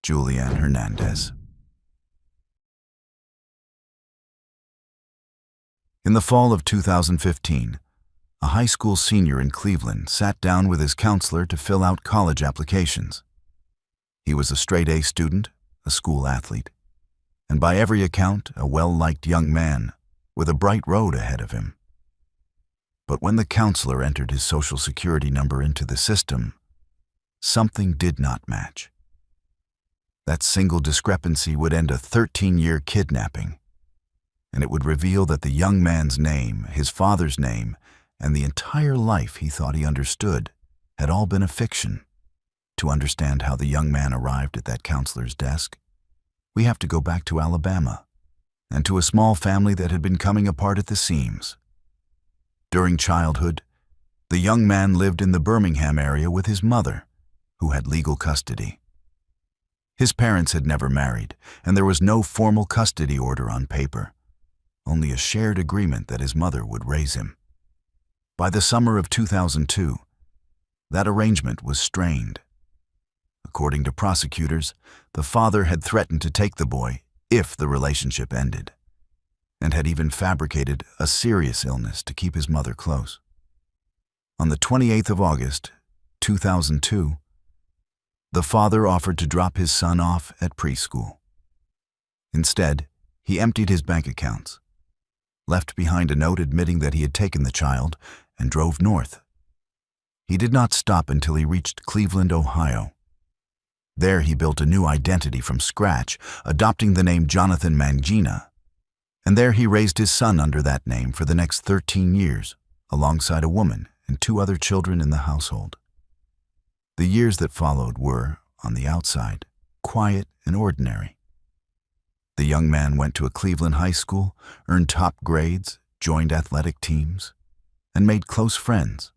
Julian Hernandez. In the fall of 2015, a high school senior in Cleveland sat down with his counselor to fill out college applications. He was a straight-A student, a school athlete, and by every account, a well-liked young man with a bright road ahead of him. But when the counselor entered his social security number into the system, something did not match. That single discrepancy would end a 13-year kidnapping, and it would reveal that the young man's name, his father's name, and the entire life he thought he understood had all been a fiction. To understand how the young man arrived at that counselor's desk, we have to go back to Alabama and to a small family that had been coming apart at the seams. During childhood, the young man lived in the Birmingham area with his mother, who had legal custody. His parents had never married, and there was no formal custody order on paper, only a shared agreement that his mother would raise him. By the summer of 2002, that arrangement was strained. According to prosecutors, the father had threatened to take the boy if the relationship ended, and had even fabricated a serious illness to keep his mother close. On the 28th of August, 2002, the father offered to drop his son off at preschool. Instead, he emptied his bank accounts, left behind a note admitting that he had taken the child, and drove north. He did not stop until he reached Cleveland, Ohio. There he built a new identity from scratch, adopting the name Jonathan Mangina, and there he raised his son under that name for the next 13 years, alongside a woman and 2 other children in the household. The years that followed were, on the outside, quiet and ordinary. The young man went to a Cleveland high school, earned top grades, joined athletic teams, and made close friends.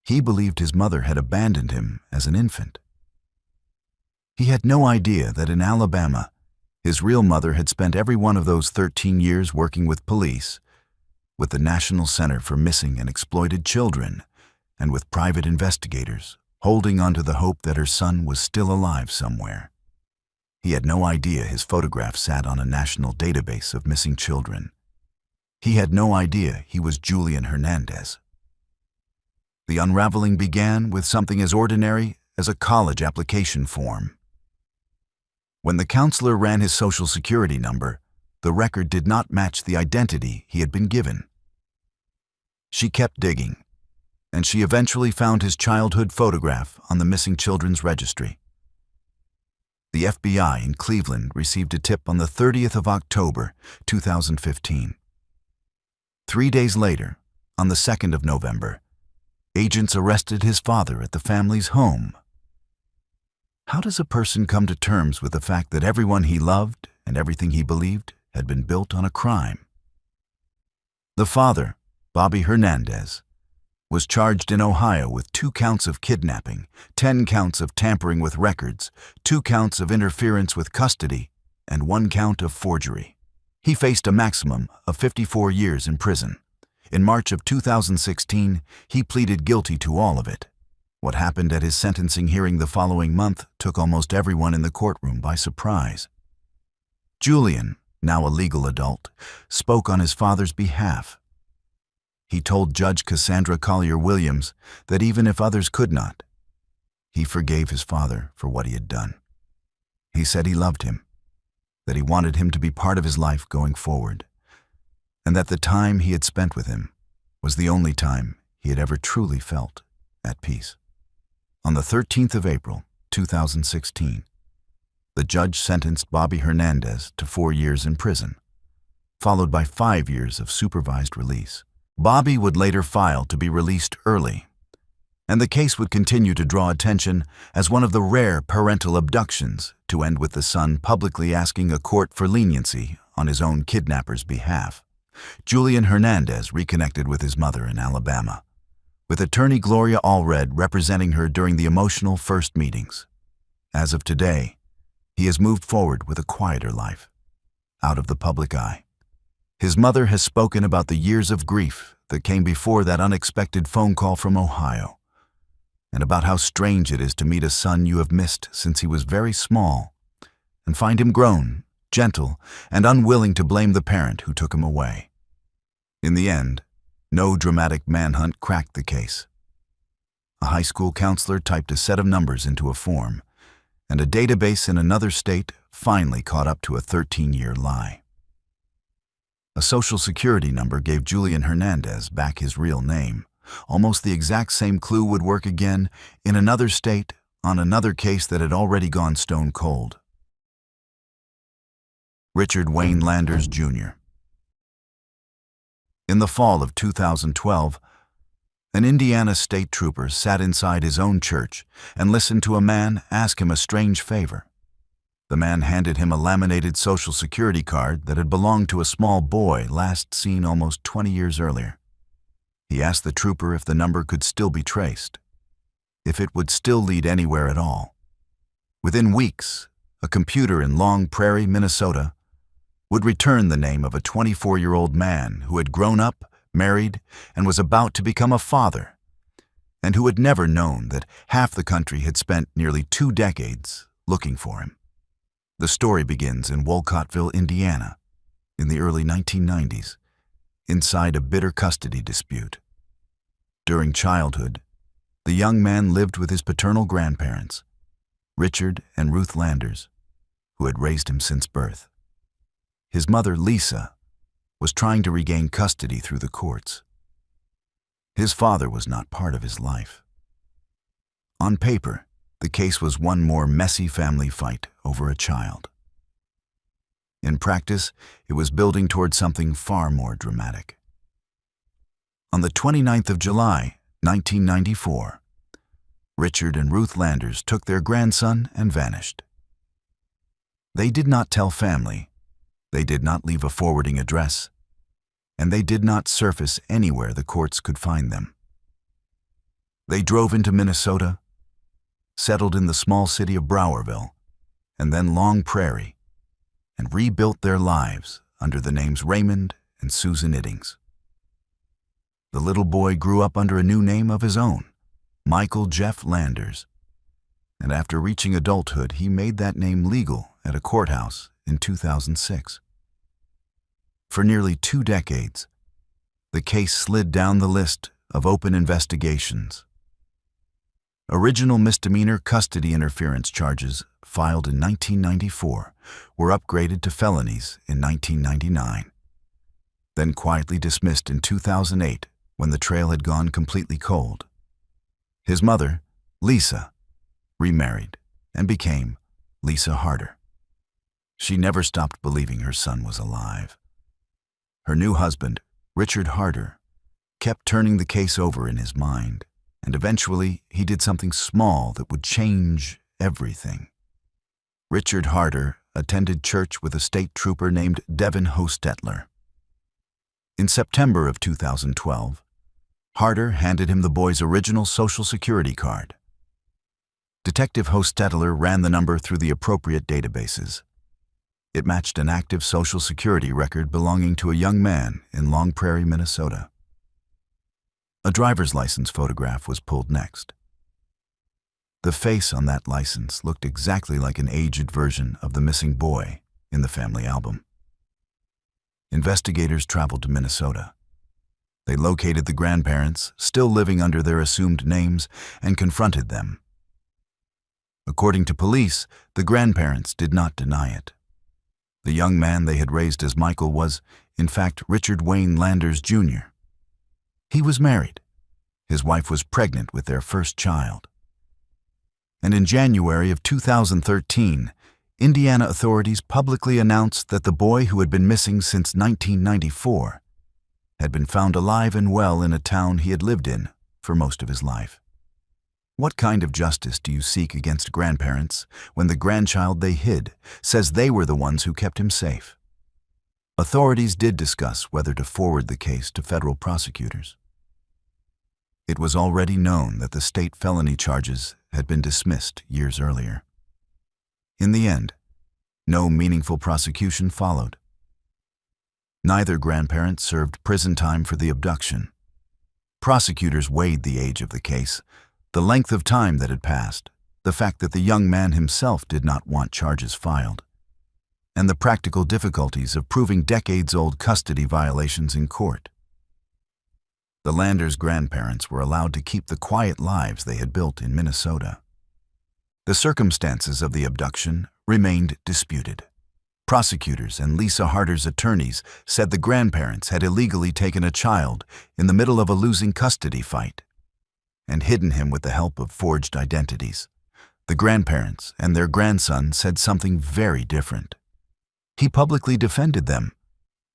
He believed his mother had abandoned him as an infant. He had no idea that in Alabama, his real mother had spent every one of those 13 years working with police, with the National Center for Missing and Exploited Children, and with private investigators, holding on to the hope that her son was still alive somewhere. He had no idea his photograph sat on a national database of missing children. He had no idea he was Julian Hernandez. The unraveling began with something as ordinary as a college application form. When the counselor ran his social security number, the record did not match the identity he had been given. She kept digging, and she eventually found his childhood photograph on the missing children's registry. The FBI in Cleveland received a tip on the 30th of October, 2015. 3 days later, on the 2nd of November, agents arrested his father at the family's home. How does a person come to terms with the fact that everyone he loved and everything he believed had been built on a crime? The father, Bobby Hernandez, was charged in Ohio with 2 counts of kidnapping, 10 counts of tampering with records, 2 counts of interference with custody, and 1 count of forgery. He faced a maximum of 54 years in prison. In March of 2016, he pleaded guilty to all of it. What happened at his sentencing hearing the following month took almost everyone in the courtroom by surprise. Julian, now a legal adult, spoke on his father's behalf. He told Judge Cassandra Collier-Williams that even if others could not, he forgave his father for what he had done. He said he loved him, that he wanted him to be part of his life going forward, and that the time he had spent with him was the only time he had ever truly felt at peace. On the 13th of April, 2016, the judge sentenced Bobby Hernandez to 4 years in prison, followed by 5 years of supervised release. Bobby would later file to be released early, and the case would continue to draw attention as one of the rare parental abductions to end with the son publicly asking a court for leniency on his own kidnapper's behalf. Julian Hernandez reconnected with his mother in Alabama, with attorney Gloria Allred representing her during the emotional first meetings. As of today, he has moved forward with a quieter life, out of the public eye. His mother has spoken about the years of grief that came before that unexpected phone call from Ohio, and about how strange it is to meet a son you have missed since he was very small, and find him grown, gentle, and unwilling to blame the parent who took him away. In the end, no dramatic manhunt cracked the case. A high school counselor typed a set of numbers into a form, and a database in another state finally caught up to a 13-year lie. A social security number gave Julian Hernandez back his real name. Almost the exact same clue would work again in another state on another case that had already gone stone cold. Richard Wayne Landers, Jr. In the fall of 2012, an Indiana state trooper sat inside his own church and listened to a man ask him a strange favor. The man handed him a laminated Social Security card that had belonged to a small boy last seen almost 20 years earlier. He asked the trooper if the number could still be traced, if it would still lead anywhere at all. Within weeks, a computer in Long Prairie, Minnesota, would return the name of a 24-year-old man who had grown up, married, and was about to become a father, and who had never known that half the country had spent nearly 2 decades looking for him. The story begins in Wolcottville, Indiana, in the early 1990s, inside a bitter custody dispute. During childhood, the young man lived with his paternal grandparents, Richard and Ruth Landers, who had raised him since birth. His mother, Lisa, was trying to regain custody through the courts. His father was not part of his life. On paper, the case was one more messy family fight over a child. In practice, it was building toward something far more dramatic. On the 29th of July, 1994, Richard and Ruth Landers took their grandson and vanished. They did not tell family, they did not leave a forwarding address, and they did not surface anywhere the courts could find them. They drove into Minnesota, settled in the small city of Browerville, and then Long Prairie, and rebuilt their lives under the names Raymond and Susan Iddings. The little boy grew up under a new name of his own, Michael Jeff Landers, and after reaching adulthood, he made that name legal at a courthouse in 2006. For nearly 2 decades, the case slid down the list of open investigations. Original misdemeanor custody interference charges filed in 1994 were upgraded to felonies in 1999, then quietly dismissed in 2008 when the trail had gone completely cold. His mother, Lisa, remarried and became Lisa Harder. She never stopped believing her son was alive. Her new husband, Richard Harder, kept turning the case over in his mind, and eventually he did something small that would change everything. Richard Harder attended church with a state trooper named Devin Hostetler. In September of 2012, Harder handed him the boy's original Social Security card. Detective Hostetler ran the number through the appropriate databases. It matched an active Social Security record belonging to a young man in Long Prairie, Minnesota. A driver's license photograph was pulled next. The face on that license looked exactly like an aged version of the missing boy in the family album. Investigators traveled to Minnesota. They located the grandparents, still living under their assumed names, and confronted them. According to police, the grandparents did not deny it. The young man they had raised as Michael was, in fact, Richard Wayne Landers, Jr. He was married. His wife was pregnant with their first child. And in January of 2013, Indiana authorities publicly announced that the boy who had been missing since 1994 had been found alive and well in a town he had lived in for most of his life. What kind of justice do you seek against grandparents when the grandchild they hid says they were the ones who kept him safe? Authorities did discuss whether to forward the case to federal prosecutors. It was already known that the state felony charges had been dismissed years earlier. In the end, no meaningful prosecution followed. Neither grandparent served prison time for the abduction. Prosecutors weighed the age of the case, The length of time that had passed, the fact that the young man himself did not want charges filed, and the practical difficulties of proving decades-old custody violations in court. The Landers' grandparents were allowed to keep the quiet lives they had built in Minnesota. The circumstances of the abduction remained disputed. Prosecutors and Lisa Harder's attorneys said the grandparents had illegally taken a child in the middle of a losing custody fight and hidden him with the help of forged identities. The grandparents and their grandson said something very different. He publicly defended them,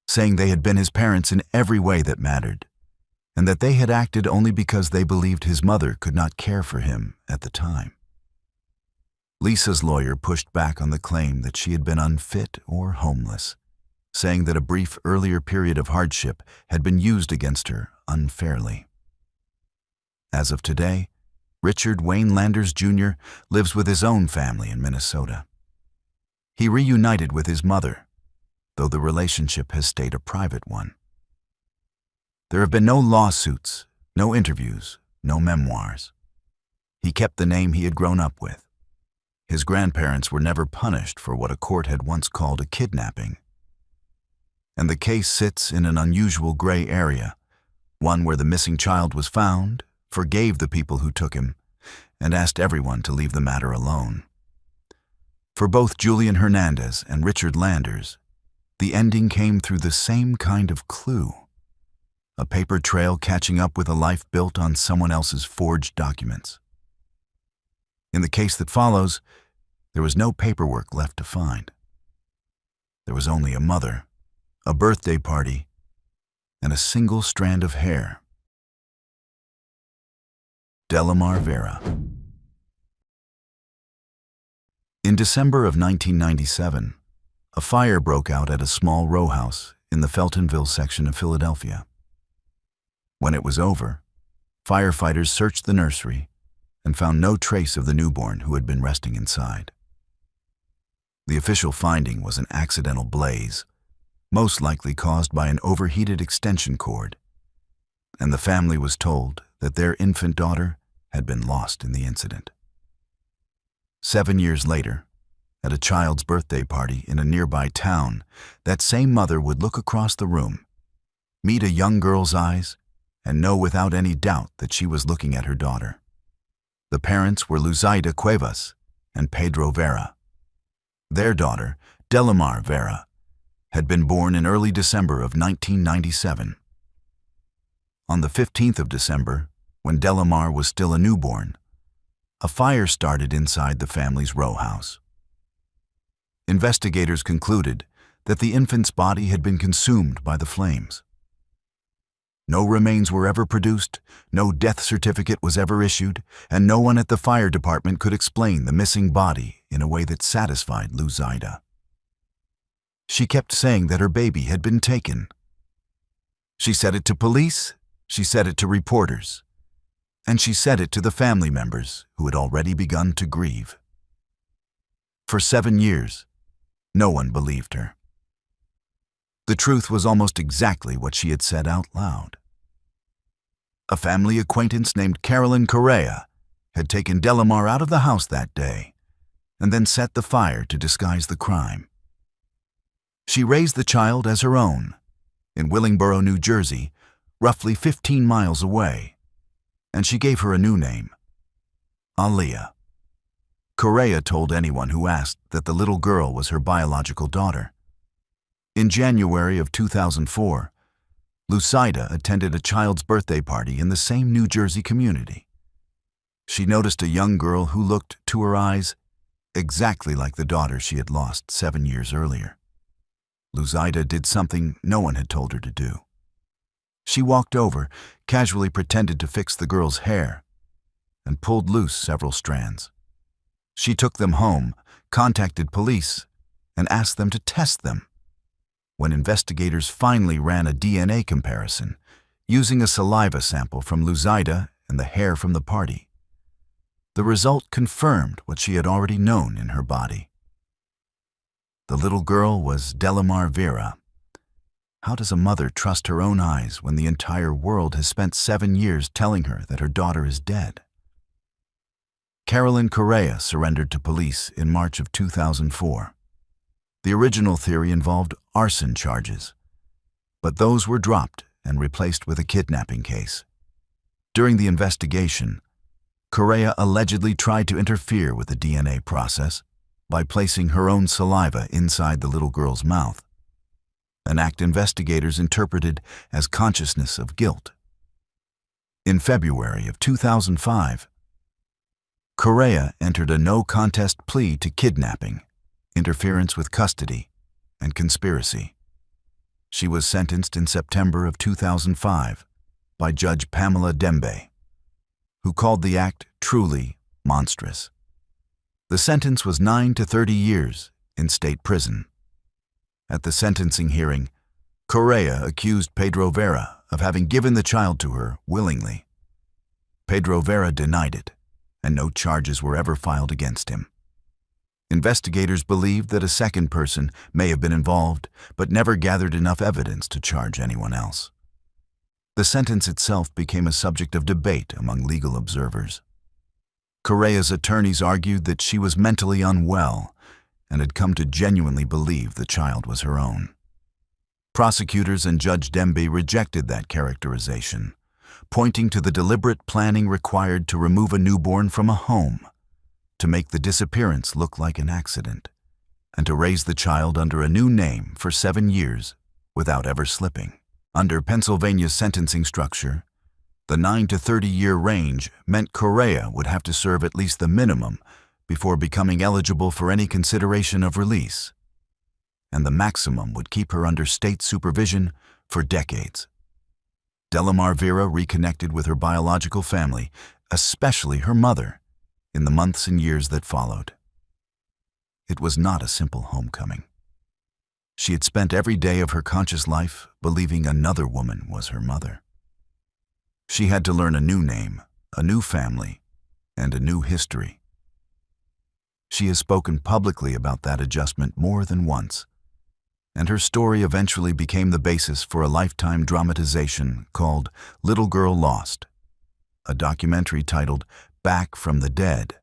saying they had been his parents in every way that mattered, and that they had acted only because they believed his mother could not care for him at the time. Lisa's lawyer pushed back on the claim that she had been unfit or homeless, saying that a brief earlier period of hardship had been used against her unfairly. As of today, Richard Wayne Landers Jr. lives with his own family in Minnesota. He reunited with his mother, though the relationship has stayed a private one. There have been no lawsuits, no interviews, no memoirs. He kept the name he had grown up with. His grandparents were never punished for what a court had once called a kidnapping. And the case sits in an unusual gray area, one where the missing child was found, forgave the people who took him, and asked everyone to leave the matter alone. For both Julian Hernandez and Richard Landers, the ending came through the same kind of clue, a paper trail catching up with a life built on someone else's forged documents. In the case that follows, there was no paperwork left to find. There was only a mother, a birthday party, and a single strand of hair. Delamar Vera. In December of 1997, a fire broke out at a small row house in the Feltonville section of Philadelphia. When it was over, firefighters searched the nursery and found no trace of the newborn who had been resting inside. The official finding was an accidental blaze, most likely caused by an overheated extension cord, and the family was told that their infant daughter had been lost in the incident. 7 years later, at a child's birthday party in a nearby town, that same mother would look across the room, meet a young girl's eyes, and know without any doubt that she was looking at her daughter. The parents were Luzaida Cuevas and Pedro Vera. Their daughter, Delamar Vera, had been born in early December of 1997. On the 15th of December, when Delamar was still a newborn, a fire started inside the family's row house. Investigators concluded that the infant's body had been consumed by the flames. No remains were ever produced, no death certificate was ever issued, and no one at the fire department could explain the missing body in a way that satisfied Luzaida. She kept saying that her baby had been taken. She said it to police, she said it to reporters, and she said it to the family members who had already begun to grieve. For 7 years, no one believed her. The truth was almost exactly what she had said out loud. A family acquaintance named Carolyn Correa had taken Delamar out of the house that day and then set the fire to disguise the crime. She raised the child as her own in Willingboro, New Jersey, roughly 15 miles away, and she gave her a new name, Aliyah. Correa told anyone who asked that the little girl was her biological daughter. In January of 2004, Luzaida attended a child's birthday party in the same New Jersey community. She noticed a young girl who looked, to her eyes, exactly like the daughter she had lost 7 years earlier. Luzaida did something no one had told her to do. She walked over, casually pretended to fix the girl's hair, and pulled loose several strands. She took them home, contacted police, and asked them to test them. When investigators finally ran a DNA comparison, using a saliva sample from Luzaida and the hair from the party, the result confirmed what she had already known in her body. The little girl was Delamar Vera. How does a mother trust her own eyes when the entire world has spent 7 years telling her that her daughter is dead? Carolyn Correa surrendered to police in March of 2004. The original theory involved arson charges, but those were dropped and replaced with a kidnapping case. During the investigation, Correa allegedly tried to interfere with the DNA process by placing her own saliva inside the little girl's mouth, an act investigators interpreted as consciousness of guilt. In February of 2005, Correa entered a no-contest plea to kidnapping, interference with custody, and conspiracy. She was sentenced in September of 2005 by Judge Pamela Dembe, who called the act truly monstrous. The sentence was 9 to 30 years in state prison. At the sentencing hearing, Correa accused Pedro Vera of having given the child to her willingly. Pedro Vera denied it, and no charges were ever filed against him. Investigators believed that a second person may have been involved, but never gathered enough evidence to charge anyone else. The sentence itself became a subject of debate among legal observers. Correa's attorneys argued that she was mentally unwell and had come to genuinely believe the child was her own. Prosecutors and Judge Dembe rejected that characterization, pointing to the deliberate planning required to remove a newborn from a home, to make the disappearance look like an accident, and to raise the child under a new name for 7 years without ever slipping. Under Pennsylvania's sentencing structure, the 9 to 30-year range meant Correa would have to serve at least the minimum before becoming eligible for any consideration of release, and the maximum would keep her under state supervision for decades. Delamar Vera reconnected with her biological family, especially her mother, in the months and years that followed. It was not a simple homecoming. She had spent every day of her conscious life believing another woman was her mother. She had to learn a new name, a new family, and a new history. She has spoken publicly about that adjustment more than once, and her story eventually became the basis for a lifetime dramatization called Little Girl Lost, a documentary titled Back from the Dead,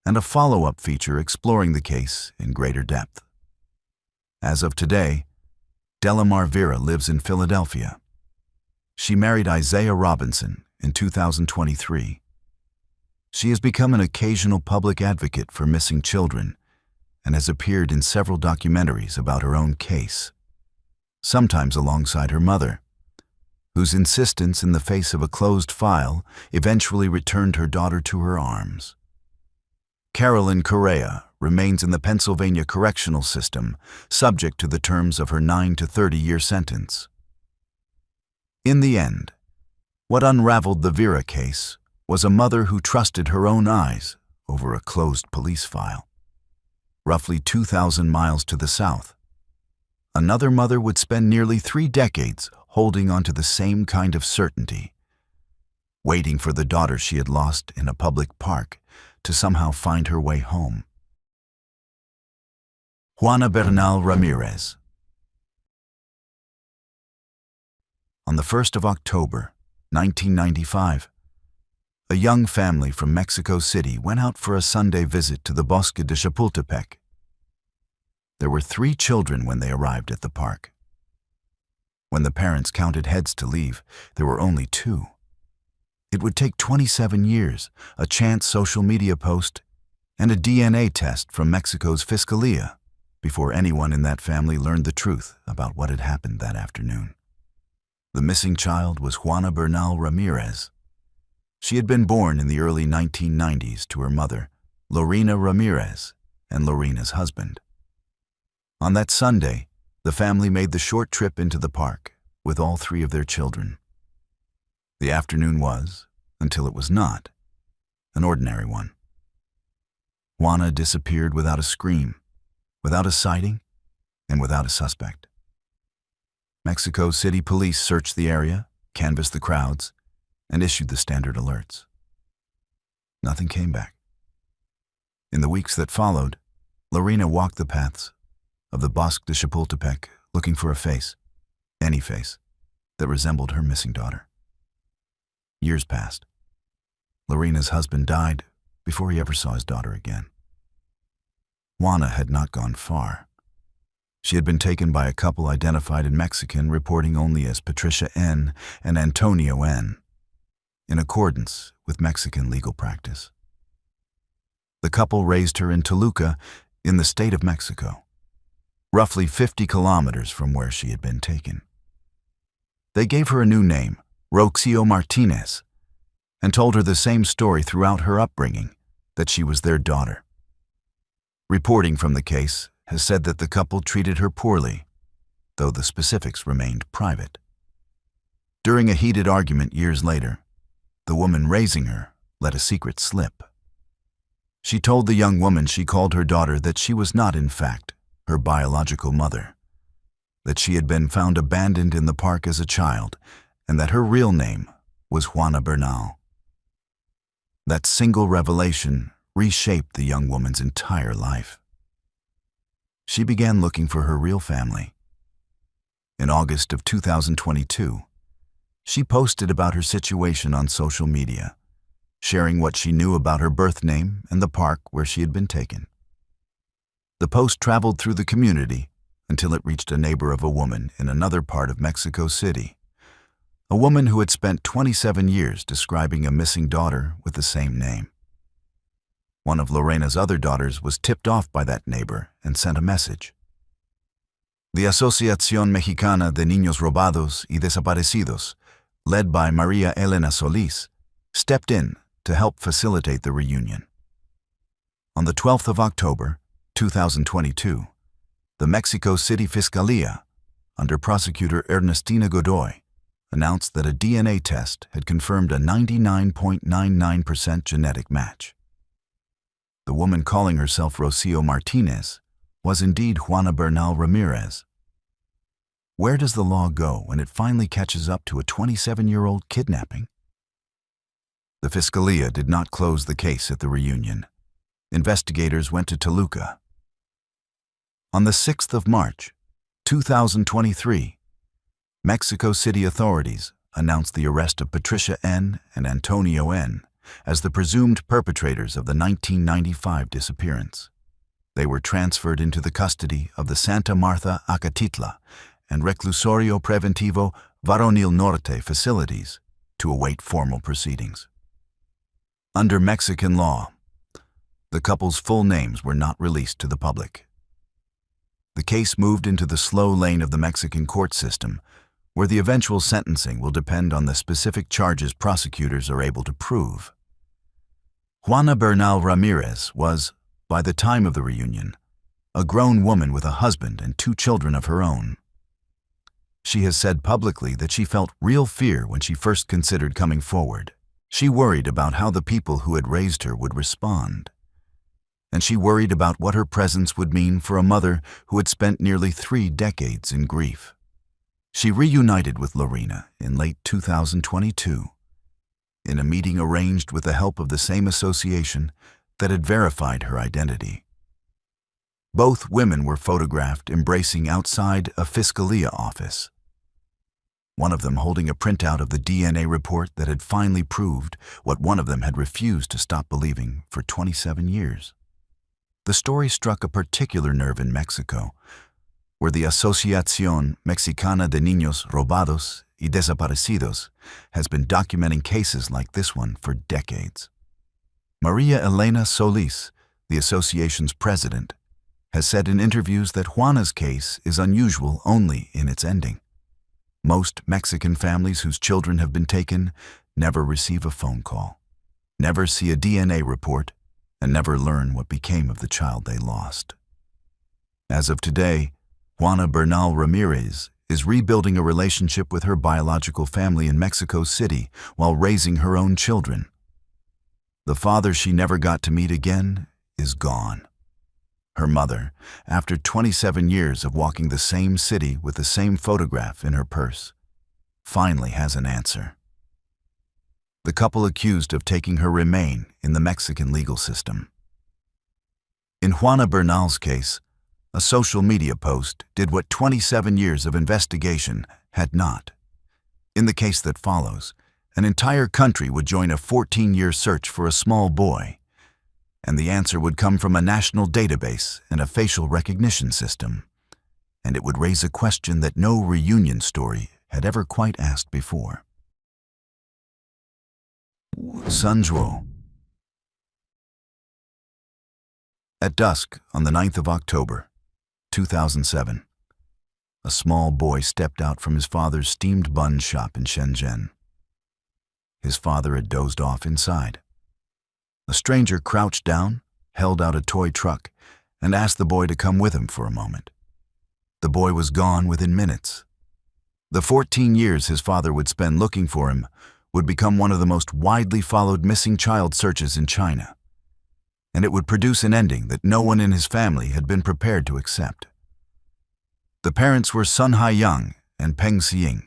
and a follow-up feature exploring the case in greater depth. As of today, Delamar Vera lives in Philadelphia. She married Isaiah Robinson in 2023. She has become an occasional public advocate for missing children and has appeared in several documentaries about her own case, sometimes alongside her mother, whose insistence in the face of a closed file eventually returned her daughter to her arms. Carolyn Correa remains in the Pennsylvania correctional system, subject to the terms of her 9 to 30-year sentence. In the end, what unraveled the Vera case was a mother who trusted her own eyes over a closed police file. Roughly 2,000 miles to the south, another mother would spend nearly 3 decades holding on to the same kind of certainty, waiting for the daughter she had lost in a public park to somehow find her way home. Juana Bernal Ramirez. On the 1st of October, 1995, a young family from Mexico City went out for a Sunday visit to the Bosque de Chapultepec. There were 3 children when they arrived at the park. When the parents counted heads to leave, there were only 2. It would take 27 years, a chance social media post, and a DNA test from Mexico's Fiscalia before anyone in that family learned the truth about what had happened that afternoon. The missing child was Juana Bernal Ramirez. She had been born in the early 1990s to her mother, Lorena Ramirez, and Lorena's husband. On that Sunday, the family made the short trip into the park with all 3 of their children. The afternoon was, until it was not, an ordinary one. Juana disappeared without a scream, without a sighting, and without a suspect. Mexico City police searched the area, canvassed the crowds, and issued the standard alerts. Nothing came back. In the weeks that followed, Lorena walked the paths of the Bosque de Chapultepec looking for a face, any face, that resembled her missing daughter. Years passed. Lorena's husband died before he ever saw his daughter again. Juana had not gone far. She had been taken by a couple identified in Mexican, reporting only as Patricia N. and Antonio N., in accordance with Mexican legal practice. The couple raised her in Toluca, in the state of Mexico, roughly 50 kilometers from where she had been taken. They gave her a new name, Rocio Martinez, and told her the same story throughout her upbringing, that she was their daughter. Reporting from the case has said that the couple treated her poorly, though the specifics remained private. During a heated argument years later, the woman raising her let a secret slip. She told the young woman she called her daughter that she was not, in fact, her biological mother, that she had been found abandoned in the park as a child, and that her real name was Juana Bernal. That single revelation reshaped the young woman's entire life. She began looking for her real family. In August of 2022, she posted about her situation on social media, sharing what she knew about her birth name and the park where she had been taken. The post traveled through the community until it reached a neighbor of a woman in another part of Mexico City, a woman who had spent 27 years describing a missing daughter with the same name. One of Lorena's other daughters was tipped off by that neighbor and sent a message. The Asociación Mexicana de Niños Robados y Desaparecidos, led by Maria Elena Solis, stepped in to help facilitate the reunion. On the 12th of October, 2022, the Mexico City Fiscalía, under prosecutor Ernestina Godoy, announced that a DNA test had confirmed a 99.99% genetic match. The woman calling herself Rocio Martinez was indeed Juana Bernal Ramirez. Where does the law go when it finally catches up to a 27-year-old kidnapping? The Fiscalía did not close the case at the reunion. Investigators went to Toluca. On the 6th of March, 2023, Mexico City authorities announced the arrest of Patricia N. and Antonio N. as the presumed perpetrators of the 1995 disappearance. They were transferred into the custody of the Santa Marta Acatitla and Reclusorio Preventivo Varonil Norte facilities to await formal proceedings. Under Mexican law, the couple's full names were not released to the public. The case moved into the slow lane of the Mexican court system, where the eventual sentencing will depend on the specific charges prosecutors are able to prove. Juana Bernal Ramirez was, by the time of the reunion, a grown woman with a husband and 2 children of her own. She has said publicly that she felt real fear when she first considered coming forward. She worried about how the people who had raised her would respond. And she worried about what her presence would mean for a mother who had spent nearly 3 decades in grief. She reunited with Lorena in late 2022, in a meeting arranged with the help of the same association that had verified her identity. Both women were photographed embracing outside a Fiscalía office, one of them holding a printout of the DNA report that had finally proved what one of them had refused to stop believing for 27 years. The story struck a particular nerve in Mexico, where the Asociación Mexicana de Niños Robados y Desaparecidos has been documenting cases like this one for decades. Maria Elena Solis, the association's president, has said in interviews that Juana's case is unusual only in its ending. Most Mexican families whose children have been taken never receive a phone call, never see a DNA report, and never learn what became of the child they lost. As of today, Juana Bernal Ramirez is rebuilding a relationship with her biological family in Mexico City while raising her own children. The father she never got to meet again is gone. Her mother, after 27 years of walking the same city with the same photograph in her purse, finally has an answer. The couple accused of taking her remain in the Mexican legal system. In Juana Bernal's case, a social media post did what 27 years of investigation had not. In the case that follows, an entire country would join a 14-year search for a small boy, and the answer would come from a national database and a facial recognition system, and it would raise a question that no reunion story had ever quite asked before. Sun Zhuo. At dusk on the 9th of October, 2007, a small boy stepped out from his father's steamed bun shop in Shenzhen. His father had dozed off inside. A stranger crouched down, held out a toy truck, and asked the boy to come with him for a moment. The boy was gone within minutes. The 14 years his father would spend looking for him would become one of the most widely followed missing child searches in China, and it would produce an ending that no one in his family had been prepared to accept. The parents were Sun Haiyang and Peng Xiying.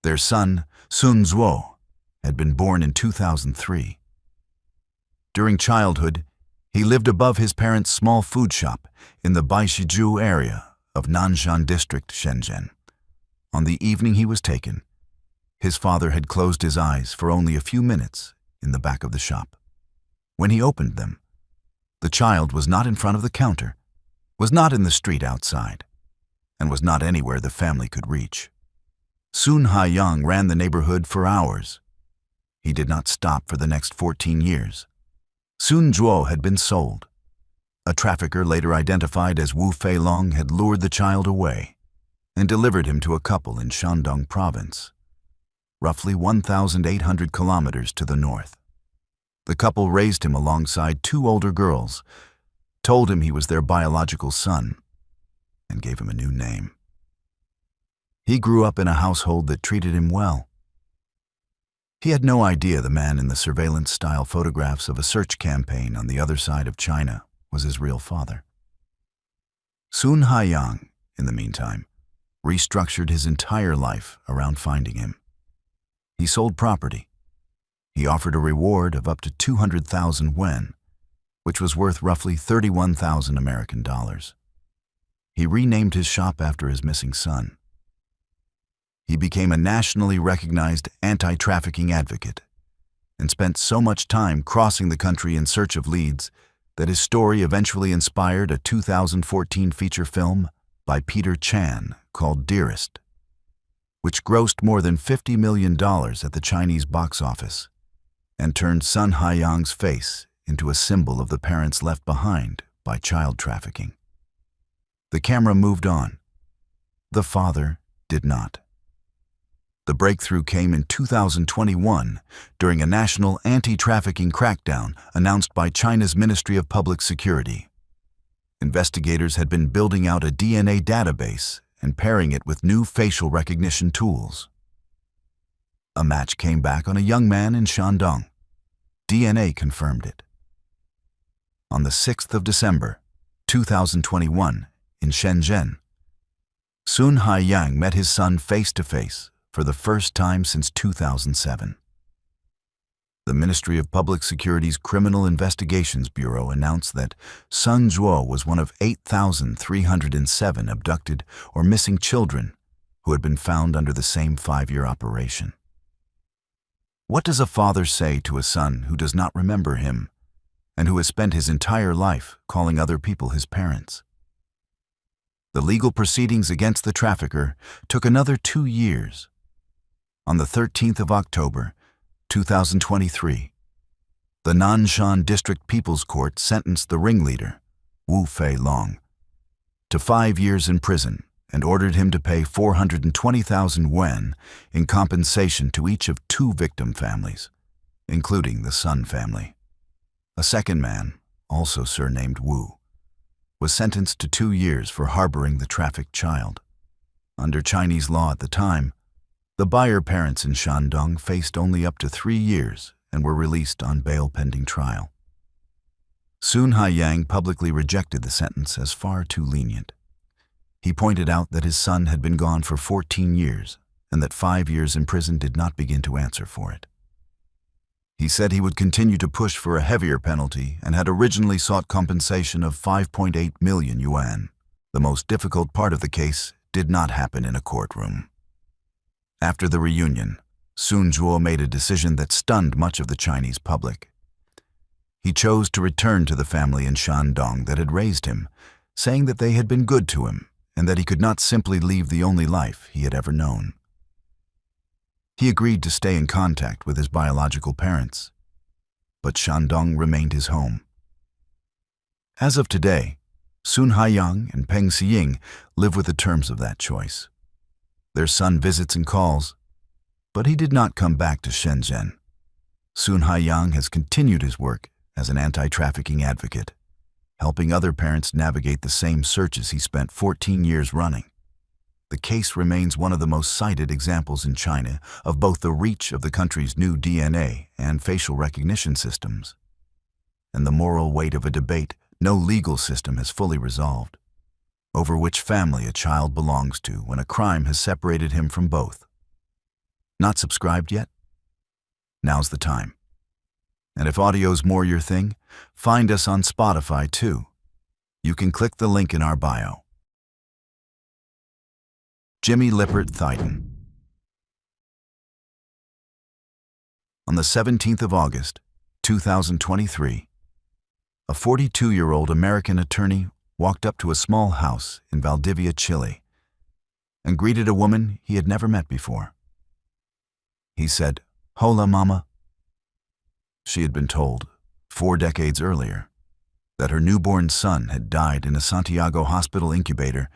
Their son, Sun Zhuo, had been born in 2003. During childhood, he lived above his parents' small food shop in the Baishiju area of Nanshan District, Shenzhen. On the evening he was taken, his father had closed his eyes for only a few minutes in the back of the shop. When he opened them, the child was not in front of the counter, was not in the street outside, and was not anywhere the family could reach. Sun Haiyang ran the neighborhood for hours. He did not stop for the next 14 years. Sun Zhuo had been sold. A trafficker later identified as Wu Feilong had lured the child away and delivered him to a couple in Shandong province, roughly 1,800 kilometers to the north. The couple raised him alongside 2 older girls, told him he was their biological son, and gave him a new name. He grew up in a household that treated him well. He had no idea the man in the surveillance-style photographs of a search campaign on the other side of China was his real father. Sun Haiyang, in the meantime, restructured his entire life around finding him. He sold property. He offered a reward of up to 200,000 yuan, which was worth roughly 31,000 American dollars. He renamed his shop after his missing son. He became a nationally recognized anti-trafficking advocate and spent so much time crossing the country in search of leads that his story eventually inspired a 2014 feature film by Peter Chan called Dearest, which grossed more than $50 million at the Chinese box office and turned Sun Haiyang's face into a symbol of the parents left behind by child trafficking. The camera moved on. The father did not. The breakthrough came in 2021 during a national anti-trafficking crackdown announced by China's Ministry of Public Security. Investigators had been building out a DNA database and pairing it with new facial recognition tools. A match came back on a young man in Shandong. DNA confirmed it. On the 6th of December, 2021, in Shenzhen, Sun Haiyang met his son face-to-face for the first time since 2007. The Ministry of Public Security's Criminal Investigations Bureau announced that Sun Zhuo was one of 8,307 abducted or missing children who had been found under the same 5-year operation. What does a father say to a son who does not remember him and who has spent his entire life calling other people his parents? The legal proceedings against the trafficker took another 2 years. On the 13th of October, 2023, the Nanshan District People's Court sentenced the ringleader, Wu Feilong, to 5 years in prison and ordered him to pay 420,000 yuan in compensation to each of 2 victim families, including the Sun family. A second man, also surnamed Wu, was sentenced to 2 years for harboring the trafficked child. Under Chinese law at the time, the buyer parents in Shandong faced only up to 3 years and were released on bail pending trial. Sun Haiyang publicly rejected the sentence as far too lenient. He pointed out that his son had been gone for 14 years and that 5 years in prison did not begin to answer for it. He said he would continue to push for a heavier penalty and had originally sought compensation of 5.8 million yuan. The most difficult part of the case did not happen in a courtroom. After the reunion, Sun Zhuo made a decision that stunned much of the Chinese public. He chose to return to the family in Shandong that had raised him, saying that they had been good to him and that he could not simply leave the only life he had ever known. He agreed to stay in contact with his biological parents, but Shandong remained his home. As of today, Sun Haiyang and Peng Xiying live with the terms of that choice. Their son visits and calls, but he did not come back to Shenzhen. Sun Haiyang has continued his work as an anti-trafficking advocate, helping other parents navigate the same searches he spent 14 years running. The case remains one of the most cited examples in China of both the reach of the country's new DNA and facial recognition systems, and the moral weight of a debate no legal system has fully resolved, over which family a child belongs to when a crime has separated him from both. Not subscribed yet? Now's the time. And if audio's more your thing, find us on Spotify too. You can click the link in our bio. Jimmy Lippert Thyton. On the 17th of August, 2023, a 42-year-old American attorney walked up to a small house in Valdivia, Chile, and greeted a woman he had never met before. He said, "Hola, mama." She had been told, 4 decades earlier, that her newborn son had died in a Santiago hospital incubator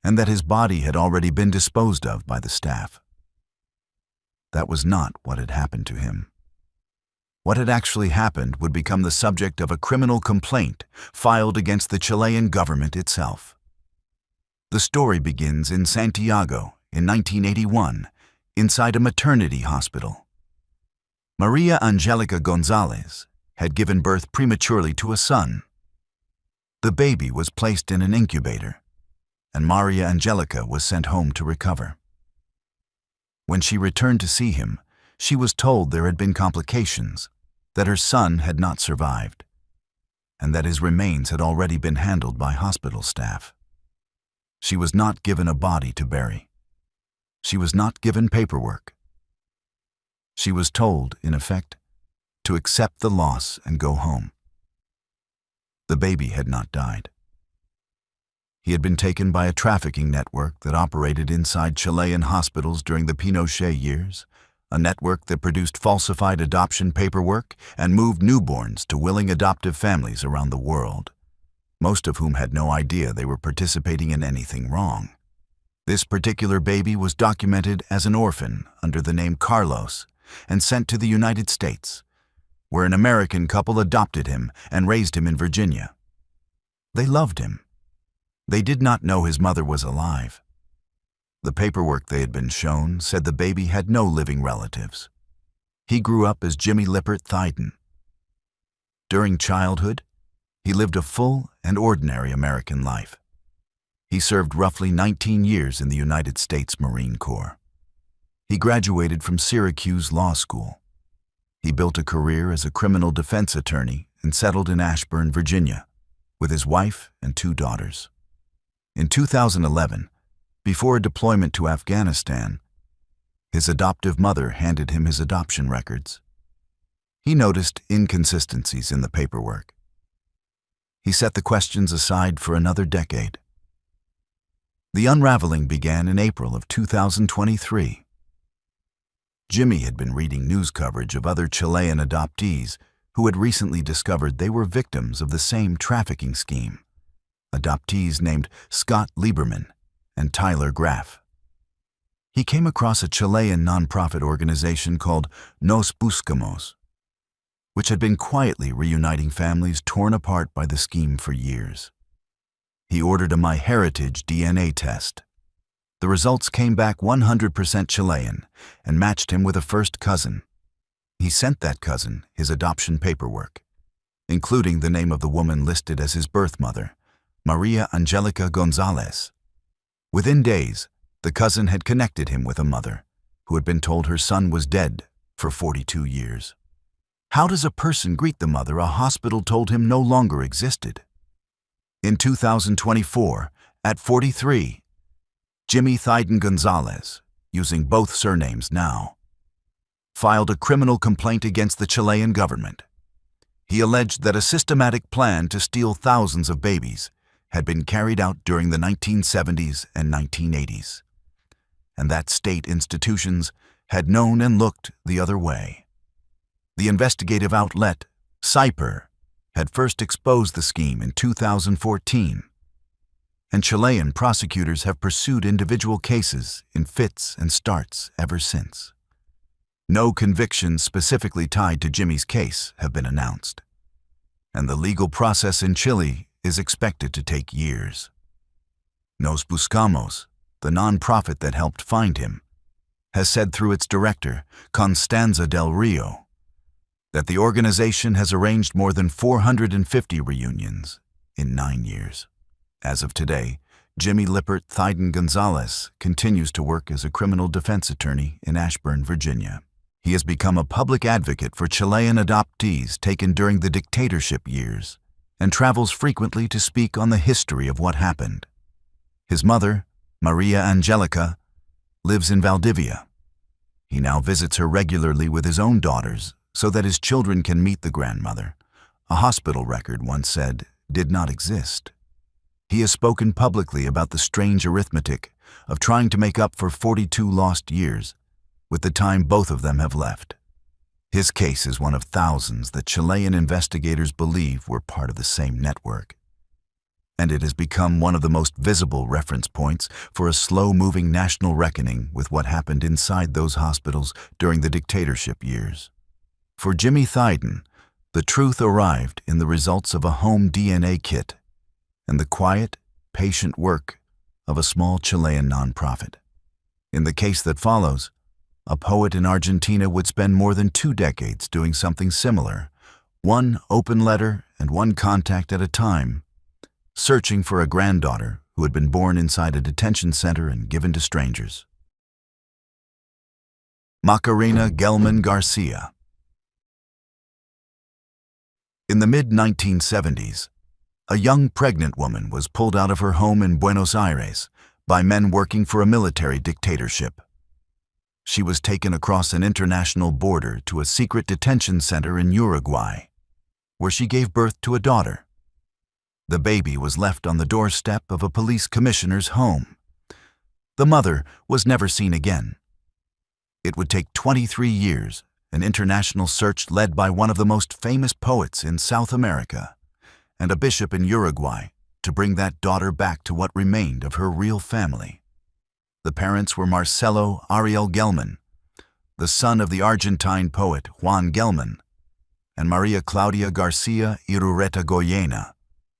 and that his body had already been disposed of by the staff. That was not what had happened to him. What had actually happened would become the subject of a criminal complaint filed against the Chilean government itself. The story begins in Santiago in 1981, inside a maternity hospital. Maria Angelica Gonzalez had given birth prematurely to a son. The baby was placed in an incubator, and Maria Angelica was sent home to recover. When she returned to see him, she was told there had been complications, that her son had not survived, and that his remains had already been handled by hospital staff. She was not given a body to bury. She was not given paperwork. She was told, in effect, to accept the loss and go home. The baby had not died. He had been taken by a trafficking network that operated inside Chilean hospitals during the Pinochet years, a network that produced falsified adoption paperwork and moved newborns to willing adoptive families around the world, most of whom had no idea they were participating in anything wrong. This particular baby was documented as an orphan under the name Carlos and sent to the United States, where an American couple adopted him and raised him in Virginia. They loved him. They did not know his mother was alive. The paperwork they had been shown said the baby had no living relatives. He grew up as Jimmy Lippert Thyton. During childhood, he lived a full and ordinary American life. He served roughly 19 years in the United States Marine Corps. He graduated from Syracuse Law School. He built a career as a criminal defense attorney and settled in Ashburn, Virginia, with his wife and 2 daughters. In 2011, before a deployment to Afghanistan, his adoptive mother handed him his adoption records. He noticed inconsistencies in the paperwork. He set the questions aside for another decade. The unraveling began in April of 2023. Jimmy had been reading news coverage of other Chilean adoptees who had recently discovered they were victims of the same trafficking scheme. Adoptees named Scott Lieberman and Tyler Graff. He came across a Chilean nonprofit organization called Nos Buscamos, which had been quietly reuniting families torn apart by the scheme for years. He ordered a MyHeritage DNA test. The results came back 100% Chilean and matched him with a first cousin. He sent that cousin his adoption paperwork, including the name of the woman listed as his birth mother, Maria Angelica Gonzalez. Within days, the cousin had connected him with a mother who had been told her son was dead for 42 years. How does a person greet the mother a hospital told him no longer existed? In 2024, at 43, Jimmy Thyton Gonzalez, using both surnames now, filed a criminal complaint against the Chilean government. He alleged that a systematic plan to steal thousands of babies had been carried out during the 1970s and 1980s, and that state institutions had known and looked the other way. The investigative outlet, CIPER, had first exposed the scheme in 2014, and Chilean prosecutors have pursued individual cases in fits and starts ever since. No convictions specifically tied to Jimmy's case have been announced, and the legal process in Chile is expected to take years. Nos Buscamos, the non-profit that helped find him, has said through its director, Constanza del Rio, that the organization has arranged more than 450 reunions in 9 years. As of today, Jimmy Lippert Thyden Gonzalez continues to work as a criminal defense attorney in Ashburn, Virginia. He has become a public advocate for Chilean adoptees taken during the dictatorship years and travels frequently to speak on the history of what happened. His mother, Maria Angelica, lives in Valdivia. He now visits her regularly with his own daughters so that his children can meet the grandmother. A hospital record once said did not exist. He has spoken publicly about the strange arithmetic of trying to make up for 42 lost years with the time both of them have left. His case is one of thousands that Chilean investigators believe were part of the same network, and it has become one of the most visible reference points for a slow-moving national reckoning with what happened inside those hospitals during the dictatorship years. For Jimmy Thyden, the truth arrived in the results of a home DNA kit and the quiet, patient work of a small Chilean nonprofit. In the case that follows, a poet in Argentina would spend more than 2 decades doing something similar, one open letter and one contact at a time, searching for a granddaughter who had been born inside a detention center and given to strangers. Macarena Gelman Garcia. In the mid-1970s, a young pregnant woman was pulled out of her home in Buenos Aires by men working for a military dictatorship. She was taken across an international border to a secret detention center in Uruguay, where she gave birth to a daughter. The baby was left on the doorstep of a police commissioner's home. The mother was never seen again. It would take 23 years, an international search led by one of the most famous poets in South America, and a bishop in Uruguay, to bring that daughter back to what remained of her real family. The parents were Marcelo Ariel Gelman, the son of the Argentine poet Juan Gelman, and Maria Claudia Garcia Irureta Goyena,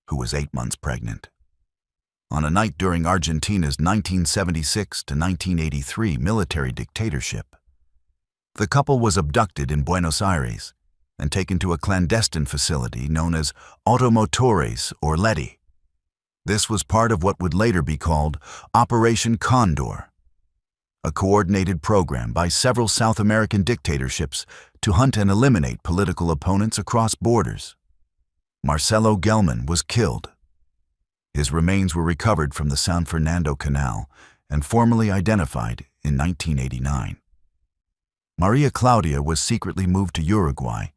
who was 8 months pregnant. On a night during Argentina's 1976 to 1983 military dictatorship, the couple was abducted in Buenos Aires and taken to a clandestine facility known as Automotores or Leti. This was part of what would later be called Operation Condor, a coordinated program by several South American dictatorships to hunt and eliminate political opponents across borders. Marcelo Gelman was killed. His remains were recovered from the San Fernando Canal and formally identified in 1989. Maria Claudia was secretly moved to Uruguay,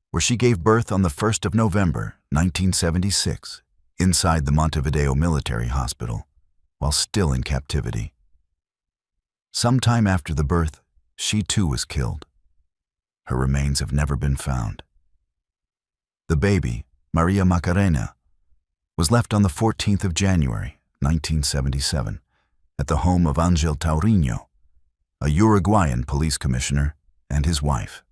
where she gave birth on the 1st of November, 1976, inside the Montevideo Military Hospital, while still in captivity. Sometime after the birth, she too was killed. Her remains have never been found. The baby, Maria Macarena, was left on the 14th of January, 1977, at the home of Angel Tauriño, a Uruguayan police commissioner, and his wife.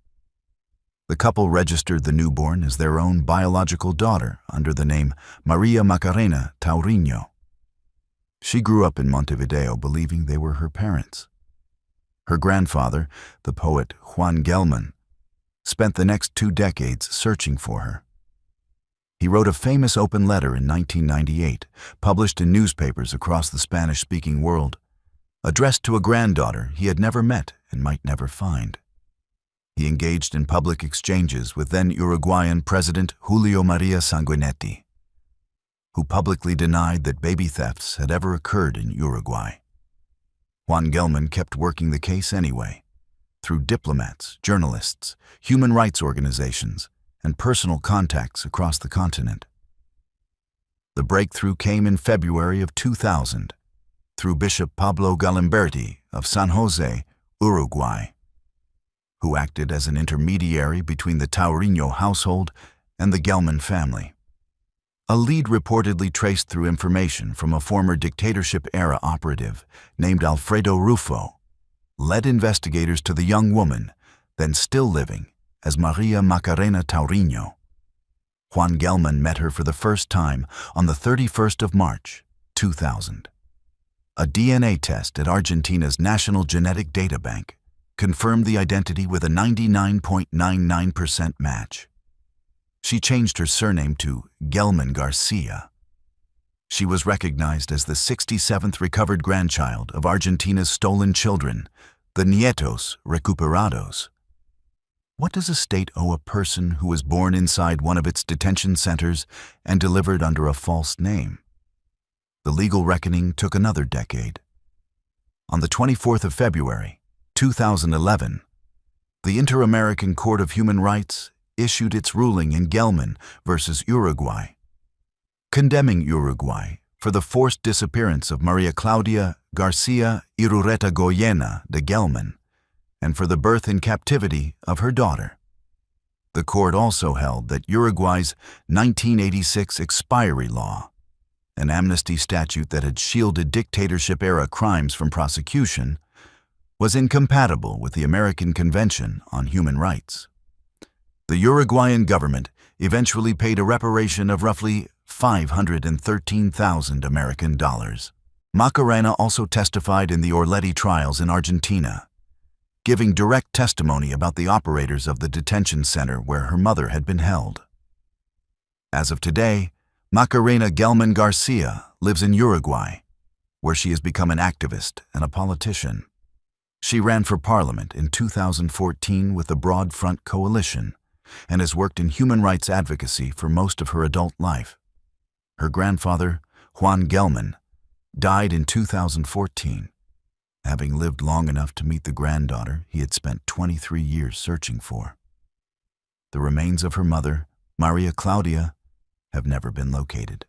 The couple registered the newborn as their own biological daughter under the name Maria Macarena Tauriño. She grew up in Montevideo believing they were her parents. Her grandfather, the poet Juan Gelman, spent the next 2 decades searching for her. He wrote a famous open letter in 1998, published in newspapers across the Spanish-speaking world, addressed to a granddaughter he had never met and might never find. He engaged in public exchanges with then Uruguayan President Julio Maria Sanguinetti, who publicly denied that baby thefts had ever occurred in Uruguay. Juan Gelman kept working the case anyway, through diplomats, journalists, human rights organizations, and personal contacts across the continent. The breakthrough came in February of 2000 through Bishop Pablo Galimberti of San Jose, Uruguay, who acted as an intermediary between the Tauriño household and the Gelman family. A lead reportedly traced through information from a former dictatorship-era operative named Alfredo Rufo led investigators to the young woman, then still living, as Maria Macarena Tauriño. Juan Gelman met her for the first time on the 31st of March, 2000. A DNA test at Argentina's National Genetic Data Bank confirmed the identity with a 99.99% match. She changed her surname to Gelman Garcia. She was recognized as the 67th recovered grandchild of Argentina's stolen children, the Nietos Recuperados. What does a state owe a person who was born inside one of its detention centers and delivered under a false name? The legal reckoning took another decade. On the 24th of February, 2011, the Inter-American Court of Human Rights issued its ruling in Gelman versus Uruguay, condemning Uruguay for the forced disappearance of Maria Claudia Garcia Irureta Goyena de Gelman and for the birth in captivity of her daughter. The court also held that Uruguay's 1986 expiry law, an amnesty statute that had shielded dictatorship-era crimes from prosecution, was incompatible with the American Convention on Human Rights. The Uruguayan government eventually paid a reparation of roughly 513,000 American dollars. Macarena also testified in the Orletti trials in Argentina, giving direct testimony about the operators of the detention center where her mother had been held. As of today, Macarena Gelman Garcia lives in Uruguay, where she has become an activist and a politician. She ran for parliament in 2014 with the Broad Front Coalition and has worked in human rights advocacy for most of her adult life. Her grandfather, Juan Gelman, died in 2014, having lived long enough to meet the granddaughter he had spent 23 years searching for. The remains of her mother, Maria Claudia, have never been located.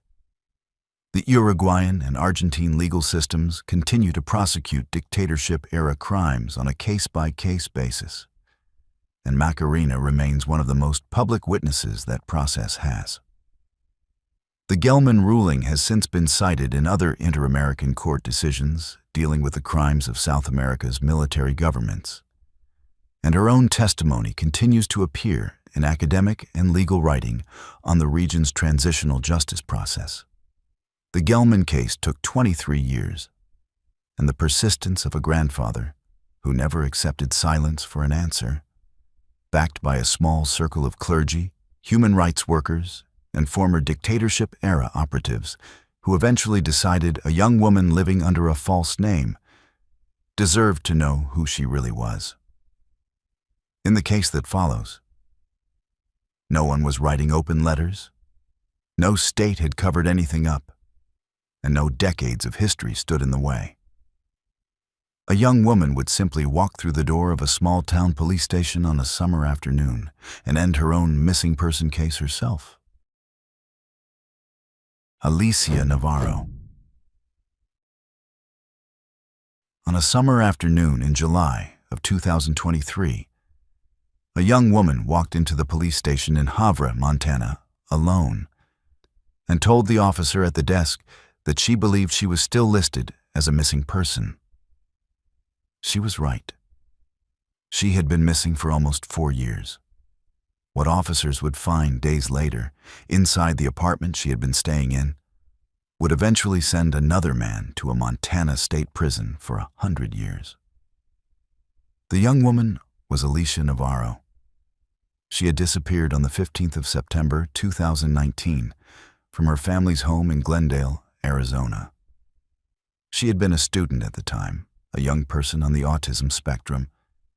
The Uruguayan and Argentine legal systems continue to prosecute dictatorship-era crimes on a case-by-case basis, and Macarena remains one of the most public witnesses that process has. The Gelman ruling has since been cited in other inter-American court decisions dealing with the crimes of South America's military governments, and her own testimony continues to appear in academic and legal writing on the region's transitional justice process. The Gelman case took 23 years, and the persistence of a grandfather who never accepted silence for an answer, backed by a small circle of clergy, human rights workers, and former dictatorship-era operatives who eventually decided a young woman living under a false name deserved to know who she really was. In the case that follows, no one was writing open letters, no state had covered anything up, and no decades of history stood in the way. A young woman would simply walk through the door of a small-town police station on a summer afternoon and end her own missing person case herself. Alicia Navarro. On a summer afternoon in July of 2023, a young woman walked into the police station in Havre, Montana, alone, and told the officer at the desk that she believed she was still listed as a missing person. She was right. She had been missing for almost 4 years. What officers would find days later, inside the apartment she had been staying in, would eventually send another man to a Montana state prison for 100 years. The young woman was Alicia Navarro. She had disappeared on the 15th of September 2019 from her family's home in Glendale, Arizona. She had been a student at the time, a young person on the autism spectrum,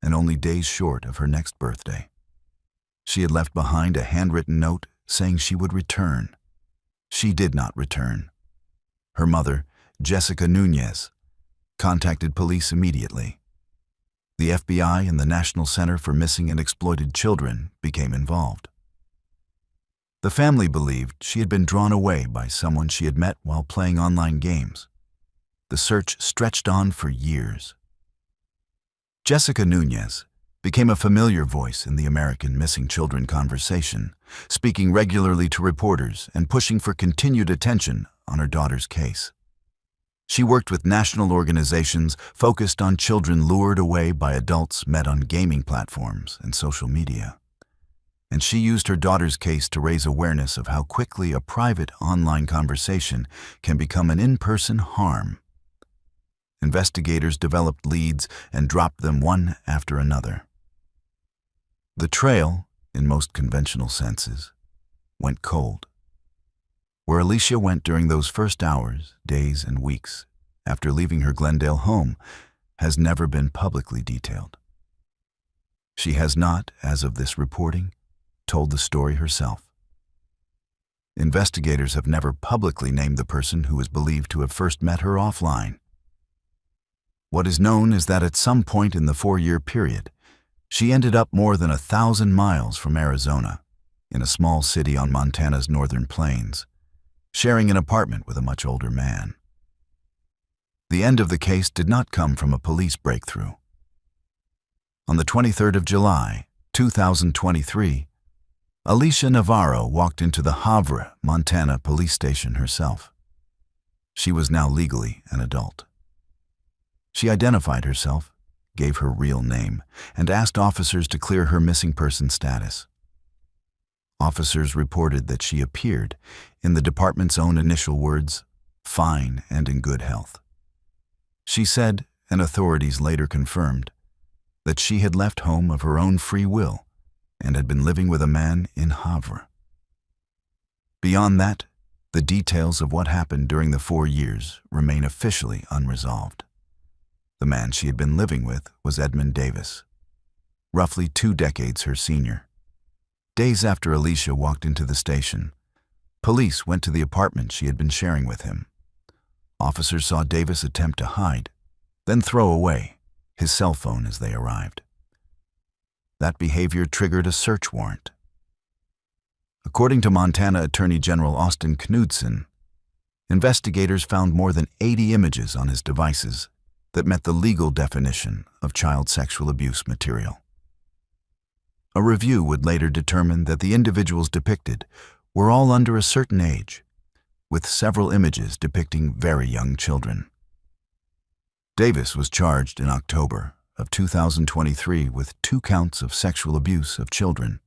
and only days short of her next birthday. She had left behind a handwritten note saying she would return. She did not return. Her mother, Jessica Nunez, contacted police immediately. The FBI and the National Center for Missing and Exploited Children became involved. The family believed she had been drawn away by someone she had met while playing online games. The search stretched on for years. Jessica Nunez became a familiar voice in the American missing children conversation, speaking regularly to reporters and pushing for continued attention on her daughter's case. She worked with national organizations focused on children lured away by adults met on gaming platforms and social media. And she used her daughter's case to raise awareness of how quickly a private online conversation can become an in-person harm. Investigators developed leads and dropped them one after another. The trail, in most conventional senses, went cold. Where Alicia went during those first hours, days, and weeks after leaving her Glendale home has never been publicly detailed. She has not, as of this reporting, told the story herself. Investigators have never publicly named the person who is believed to have first met her offline. What is known is that at some point in the 4-year period, she ended up more than 1,000 miles from Arizona, in a small city on Montana's northern plains, sharing an apartment with a much older man. The end of the case did not come from a police breakthrough. On the 23rd of July, 2023, Alicia Navarro walked into the Havre, Montana police station herself. She was now legally an adult. She identified herself, gave her real name, and asked officers to clear her missing person status. Officers reported that she appeared, in the department's own initial words, fine and in good health. She said, and authorities later confirmed, that she had left home of her own free will and had been living with a man in Havre. Beyond that, the details of what happened during the 4 years remain officially unresolved. The man she had been living with was Edmund Davis, roughly 2 decades her senior. Days after Alicia walked into the station, police went to the apartment she had been sharing with him. Officers saw Davis attempt to hide, then throw away his cell phone as they arrived. That behavior triggered a search warrant. According to Montana Attorney General Austin Knudsen, investigators found more than 80 images on his devices that met the legal definition of child sexual abuse material. A review would later determine that the individuals depicted were all under a certain age, with several images depicting very young children. Davis was charged in October of 2023 with 2 counts of sexual abuse of children.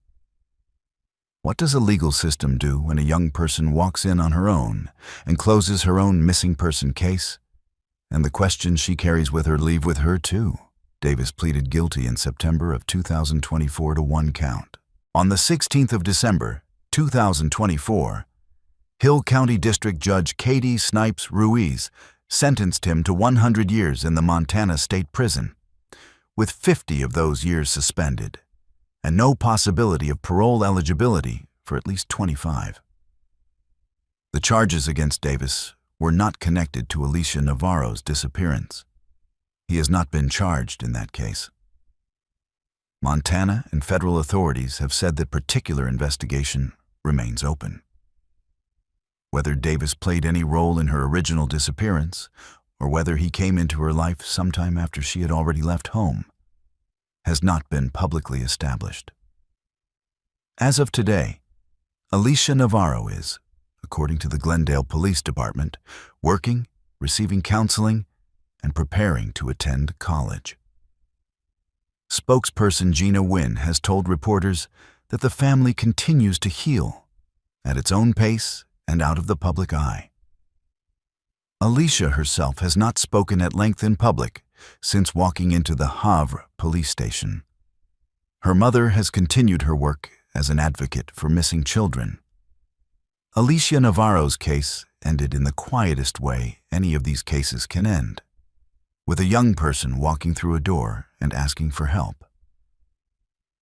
What does a legal system do when a young person walks in on her own and closes her own missing person case? And the questions she carries with her leave with her too. Davis pleaded guilty in September of 2024 to 1 count. On the 16th of December, 2024, Hill County District Judge Katie Snipes Ruiz sentenced him to 100 years in the Montana State Prison, with 50 of those years suspended, and no possibility of parole eligibility for at least 25. The charges against Davis were not connected to Alicia Navarro's disappearance. He has not been charged in that case. Montana and federal authorities have said that particular investigation remains open. Whether Davis played any role in her original disappearance, or whether he came into her life sometime after she had already left home, has not been publicly established. As of today, Alicia Navarro is, according to the Glendale Police Department, working, receiving counseling, and preparing to attend college. Spokesperson Gina Wynn has told reporters that the family continues to heal at its own pace and out of the public eye. Alicia herself has not spoken at length in public since walking into the Havre police station. Her mother has continued her work as an advocate for missing children. Alicia Navarro's case ended in the quietest way any of these cases can end, with a young person walking through a door and asking for help.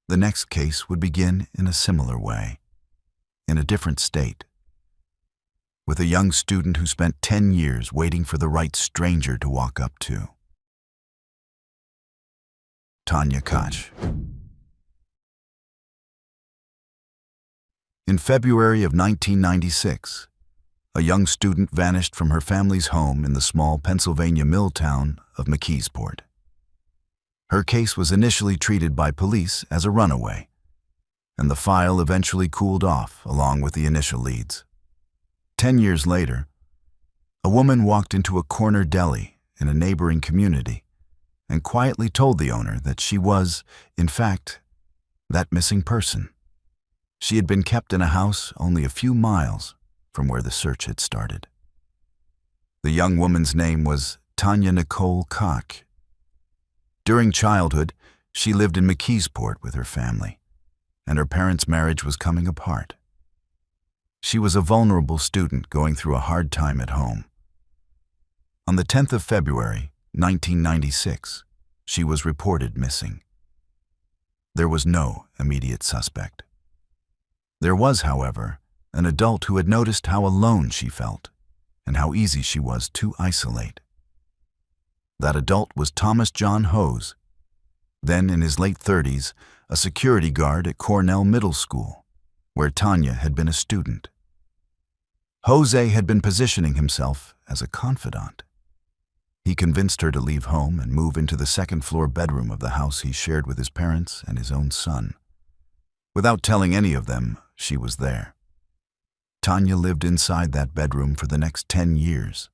The next case would begin in a similar way, in a different state, with a young student who spent 10 years waiting for the right stranger to walk up to. Tanya Koch. In February of 1996, a young student vanished from her family's home in the small Pennsylvania mill town of McKeesport. Her case was initially treated by police as a runaway, and the file eventually cooled off along with the initial leads. 10 years later, a woman walked into a corner deli in a neighboring community and quietly told the owner that she was, in fact, that missing person. She had been kept in a house only a few miles from where the search had started. The young woman's name was Tanya Nicole Koch. During childhood, she lived in McKeesport with her family, and her parents' marriage was coming apart. She was a vulnerable student going through a hard time at home. On the 10th of February, 1996, she was reported missing. There was no immediate suspect. There was, however, an adult who had noticed how alone she felt and how easy she was to isolate. That adult was Thomas John Hose, then in his late 30s, a security guard at Cornell Middle School, where Tanya had been a student. Jose had been positioning himself as a confidant. He convinced her to leave home and move into the second-floor bedroom of the house he shared with his parents and his own son. Without telling any of them, she was there. Tanya lived inside that bedroom for the next 10 years.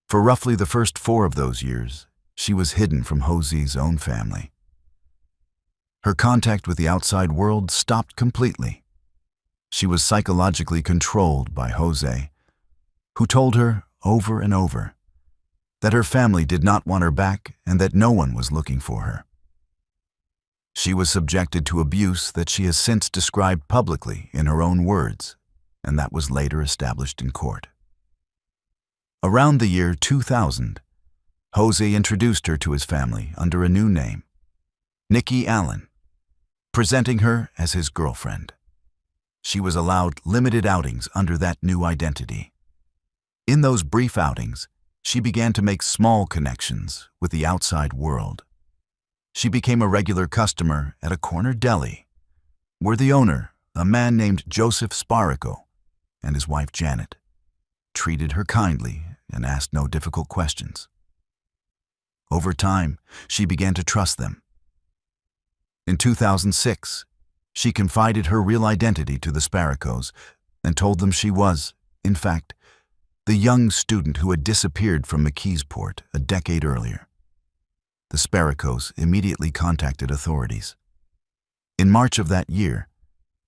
For roughly the first 4 of those years, she was hidden from Jose's own family. Her contact with the outside world stopped completely. She was psychologically controlled by Jose, who told her over and over that her family did not want her back and that no one was looking for her. She was subjected to abuse that she has since described publicly in her own words, and that was later established in court. Around the year 2000, Jose introduced her to his family under a new name, Nikki Allen, presenting her as his girlfriend. She was allowed limited outings under that new identity. In those brief outings, she began to make small connections with the outside world. She became a regular customer at a corner deli, where the owner, a man named Joseph Sparico, and his wife Janet, treated her kindly and asked no difficult questions. Over time, she began to trust them. In 2006, she confided her real identity to the Sparicos and told them she was, in fact, the young student who had disappeared from McKeesport a decade earlier. The Sparicos immediately contacted authorities. In March of that year,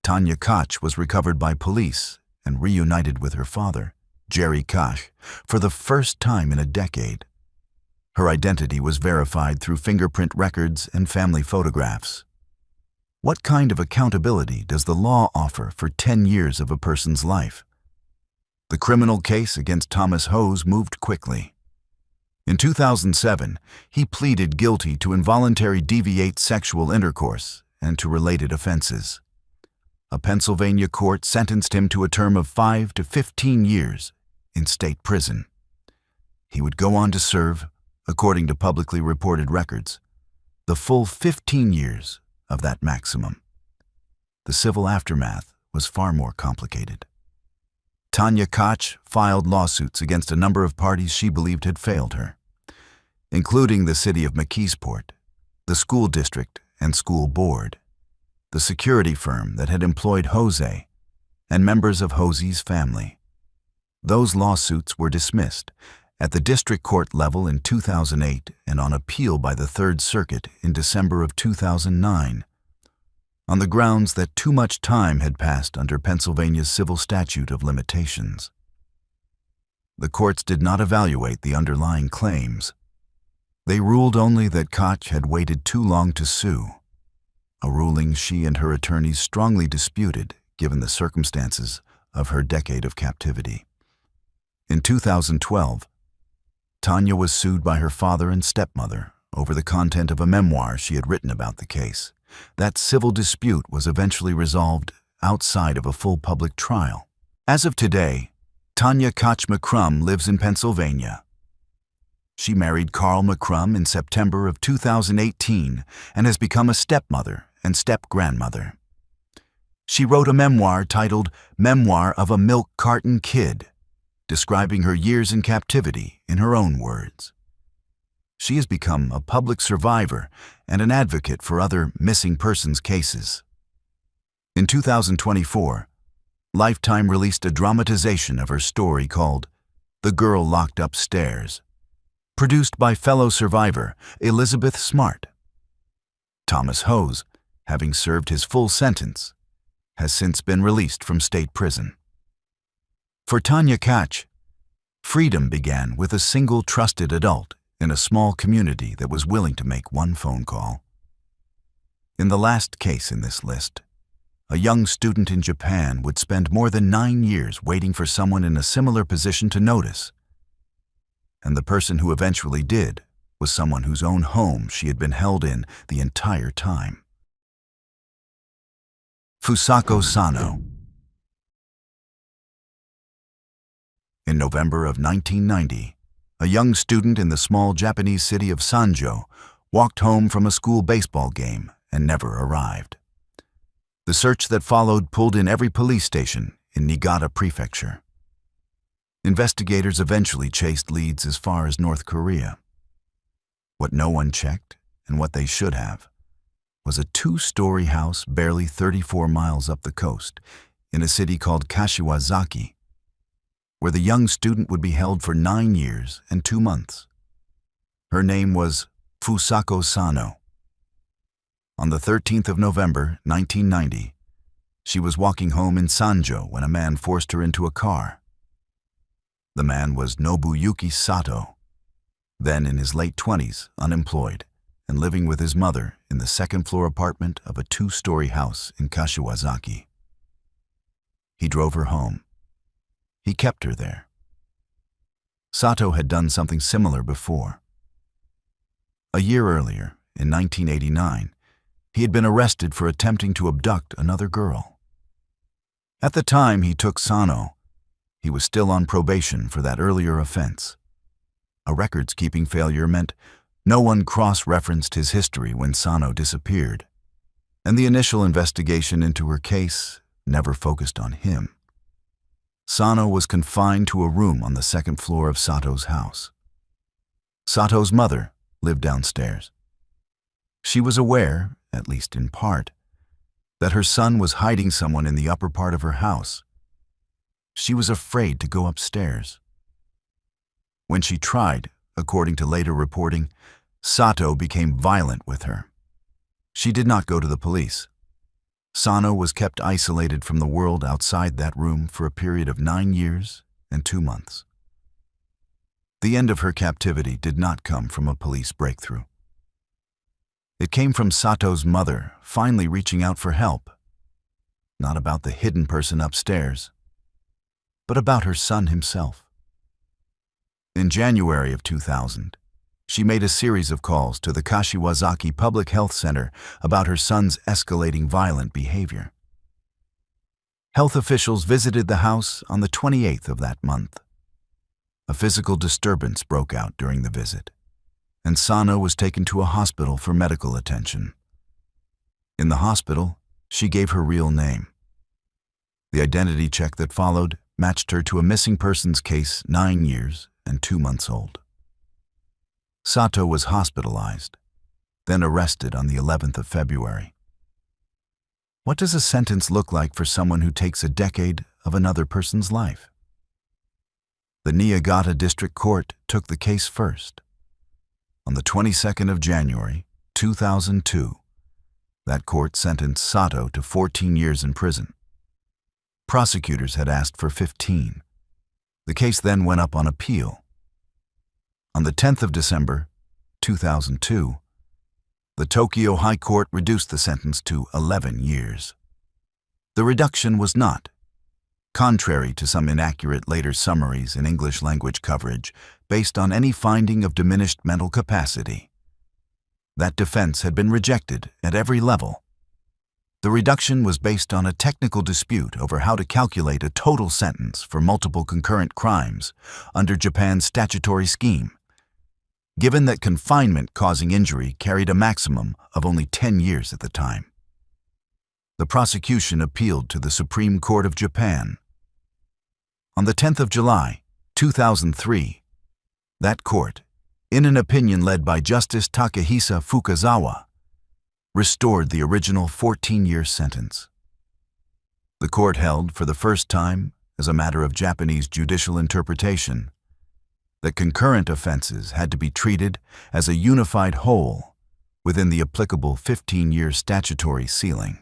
Tanya Koch was recovered by police and reunited with her father, Jerry Koch, for the first time in a decade. Her identity was verified through fingerprint records and family photographs. What kind of accountability does the law offer for 10 years of a person's life? The criminal case against Thomas Hose moved quickly. In 2007, he pleaded guilty to involuntary deviate sexual intercourse and to related offenses. A Pennsylvania court sentenced him to a term of 5 to 15 years in state prison. He would go on to serve, according to publicly reported records, the full 15 years of that maximum. The civil aftermath was far more complicated. Tanya Koch filed lawsuits against a number of parties she believed had failed her, including the city of McKeesport, the school district and school board, the security firm that had employed Jose, and members of Jose's family. Those lawsuits were dismissed at the district court level in 2008 and on appeal by the Third Circuit in December of 2009, on the grounds that too much time had passed under Pennsylvania's civil statute of limitations. The courts did not evaluate the underlying claims. They ruled only that Koch had waited too long to sue, a ruling she and her attorneys strongly disputed given the circumstances of her decade of captivity. In 2012, Tanya was sued by her father and stepmother over the content of a memoir she had written about the case. That civil dispute was eventually resolved outside of a full public trial. As of today, Tanya Koch McCrum lives in Pennsylvania. She married Carl McCrum in September of 2018 and has become a stepmother and step-grandmother. She wrote a memoir titled Memoir of a Milk Carton Kid, describing her years in captivity in her own words. She has become a public survivor and an advocate for other missing persons cases. In 2024, Lifetime released a dramatization of her story called The Girl Locked Upstairs, produced by fellow survivor Elizabeth Smart. Thomas Hose, having served his full sentence, has since been released from state prison. For Tanya Kach, freedom began with a single trusted adult in a small community that was willing to make one phone call. In the last case in this list, a young student in Japan would spend more than 9 years waiting for someone in a similar position to notice. And the person who eventually did was someone whose own home she had been held in the entire time. Fusako Sano. In November of 1990, a young student in the small Japanese city of Sanjo walked home from a school baseball game and never arrived. The search that followed pulled in every police station in Niigata Prefecture. Investigators eventually chased leads as far as North Korea. What no one checked, and what they should have, was a 2-story house barely 34 miles up the coast in a city called Kashiwazaki, where the young student would be held for 9 years and 2 months. Her name was Fusako Sano. On the 13th of November, 1990, she was walking home in Sanjo when a man forced her into a car. The man was Nobuyuki Sato, then in his late 20s, unemployed, and living with his mother in the second-floor apartment of a 2-story house in Kashiwazaki. He drove her home. He kept her there. Sato had done something similar before. A year earlier, in 1989, he had been arrested for attempting to abduct another girl. At the time he took Sano, he was still on probation for that earlier offense. A records-keeping failure meant no one cross-referenced his history when Sano disappeared, and the initial investigation into her case never focused on him. Sano was confined to a room on the second floor of Sato's house. Sato's mother lived downstairs. She was aware, at least in part, that her son was hiding someone in the upper part of her house. She was afraid to go upstairs. When she tried, according to later reporting, Sato became violent with her. She did not go to the police. Sano was kept isolated from the world outside that room for a period of 9 years and 2 months. The end of her captivity did not come from a police breakthrough. It came from Sato's mother finally reaching out for help, not about the hidden person upstairs, but about her son himself. In January of 2000, she made a series of calls to the Kashiwazaki Public Health Center about her son's escalating violent behavior. Health officials visited the house on the 28th of that month. A physical disturbance broke out during the visit, and Sano was taken to a hospital for medical attention. In the hospital, she gave her real name. The identity check that followed matched her to a missing persons case 9 years and 2 months old. Sato was hospitalized, then arrested on the 11th of February. What does a sentence look like for someone who takes a decade of another person's life? The Niigata District Court took the case first. On the 22nd of January, 2002, that court sentenced Sato to 14 years in prison. Prosecutors had asked for 15. The case then went up on appeal. On the 10th of December, 2002, the Tokyo High Court reduced the sentence to 11 years. The reduction was not, contrary to some inaccurate later summaries in English language coverage, based on any finding of diminished mental capacity. That defense had been rejected at every level. The reduction was based on a technical dispute over how to calculate a total sentence for multiple concurrent crimes under Japan's statutory scheme, given that confinement causing injury carried a maximum of only 10 years at the time. The prosecution appealed to the Supreme Court of Japan. On the 10th of July, 2003, that court, in an opinion led by Justice Takehisa Fukazawa, restored the original 14-year sentence. The court held, for the first time, as a matter of Japanese judicial interpretation, that concurrent offenses had to be treated as a unified whole within the applicable 15-year statutory ceiling.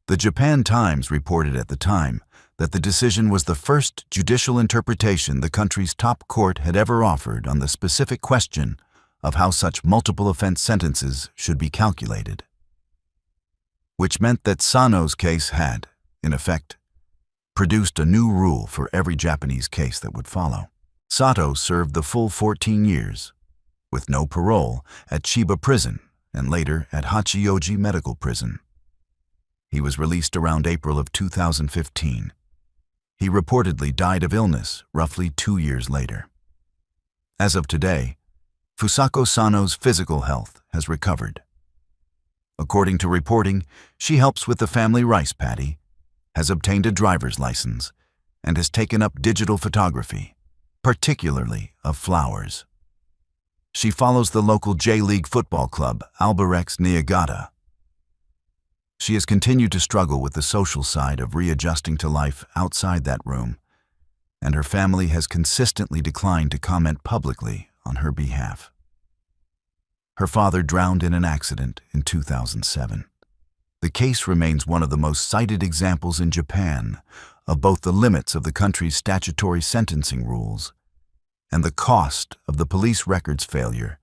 The Japan Times reported at the time that the decision was the first judicial interpretation the country's top court had ever offered on the specific question of how such multiple offense sentences should be calculated, which meant that Sano's case had, in effect, produced a new rule for every Japanese case that would follow. Sato served the full 14 years, with no parole, at Chiba Prison and later at Hachioji Medical Prison. He was released around April of 2015. He reportedly died of illness roughly 2 years later. As of today, Fusako Sano's physical health has recovered. According to reporting, she helps with the family rice paddy, has obtained a driver's license, and has taken up digital photography, particularly of flowers. She follows the local J-League football club, Albirex Niigata. She has continued to struggle with the social side of readjusting to life outside that room, and her family has consistently declined to comment publicly on her behalf. Her father drowned in an accident in 2007. The case remains one of the most cited examples in Japan of both the limits of the country's statutory sentencing rules and the cost of the police records failure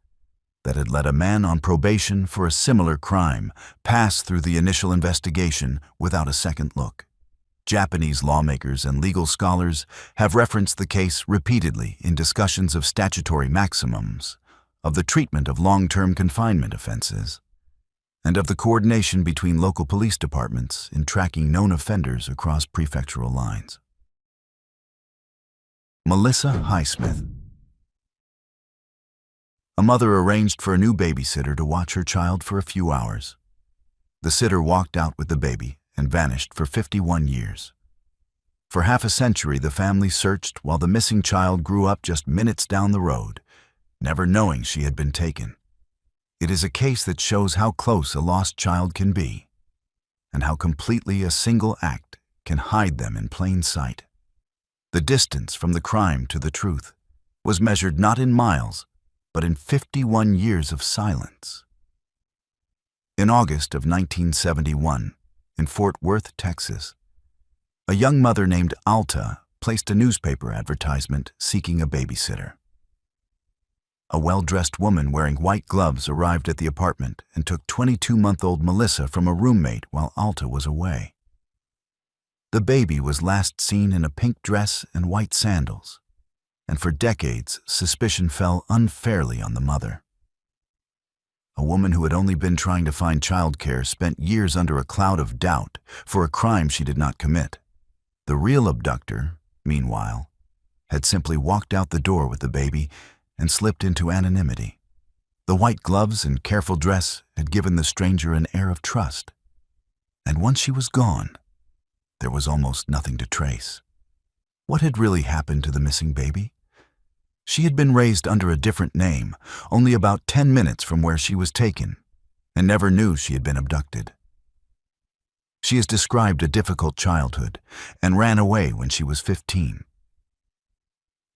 that had let a man on probation for a similar crime pass through the initial investigation without a second look. Japanese lawmakers and legal scholars have referenced the case repeatedly in discussions of statutory maximums, of the treatment of long-term confinement offenses, and of the coordination between local police departments in tracking known offenders across prefectural lines. Melissa Highsmith. A mother arranged for a new babysitter to watch her child for a few hours. The sitter walked out with the baby and vanished for 51 years. For half a century, the family searched while the missing child grew up just minutes down the road, never knowing she had been taken. It is a case that shows how close a lost child can be, and how completely a single act can hide them in plain sight. The distance from the crime to the truth was measured not in miles, but in 51 years of silence. In August of 1971, in Fort Worth, Texas, a young mother named Alta placed a newspaper advertisement seeking a babysitter. A well-dressed woman wearing white gloves arrived at the apartment and took 22-month-old Melissa from a roommate while Alta was away. The baby was last seen in a pink dress and white sandals, and for decades, suspicion fell unfairly on the mother. A woman who had only been trying to find childcare spent years under a cloud of doubt for a crime she did not commit. The real abductor, meanwhile, had simply walked out the door with the baby and slipped into anonymity. The white gloves and careful dress had given the stranger an air of trust, and once she was gone, there was almost nothing to trace. What had really happened to the missing baby? She had been raised under a different name, only about 10 minutes from where she was taken, and never knew she had been abducted. She has described a difficult childhood and ran away when she was 15.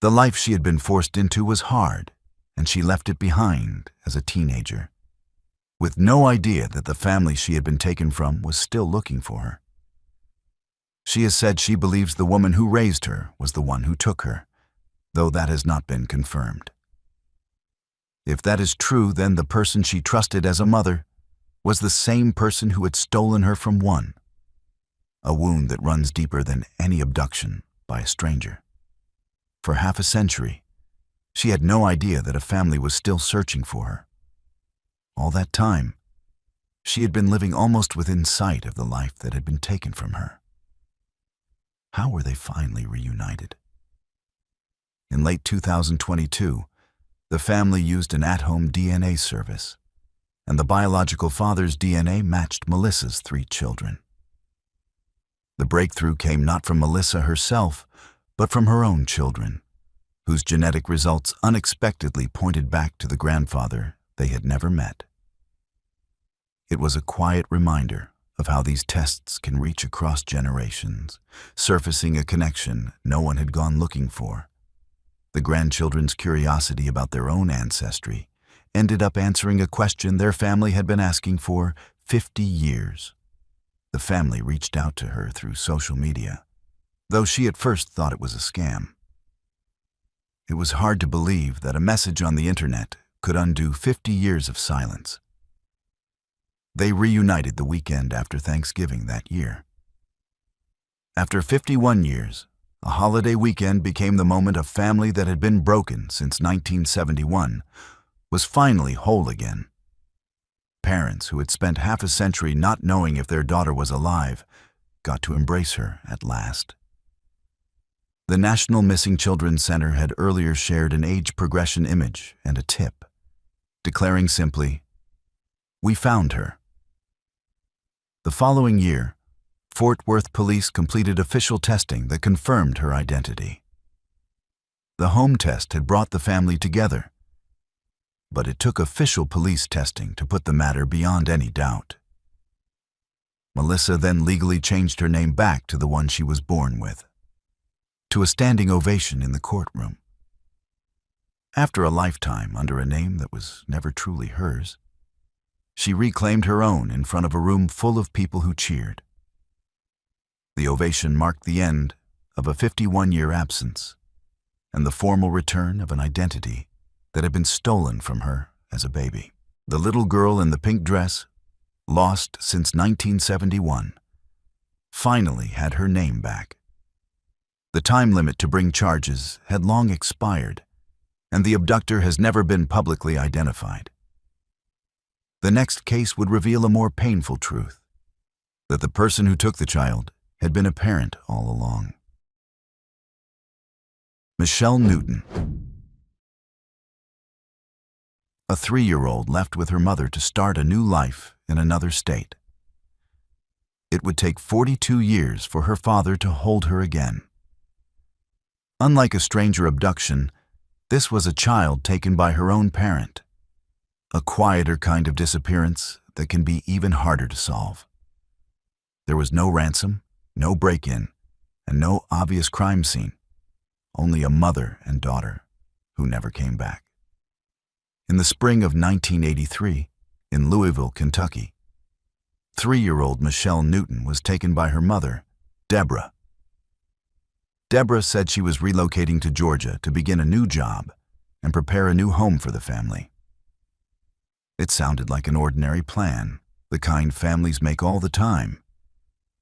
The life she had been forced into was hard, and she left it behind as a teenager, with no idea that the family she had been taken from was still looking for her. She has said she believes the woman who raised her was the one who took her, though that has not been confirmed. If that is true, then the person she trusted as a mother was the same person who had stolen her from one, a wound that runs deeper than any abduction by a stranger. For half a century, she had no idea that a family was still searching for her. All that time, she had been living almost within sight of the life that had been taken from her. How were they finally reunited? In late 2022, the family used an at-home DNA service and the biological father's DNA matched Melissa's 3 children. The breakthrough came not from Melissa herself, but from her own children, whose genetic results unexpectedly pointed back to the grandfather they had never met. It was a quiet reminder of how these tests can reach across generations, surfacing a connection no one had gone looking for. The grandchildren's curiosity about their own ancestry ended up answering a question their family had been asking for 50 years. The family reached out to her through social media, though she at first thought it was a scam. It was hard to believe that a message on the internet could undo 50 years of silence. They reunited the weekend after Thanksgiving that year. After 51 years, a holiday weekend became the moment a family that had been broken since 1971 was finally whole again. Parents who had spent half a century not knowing if their daughter was alive got to embrace her at last. The National Missing Children Center had earlier shared an age progression image and a tip, declaring simply, "We found her." The following year, Fort Worth police completed official testing that confirmed her identity. The home test had brought the family together, but it took official police testing to put the matter beyond any doubt. Melissa then legally changed her name back to the one she was born with, to a standing ovation in the courtroom. After a lifetime under a name that was never truly hers, she reclaimed her own in front of a room full of people who cheered. The ovation marked the end of a 51-year absence and the formal return of an identity that had been stolen from her as a baby. The little girl in the pink dress, lost since 1971, finally had her name back. The time limit to bring charges had long expired, and the abductor has never been publicly identified. The next case would reveal a more painful truth, that the person who took the child had been a parent all along. Michelle Newton. A 3-year-old left with her mother to start a new life in another state. It would take 42 years for her father to hold her again. Unlike a stranger abduction, this was a child taken by her own parent. A quieter kind of disappearance that can be even harder to solve. There was no ransom, no break-in, and no obvious crime scene. Only a mother and daughter who never came back. In the spring of 1983, in Louisville, Kentucky, 3-year-old Michelle Newton was taken by her mother, Deborah. Deborah said she was relocating to Georgia to begin a new job and prepare a new home for the family. It sounded like an ordinary plan, the kind families make all the time,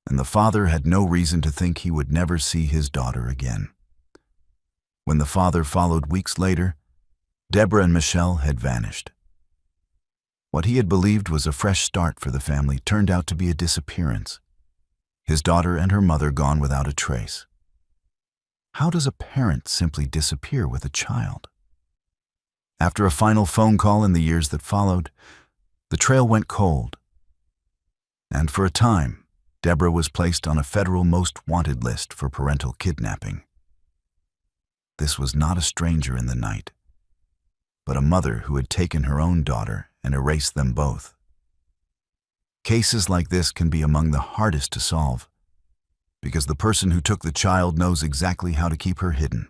and the father had no reason to think he would never see his daughter again. When the father followed weeks later, Deborah and Michelle had vanished. What he had believed was a fresh start for the family turned out to be a disappearance. His daughter and her mother gone without a trace. How does a parent simply disappear with a child? After a final phone call in the years that followed, the trail went cold. And for a time, Deborah was placed on a federal most wanted list for parental kidnapping. This was not a stranger in the night, but a mother who had taken her own daughter and erased them both. Cases like this can be among the hardest to solve, because the person who took the child knows exactly how to keep her hidden.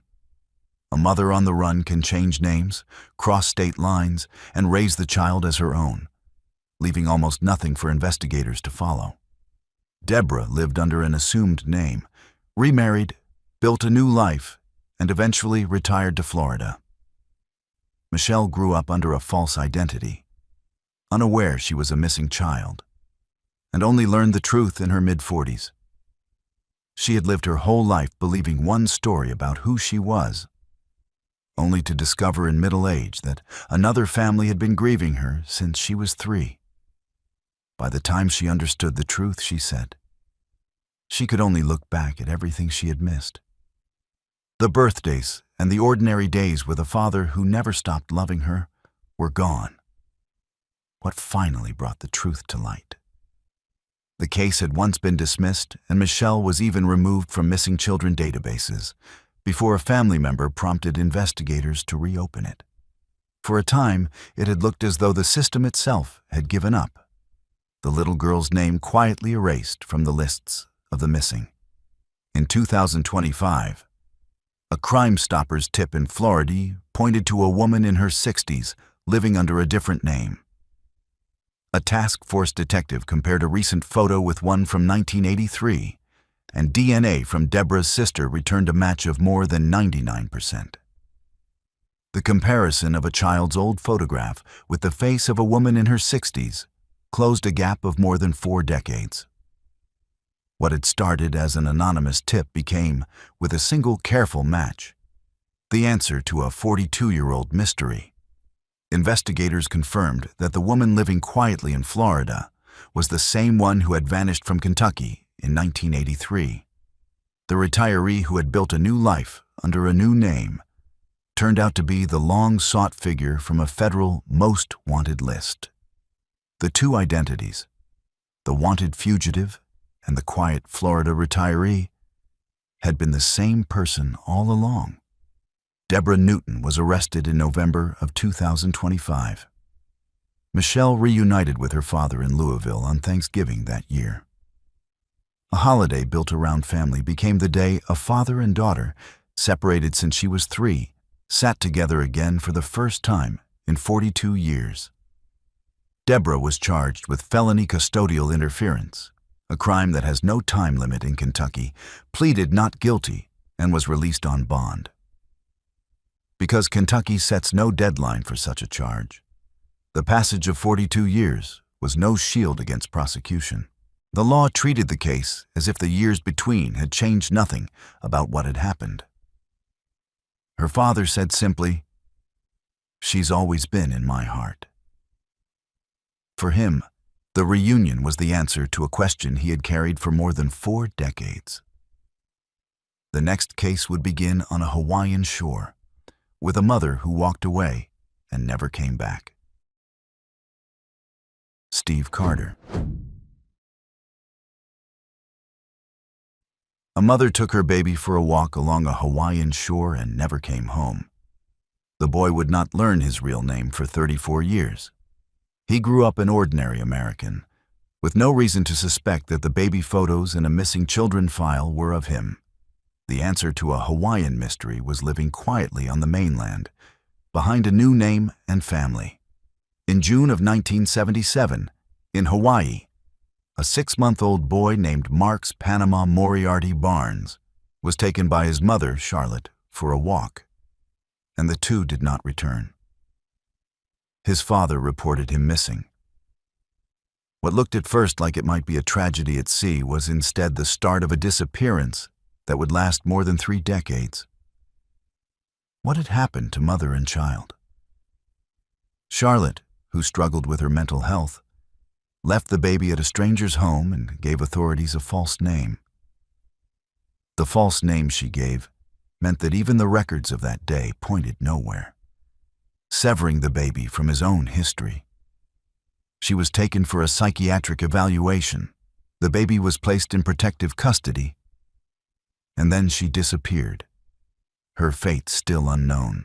A mother on the run can change names, cross state lines, and raise the child as her own, leaving almost nothing for investigators to follow. Deborah lived under an assumed name, remarried, built a new life, and eventually retired to Florida. Michelle grew up under a false identity, unaware she was a missing child, and only learned the truth in her mid-40s. She had lived her whole life believing one story about who she was, only to discover in middle age that another family had been grieving her since she was 3. By the time she understood the truth, she said, she could only look back at everything she had missed. The birthdays and the ordinary days with a father who never stopped loving her were gone. what finally brought the truth to light. The case had once been dismissed, and Michelle was even removed from missing children databases before a family member prompted investigators to reopen it. For a time, it had looked as though the system itself had given up, the little girl's name quietly erased from the lists of the missing. In 2025, a Crime Stoppers tip in Florida pointed to a woman in her 60s living under a different name. A task force detective compared a recent photo with one from 1983, and DNA from Deborah's sister returned a match of more than 99%. The comparison of a child's old photograph with the face of a woman in her 60s closed a gap of more than 4 decades. What had started as an anonymous tip became, with a single careful match, the answer to a 42-year-old mystery. Investigators confirmed that the woman living quietly in Florida was the same one who had vanished from Kentucky in 1983. The retiree who had built a new life under a new name turned out to be the long-sought figure from a federal most wanted list. The two identities, the wanted fugitive and the quiet Florida retiree, had been the same person all along. Deborah Newton was arrested in November of 2025. Michelle reunited with her father in Louisville on Thanksgiving that year. A holiday built around family became the day a father and daughter, separated since she was 3, sat together again for the first time in 42 years. Deborah was charged with felony custodial interference, a crime that has no time limit in Kentucky, pleaded not guilty, and was released on bond. Because Kentucky sets no deadline for such a charge, the passage of 42 years was no shield against prosecution. The law treated the case as if the years between had changed nothing about what had happened. Her father said simply, "She's always been in my heart." For him, the reunion was the answer to a question he had carried for more than 4 decades. The next case would begin on a Hawaiian shore, with a mother who walked away and never came back. Steve Carter. A mother took her baby for a walk along a Hawaiian shore and never came home. The boy would not learn his real name for 34 years. He grew up an ordinary American, with no reason to suspect that the baby photos in a missing children file were of him. The answer to a Hawaiian mystery was living quietly on the mainland, behind a new name and family. In June of 1977, in Hawaii, a 6-month-old boy named Marks Panama Moriarty Barnes was taken by his mother, Charlotte, for a walk, and the two did not return. His father reported him missing. What looked at first like it might be a tragedy at sea was instead the start of a disappearance that would last more than 3 decades. What had happened to mother and child? Charlotte, who struggled with her mental health, left the baby at a stranger's home and gave authorities a false name. The false name she gave meant that even the records of that day pointed nowhere, severing the baby from his own history. She was taken for a psychiatric evaluation. The baby was placed in protective custody, and then she disappeared, her fate still unknown.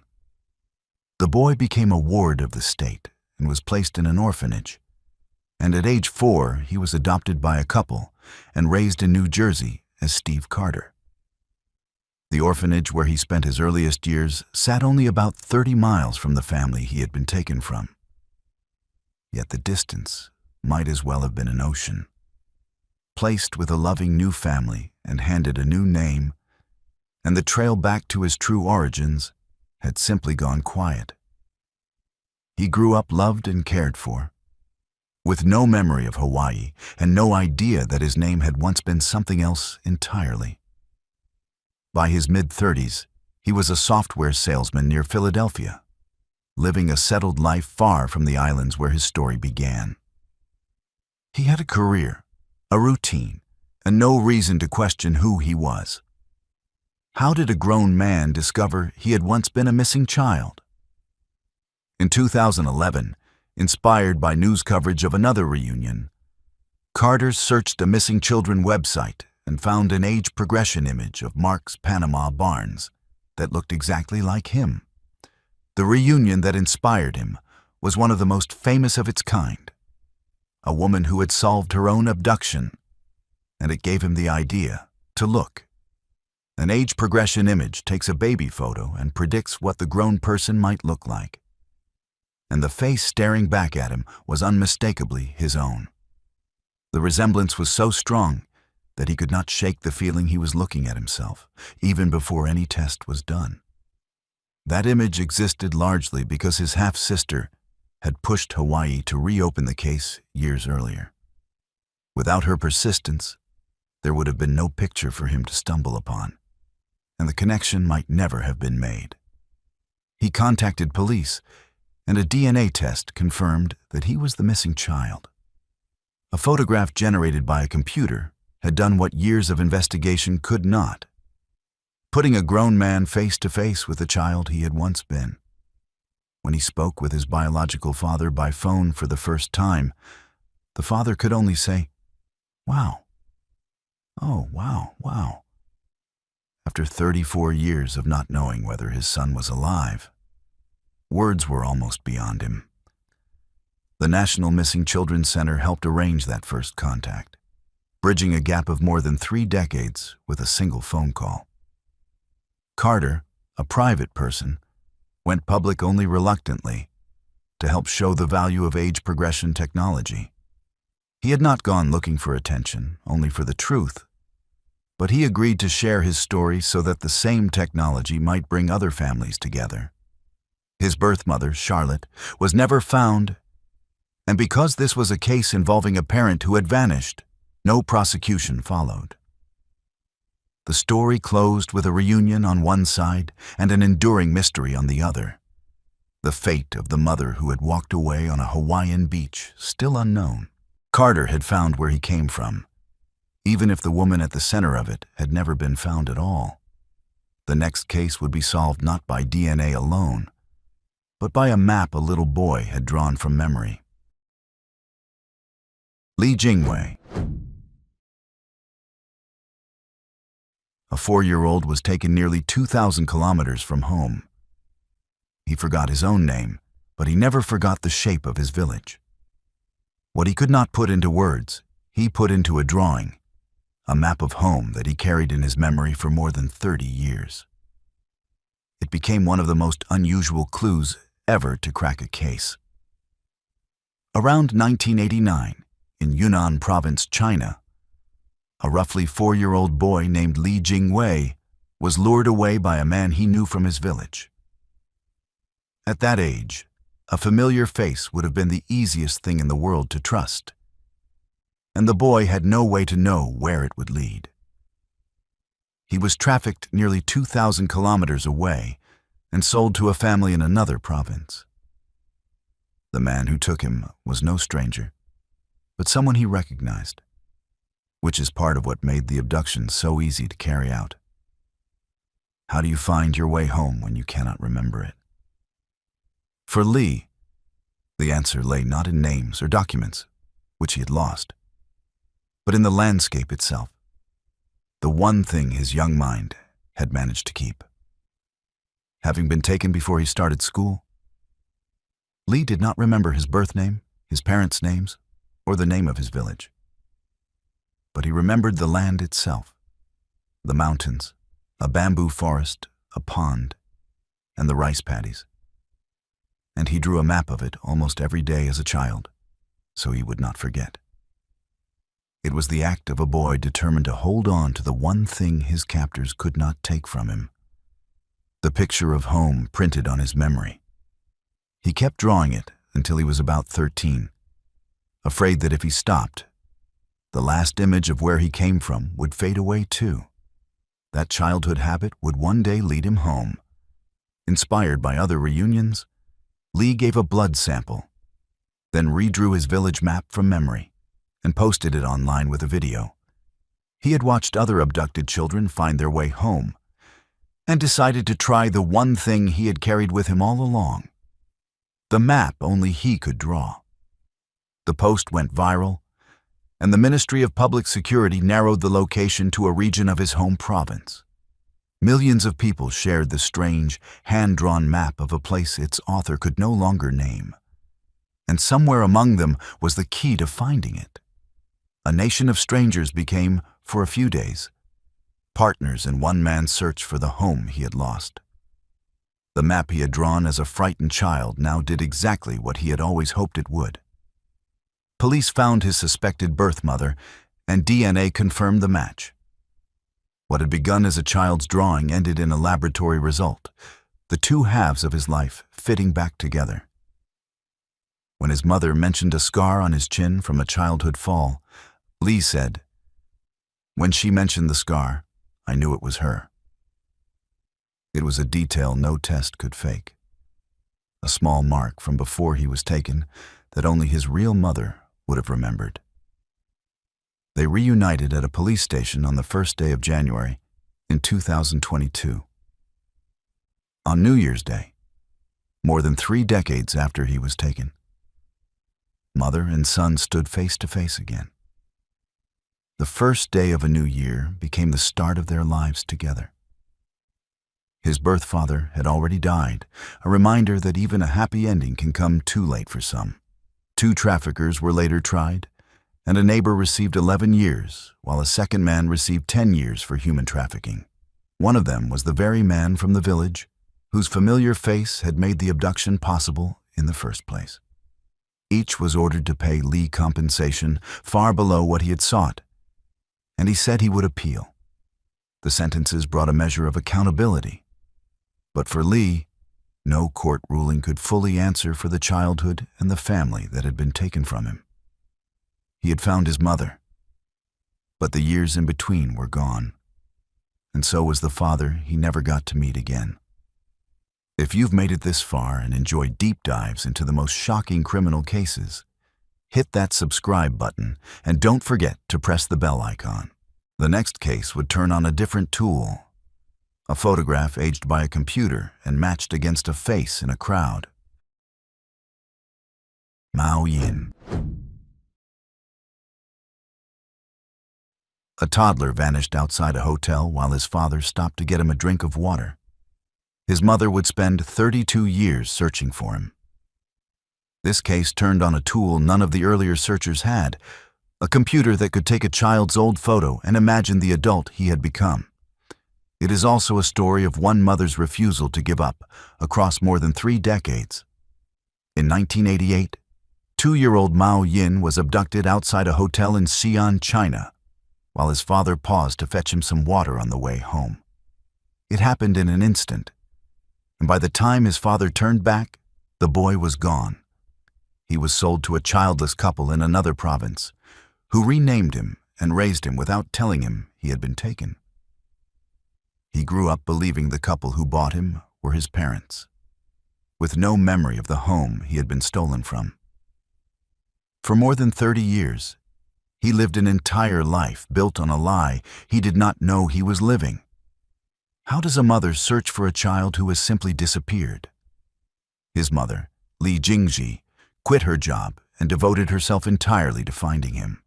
The boy became a ward of the state and was placed in an orphanage, and at age 4 he was adopted by a couple and raised in New Jersey as Steve Carter. The orphanage where he spent his earliest years sat only about 30 miles from the family he had been taken from. Yet the distance might as well have been an ocean. Placed with a loving new family and handed a new name, and the trail back to his true origins had simply gone quiet. He grew up loved and cared for, with no memory of Hawaii and no idea that his name had once been something else entirely. By his mid-30s, he was a software salesman near Philadelphia, living a settled life far from the islands where his story began. He had a career, a routine, and no reason to question who he was. How did a grown man discover he had once been a missing child? In 2011, Inspired by news coverage of another reunion, Carter searched a missing children website and found an age progression image of Mark's Panama Barnes that looked exactly like him. The reunion that inspired him was one of the most famous of its kind, a woman who had solved her own abduction, and it gave him the idea to look. An age progression image takes a baby photo and predicts what the grown person might look like. And the face staring back at him was unmistakably his own. The resemblance was so strong that he could not shake the feeling he was looking at himself, even before any test was done. That image existed largely because his half-sister had pushed Hawaii to reopen the case years earlier. Without her persistence, there would have been no picture for him to stumble upon, and the connection might never have been made. He contacted police, and a DNA test confirmed that he was the missing child. A photograph generated by a computer had done what years of investigation could not, putting a grown man face to face with the child he had once been. When he spoke with his biological father by phone for the first time, the father could only say, "Wow. Oh, wow." After 34 years of not knowing whether his son was alive, words were almost beyond him. The National Missing Children Center helped arrange that first contact, bridging a gap of more than 3 decades with a single phone call. Carter, a private person, went public only reluctantly to help show the value of age progression technology. He had not gone looking for attention, only for the truth, but he agreed to share his story so that the same technology might bring other families together. His birth mother, Charlotte, was never found, and because this was a case involving a parent who had vanished, no prosecution followed. The story closed with a reunion on one side and an enduring mystery on the other. The fate of the mother who had walked away on a Hawaiian beach still unknown. Carter had found where he came from, even if the woman at the center of it had never been found at all. The next case would be solved not by DNA alone, but by a map a little boy had drawn from memory. Lee Jingwei. A 4-year-old was taken nearly 2,000 kilometers from home. He forgot his own name, but he never forgot the shape of his village. What he could not put into words, he put into a drawing, a map of home that he carried in his memory for more than 30 years. It became one of the most unusual clues ever to crack a case. Around 1989, in Yunnan Province, China, a roughly 4-year-old boy named Lee Jingwei was lured away by a man he knew from his village. At that age, a familiar face would have been the easiest thing in the world to trust, and the boy had no way to know where it would lead. He was trafficked nearly 2,000 kilometers away and sold to a family in another province. The man who took him was no stranger, but someone he recognized, which is part of what made the abduction so easy to carry out. How do you find your way home when you cannot remember it? For Lee, the answer lay not in names or documents, which he had lost, but in the landscape itself, the one thing his young mind had managed to keep. Having been taken before he started school, Lee did not remember his birth name, his parents' names, or the name of his village. But he remembered the land itself, the mountains, a bamboo forest, a pond, and the rice paddies. And he drew a map of it almost every day as a child, so he would not forget. It was the act of a boy determined to hold on to the one thing his captors could not take from him, the picture of home printed on his memory. He kept drawing it until he was about 13, afraid that if he stopped, the last image of where he came from would fade away too. That childhood habit would one day lead him home. Inspired by other reunions, Lee gave a blood sample, then redrew his village map from memory and posted it online with a video. He had watched other abducted children find their way home and decided to try the one thing he had carried with him all along, the map only he could draw. The post went viral, and the Ministry of Public Security narrowed the location to a region of his home province. Millions of people shared the strange, hand-drawn map of a place its author could no longer name. And somewhere among them was the key to finding it. A nation of strangers became, for a few days, partners in one man's search for the home he had lost. The map he had drawn as a frightened child now did exactly what he had always hoped it would. Police found his suspected birth mother, and DNA confirmed the match. What had begun as a child's drawing ended in a laboratory result, the two halves of his life fitting back together. When his mother mentioned a scar on his chin from a childhood fall, Lee said, "When she mentioned the scar, I knew it was her." It was a detail no test could fake. A small mark from before he was taken that only his real mother would have remembered. They reunited at a police station on the first day of January in 2022. On New Year's Day, more than 3 decades after he was taken, mother and son stood face to face again. The first day of a new year became the start of their lives together. His birth father had already died, a reminder that even a happy ending can come too late for some. 2 traffickers were later tried, and a neighbor received 11 years, while a second man received 10 years for human trafficking. One of them was the very man from the village whose familiar face had made the abduction possible in the first place. Each was ordered to pay Lee compensation far below what he had sought, and he said he would appeal. The sentences brought a measure of accountability, but for Lee, no court ruling could fully answer for the childhood and the family that had been taken from him. He had found his mother, but the years in between were gone, and so was the father he never got to meet again. If you've made it this far and enjoyed deep dives into the most shocking criminal cases, hit that subscribe button and don't forget to press the bell icon. The next case would turn on a different tool, a photograph aged by a computer and matched against a face in a crowd. Mao Yin. A toddler vanished outside a hotel while his father stopped to get him a drink of water. His mother would spend 32 years searching for him. This case turned on a tool none of the earlier searchers had, a computer that could take a child's old photo and imagine the adult he had become. It is also a story of one mother's refusal to give up across more than 3 decades. In 1988, 2-year-old Mao Yin was abducted outside a hotel in Xi'an, China, while his father paused to fetch him some water on the way home. It happened in an instant, and by the time his father turned back, the boy was gone. He was sold to a childless couple in another province, who renamed him and raised him without telling him he had been taken. He grew up believing the couple who bought him were his parents, with no memory of the home he had been stolen from. For more than 30 years, he lived an entire life built on a lie he did not know he was living. How does a mother search for a child who has simply disappeared? His mother, Li Jingji, quit her job and devoted herself entirely to finding him.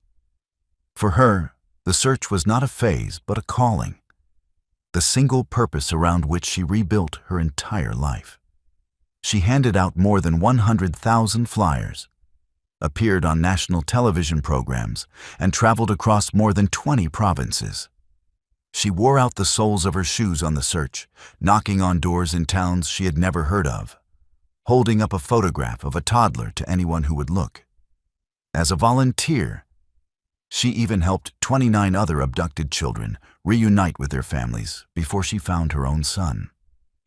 For her, the search was not a phase but a calling, the single purpose around which she rebuilt her entire life. She handed out more than 100,000 flyers, appeared on national television programs, and traveled across more than 20 provinces. She wore out the soles of her shoes on the search, knocking on doors in towns she had never heard of, holding up a photograph of a toddler to anyone who would look. As a volunteer, she even helped 29 other abducted children reunite with their families before she found her own son.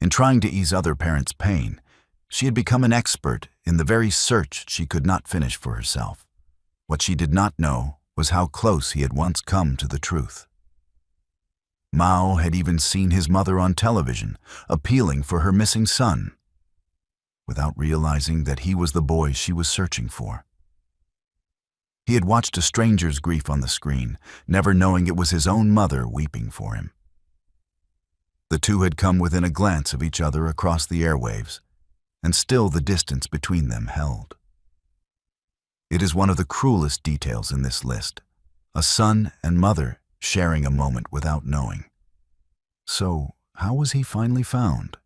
In trying to ease other parents' pain, she had become an expert in the very search she could not finish for herself. What she did not know was how close he had once come to the truth. Mao had even seen his mother on television, appealing for her missing son, without realizing that he was the boy she was searching for. He had watched a stranger's grief on the screen, never knowing it was his own mother weeping for him. The two had come within a glance of each other across the airwaves, and still the distance between them held. It is one of the cruelest details in this list, a son and mother sharing a moment without knowing. So, how was he finally found?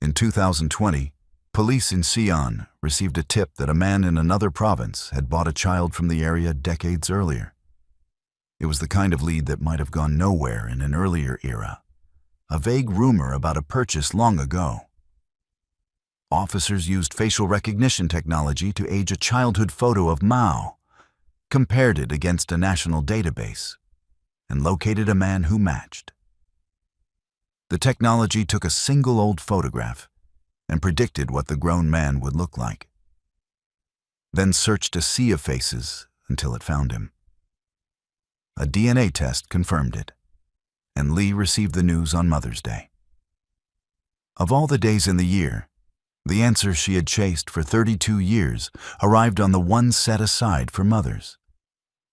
In 2020, police in Sion received a tip that a man in another province had bought a child from the area decades earlier. It was the kind of lead that might have gone nowhere in an earlier era, a vague rumor about a purchase long ago. Officers used facial recognition technology to age a childhood photo of Mao, compared it against a national database, and located a man who matched. The technology took a single old photograph and predicted what the grown man would look like, then searched a sea of faces until it found him. A DNA test confirmed it, and Lee received the news on Mother's Day. Of all the days in the year, the answer she had chased for 32 years arrived on the one set aside for mothers.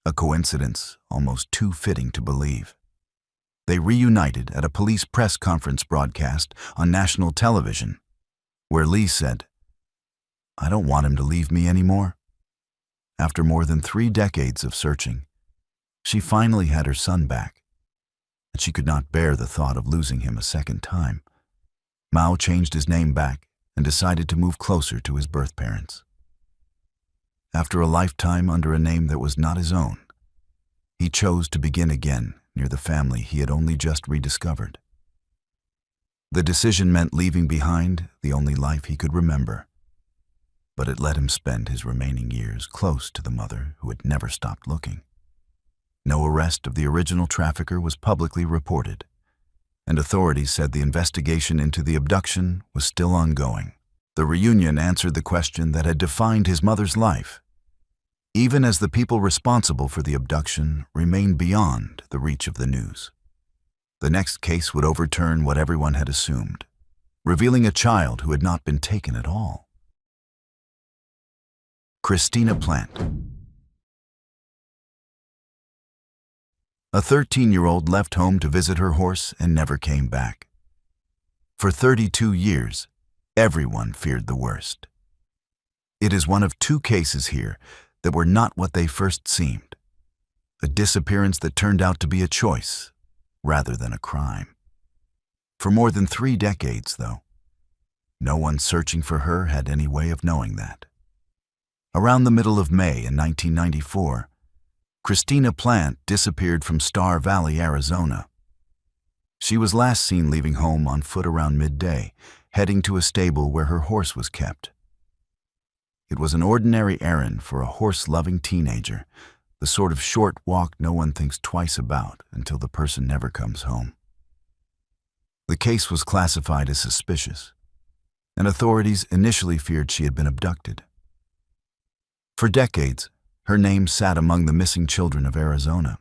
A coincidence almost too fitting to believe. They reunited at a police press conference broadcast on national television, where Lee said, "I don't want him to leave me anymore." After more than 3 decades of searching, she finally had her son back, and she could not bear the thought of losing him a second time. Mao changed his name back and decided to move closer to his birth parents. After a lifetime under a name that was not his own, he chose to begin again near the family he had only just rediscovered. The decision meant leaving behind the only life he could remember, but it let him spend his remaining years close to the mother who had never stopped looking. No arrest of the original trafficker was publicly reported, and authorities said the investigation into the abduction was still ongoing. The reunion answered the question that had defined his mother's life, even as the people responsible for the abduction remained beyond the reach of the news. The next case would overturn what everyone had assumed, revealing a child who had not been taken at all. Christina Plant. A 13-year-old left home to visit her horse and never came back. For 32 years, everyone feared the worst. It is one of 2 cases here that were not what they first seemed, a disappearance that turned out to be a choice rather than a crime. For more than 3 decades, though, no one searching for her had any way of knowing that. Around the middle of May in 1994, Christina Plant disappeared from Star Valley, Arizona. She was last seen leaving home on foot around midday, heading to a stable where her horse was kept. It was an ordinary errand for a horse-loving teenager, the sort of short walk no one thinks twice about until the person never comes home. The case was classified as suspicious, and authorities initially feared she had been abducted. For decades, her name sat among the missing children of Arizona.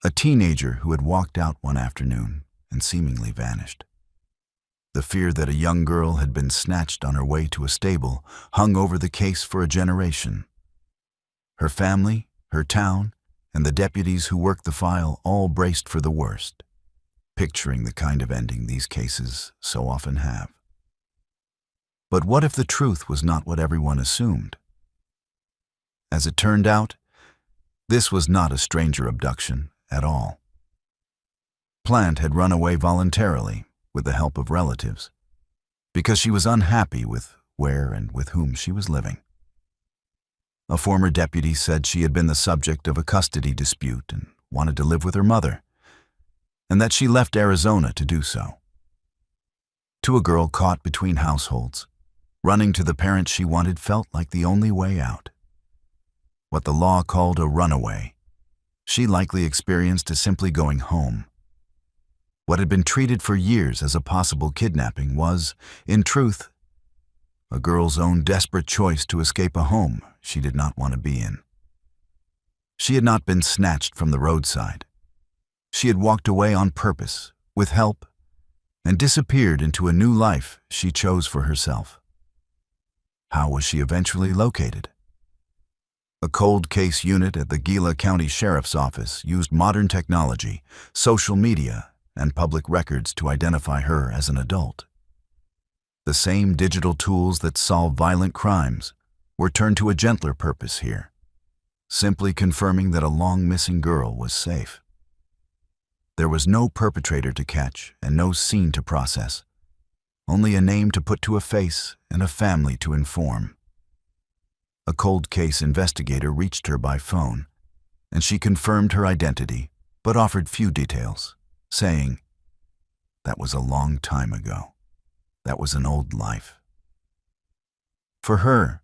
A teenager who had walked out one afternoon and seemingly vanished. The fear that a young girl had been snatched on her way to a stable hung over the case for a generation. Her family, her town, and the deputies who worked the file all braced for the worst, picturing the kind of ending these cases so often have. But what if the truth was not what everyone assumed? As it turned out, this was not a stranger abduction at all. Plant had run away voluntarily with the help of relatives because she was unhappy with where and with whom she was living. A former deputy said she had been the subject of a custody dispute and wanted to live with her mother, and that she left Arizona to do so. To a girl caught between households, running to the parent she wanted felt like the only way out. What the law called a runaway, she likely experienced as simply going home. What had been treated for years as a possible kidnapping was, in truth, a girl's own desperate choice to escape a home she did not want to be in. She had not been snatched from the roadside. She had walked away on purpose, with help, and disappeared into a new life she chose for herself. How was she eventually located? A cold case unit at the Gila County Sheriff's Office used modern technology, social media, and public records to identify her as an adult. The same digital tools that solve violent crimes were turned to a gentler purpose here, simply confirming that a long-missing girl was safe. There was no perpetrator to catch and no scene to process, only a name to put to a face and a family to inform. A cold case investigator reached her by phone, and she confirmed her identity but offered few details, saying, "That was a long time ago. That was an old life." For her,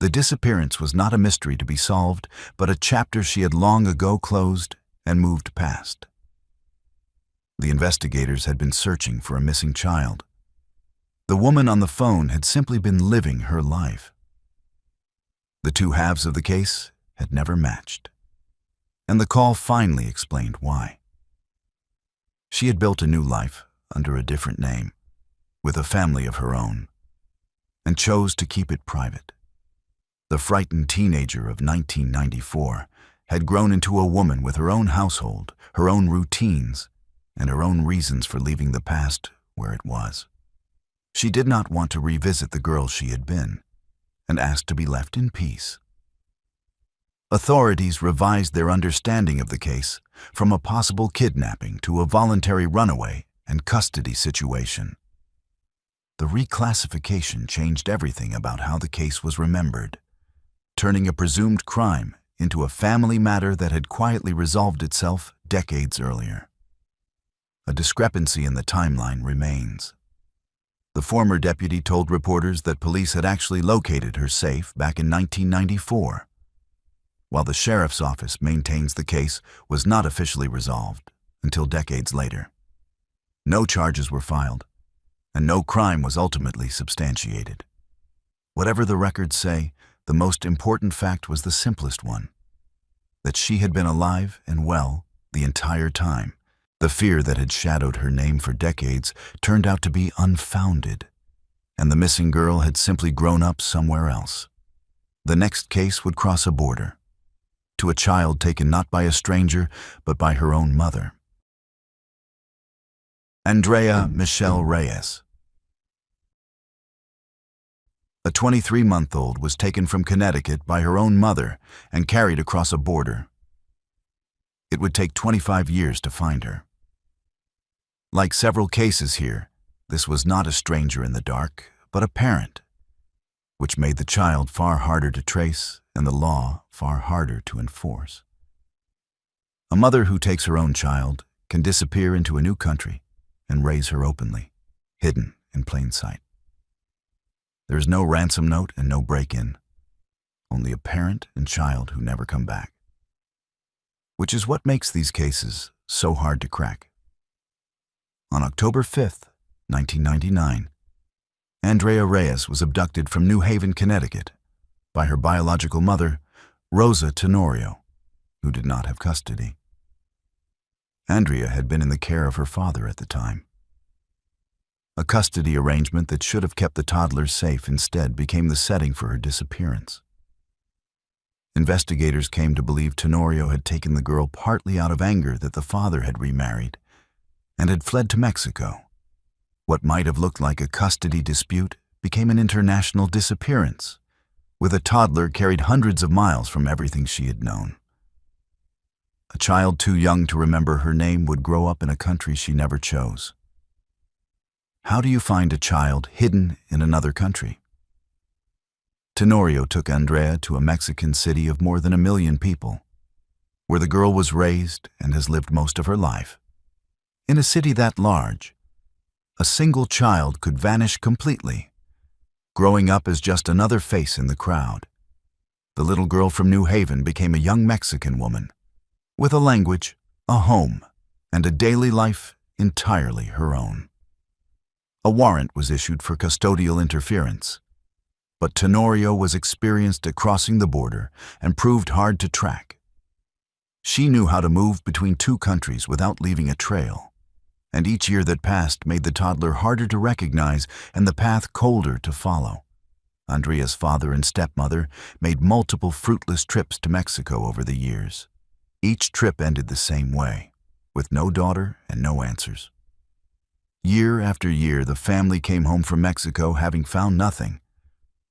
the disappearance was not a mystery to be solved, but a chapter she had long ago closed and moved past. The investigators had been searching for a missing child. The woman on the phone had simply been living her life. The two halves of the case had never matched, and the call finally explained why. She had built a new life under a different name, with a family of her own, and chose to keep it private. The frightened teenager of 1994 had grown into a woman with her own household, her own routines, and her own reasons for leaving the past where it was. She did not want to revisit the girl she had been, and asked to be left in peace. Authorities revised their understanding of the case from a possible kidnapping to a voluntary runaway and custody situation. The reclassification changed everything about how the case was remembered, turning a presumed crime into a family matter that had quietly resolved itself decades earlier. A discrepancy in the timeline remains. The former deputy told reporters that police had actually located her safe back in 1994, while the sheriff's office maintains the case was not officially resolved until decades later. No charges were filed, and no crime was ultimately substantiated. Whatever the records say, the most important fact was the simplest one: that she had been alive and well the entire time. The fear that had shadowed her name for decades turned out to be unfounded, and the missing girl had simply grown up somewhere else. The next case would cross a border, to a child taken not by a stranger, but by her own mother. Andrea Michelle Reyes. A 23-month-old was taken from Connecticut by her own mother and carried across a border. It would take 25 years to find her. Like several cases here, this was not a stranger in the dark, but a parent, which made the child far harder to trace and the law far harder to enforce. A mother who takes her own child can disappear into a new country and raise her openly, hidden in plain sight. There is no ransom note and no break-in, only a parent and child who never come back, which is what makes these cases so hard to crack. On October 5th, 1999, Andrea Reyes was abducted from New Haven, Connecticut, by her biological mother, Rosa Tenorio, who did not have custody. Andrea had been in the care of her father at the time. A custody arrangement that should have kept the toddler safe instead became the setting for her disappearance. Investigators came to believe Tenorio had taken the girl partly out of anger that the father had remarried and had fled to Mexico. What might have looked like a custody dispute became an international disappearance, with a toddler carried hundreds of miles from everything she had known. A child too young to remember her name would grow up in a country she never chose. How do you find a child hidden in another country? Tenorio took Andrea to a Mexican city of more than 1 million people, where the girl was raised and has lived most of her life. In a city that large, a single child could vanish completely, growing up as just another face in the crowd. The little girl from New Haven became a young Mexican woman, with a language, a home, and a daily life entirely her own. A warrant was issued for custodial interference, but Tenorio was experienced at crossing the border and proved hard to track. She knew how to move between 2 countries without leaving a trail, and each year that passed made the toddler harder to recognize and the path colder to follow. Andrea's father and stepmother made multiple fruitless trips to Mexico over the years. Each trip ended the same way, with no daughter and no answers. Year after year, the family came home from Mexico having found nothing,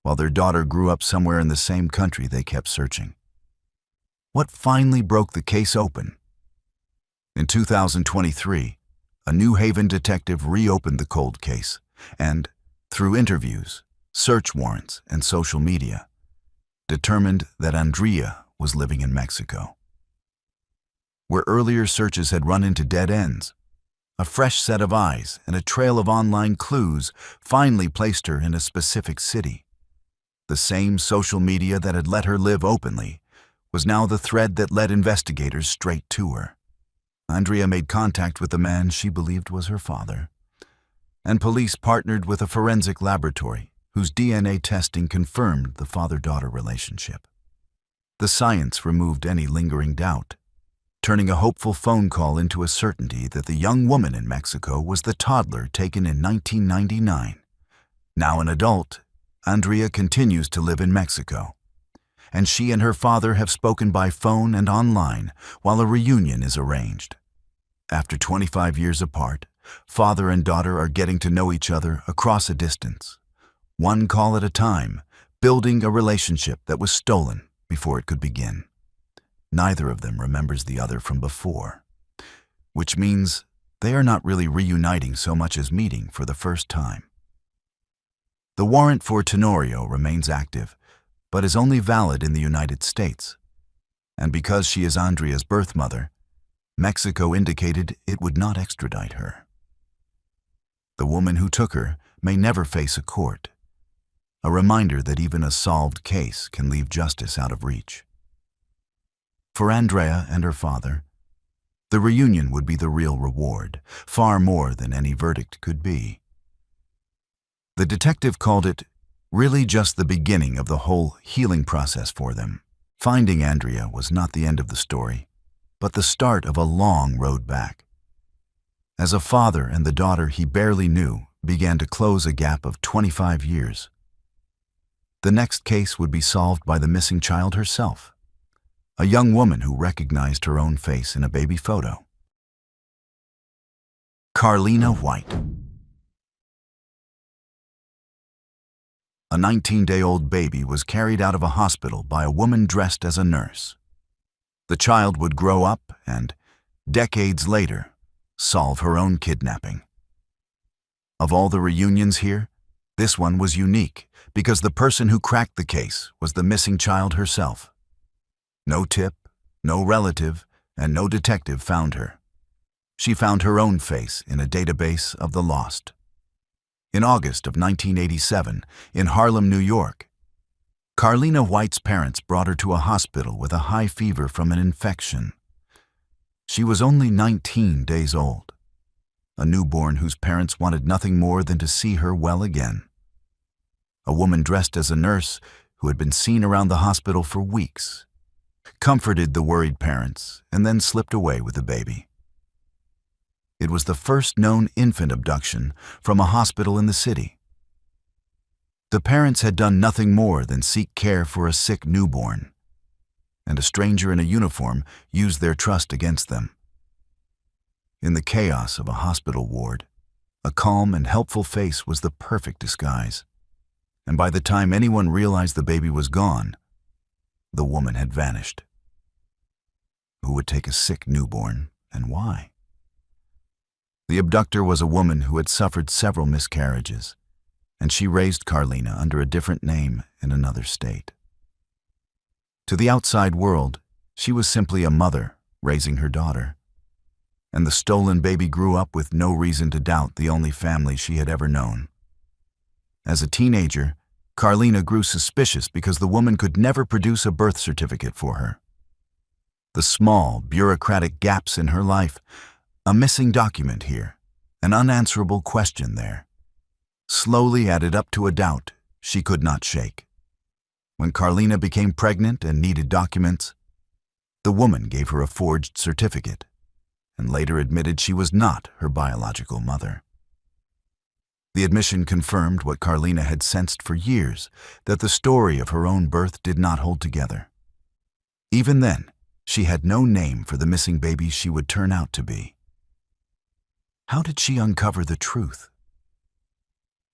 while their daughter grew up somewhere in the same country they kept searching. What finally broke the case open? In 2023, a New Haven detective reopened the cold case and, through interviews, search warrants, and social media, determined that Andrea was living in Mexico. Where earlier searches had run into dead ends, a fresh set of eyes and a trail of online clues finally placed her in a specific city. The same social media that had let her live openly was now the thread that led investigators straight to her. Andrea made contact with the man she believed was her father, and police partnered with a forensic laboratory whose DNA testing confirmed the father-daughter relationship. The science removed any lingering doubt, turning a hopeful phone call into a certainty that the young woman in Mexico was the toddler taken in 1999. Now an adult, Andrea continues to live in Mexico, and she and her father have spoken by phone and online while a reunion is arranged. After 25 years apart, father and daughter are getting to know each other across a distance, one call at a time, building a relationship that was stolen before it could begin. Neither of them remembers the other from before, which means they are not really reuniting so much as meeting for the first time. The warrant for Tenorio remains active, but is only valid in the United States. And because she is Andrea's birth mother, Mexico indicated it would not extradite her. The woman who took her may never face a court, a reminder that even a solved case can leave justice out of reach. For Andrea and her father, the reunion would be the real reward, far more than any verdict could be. The detective called it really just the beginning of the whole healing process for them. Finding Andrea was not the end of the story, but the start of a long road back. As a father and the daughter he barely knew began to close a gap of 25 years. The next case would be solved by the missing child herself, a young woman who recognized her own face in a baby photo. Carlina White. A 19-day-old baby was carried out of a hospital by a woman dressed as a nurse. The child would grow up and, decades later, solve her own kidnapping. Of all the reunions here, this one was unique because the person who cracked the case was the missing child herself. No tip, no relative, and no detective found her. She found her own face in a database of the lost. In August of 1987, in Harlem, New York, Carlina White's parents brought her to a hospital with a high fever from an infection. She was only 19 days old, a newborn whose parents wanted nothing more than to see her well again. A woman dressed as a nurse who had been seen around the hospital for weeks comforted the worried parents and then slipped away with the baby. It was the first known infant abduction from a hospital in the city. The parents had done nothing more than seek care for a sick newborn, and a stranger in a uniform used their trust against them. In the chaos of a hospital ward, a calm and helpful face was the perfect disguise, and by the time anyone realized the baby was gone, the woman had vanished. Who would take a sick newborn, and why? The abductor was a woman who had suffered several miscarriages, and she raised Carlina under a different name in another state. To the outside world, she was simply a mother raising her daughter, and the stolen baby grew up with no reason to doubt the only family she had ever known. As a teenager, Carlina grew suspicious because the woman could never produce a birth certificate for her. The small, bureaucratic gaps in her life, a missing document here, an unanswerable question there, slowly added up to a doubt she could not shake. When Carlina became pregnant and needed documents, the woman gave her a forged certificate and later admitted she was not her biological mother. The admission confirmed what Carlina had sensed for years, that the story of her own birth did not hold together. Even then, she had no name for the missing baby she would turn out to be. How did she uncover the truth?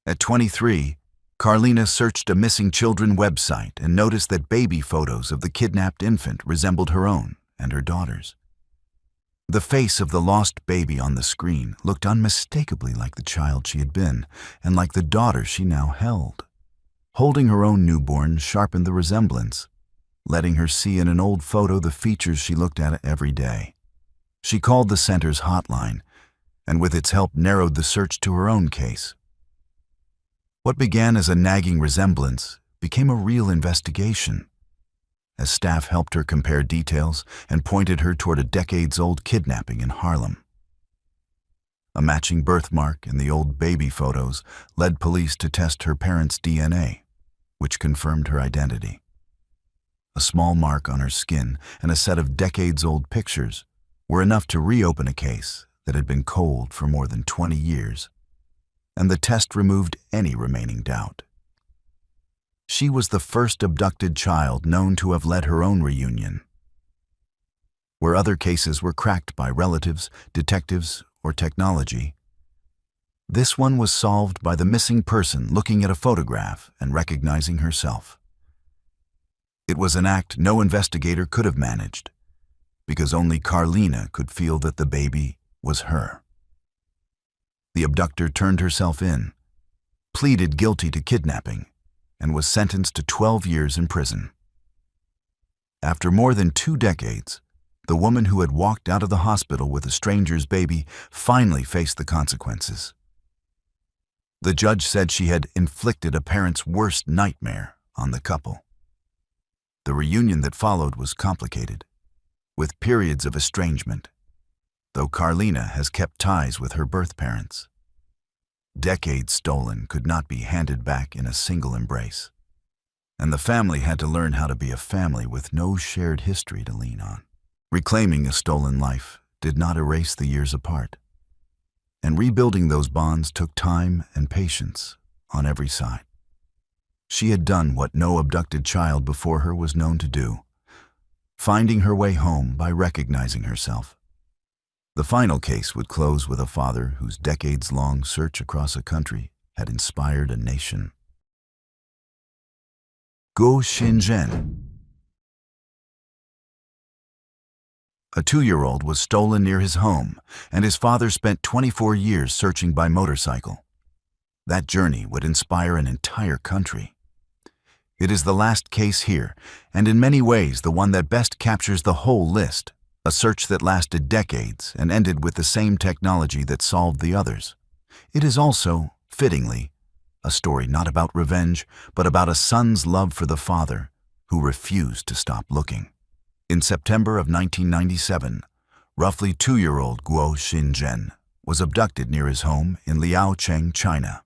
At 23, Carlina searched a missing children website and noticed that baby photos of the kidnapped infant resembled her own and her daughter's. The face of the lost baby on the screen looked unmistakably like the child she had been and like the daughter she now held. Holding her own newborn sharpened the resemblance, letting her see in an old photo the features she looked at every day. She called the center's hotline, and with its help narrowed the search to her own case. What began as a nagging resemblance became a real investigation, as staff helped her compare details and pointed her toward a decades-old kidnapping in Harlem. A matching birthmark in the old baby photos led police to test her parents' DNA, which confirmed her identity. A small mark on her skin and a set of decades-old pictures were enough to reopen a case that had been cold for more than 20 years, and the test removed any remaining doubt. She was the first abducted child known to have led her own reunion. Where other cases were cracked by relatives, detectives, or technology, this one was solved by the missing person looking at a photograph and recognizing herself. It was an act no investigator could have managed, because only Carlina could feel that the baby was her. The abductor turned herself in, pleaded guilty to kidnapping, and was sentenced to 12 years in prison. After more than 2 decades, the woman who had walked out of the hospital with a stranger's baby finally faced the consequences. The judge said she had inflicted a parent's worst nightmare on the couple. The reunion that followed was complicated, with periods of estrangement, though Carlina has kept ties with her birth parents. Decades stolen could not be handed back in a single embrace, and the family had to learn how to be a family with no shared history to lean on. Reclaiming a stolen life did not erase the years apart, and rebuilding those bonds took time and patience on every side. She had done what no abducted child before her was known to do, finding her way home by recognizing herself. The final case would close with a father whose decades-long search across a country had inspired a nation. Guo Xinzhen. A 2-year-old was stolen near his home, and his father spent 24 years searching by motorcycle. That journey would inspire an entire country. It is the last case here, and in many ways the one that best captures the whole list, a search that lasted decades and ended with the same technology that solved the others. It is also, fittingly, a story not about revenge, but about a son's love for the father who refused to stop looking. In September of 1997, roughly 2-year-old Guo Xinzhen was abducted near his home in Liaocheng, China.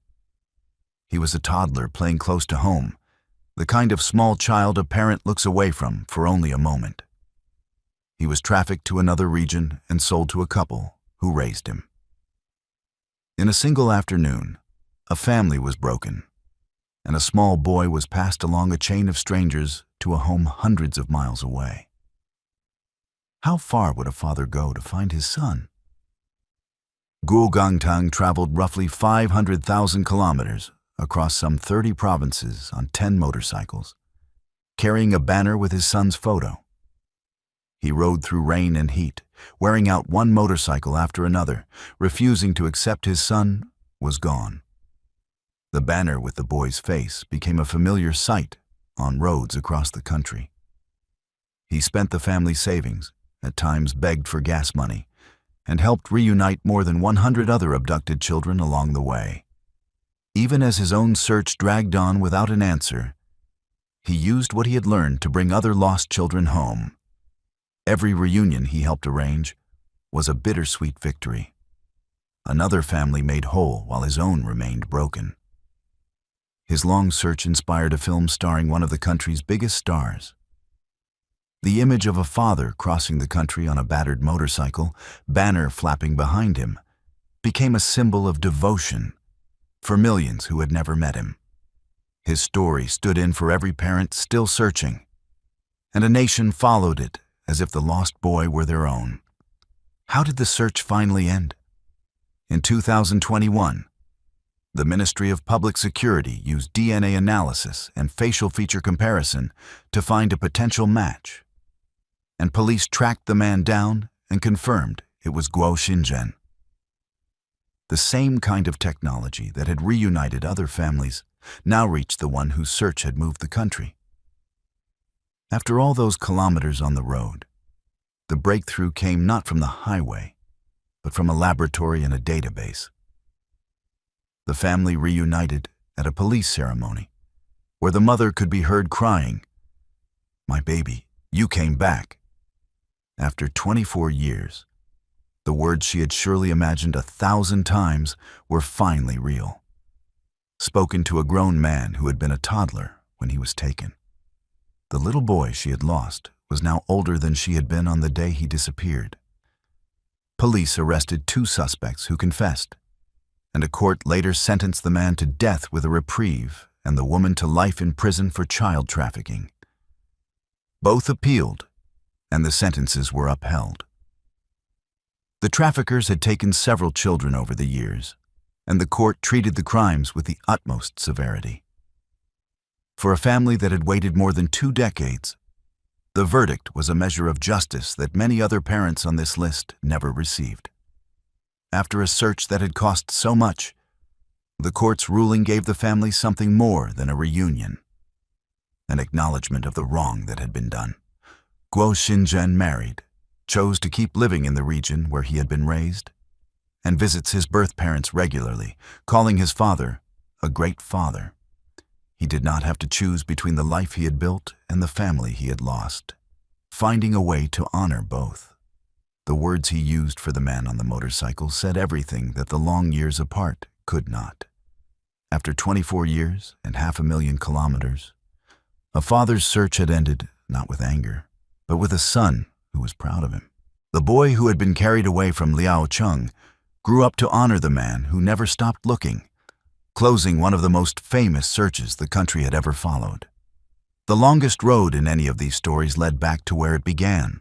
He was a toddler playing close to home, the kind of small child a parent looks away from for only a moment. He was trafficked to another region and sold to a couple who raised him. In a single afternoon, a family was broken, and a small boy was passed along a chain of strangers to a home hundreds of miles away. How far would a father go to find his son? Guo Gangtang traveled roughly 500,000 kilometers across some 30 provinces on 10 motorcycles, carrying a banner with his son's photo. He rode through rain and heat, wearing out one motorcycle after another, refusing to accept his son was gone. The banner with the boy's face became a familiar sight on roads across the country. He spent the family's savings, at times begged for gas money, and helped reunite more than 100 other abducted children along the way. Even as his own search dragged on without an answer, he used what he had learned to bring other lost children home. Every reunion he helped arrange was a bittersweet victory. Another family made whole while his own remained broken. His long search inspired a film starring one of the country's biggest stars. The image of a father crossing the country on a battered motorcycle, banner flapping behind him, became a symbol of devotion for millions who had never met him. His story stood in for every parent still searching, and a nation followed it as if the lost boy were their own. How did the search finally end? In 2021, the Ministry of Public Security used DNA analysis and facial feature comparison to find a potential match, and police tracked the man down and confirmed it was Guo Xinzhen. The same kind of technology that had reunited other families now reached the one whose search had moved the country. After all those kilometers on the road, the breakthrough came not from the highway, but from a laboratory and a database. The family reunited at a police ceremony, where the mother could be heard crying, "My baby, you came back." After 24 years, the words she had surely imagined 1,000 times were finally real, spoken to a grown man who had been a toddler when he was taken. The little boy she had lost was now older than she had been on the day he disappeared. Police arrested 2 suspects who confessed, and a court later sentenced the man to death with a reprieve and the woman to life in prison for child trafficking. Both appealed, and the sentences were upheld. The traffickers had taken several children over the years, and the court treated the crimes with the utmost severity. For a family that had waited more than 2 decades, the verdict was a measure of justice that many other parents on this list never received. After a search that had cost so much, the court's ruling gave the family something more than a reunion, an acknowledgement of the wrong that had been done. Guo Xinzhen married, chose to keep living in the region where he had been raised, and visits his birth parents regularly, calling his father a great father. He did not have to choose between the life he had built and the family he had lost, finding a way to honor both. The words he used for the man on the motorcycle said everything that the long years apart could not. After 24 years and 500,000 kilometers, a father's search had ended not with anger, but with a son who was proud of him. The boy who had been carried away from Liaocheng grew up to honor the man who never stopped looking, closing one of the most famous searches the country had ever followed. The longest road in any of these stories led back to where it began,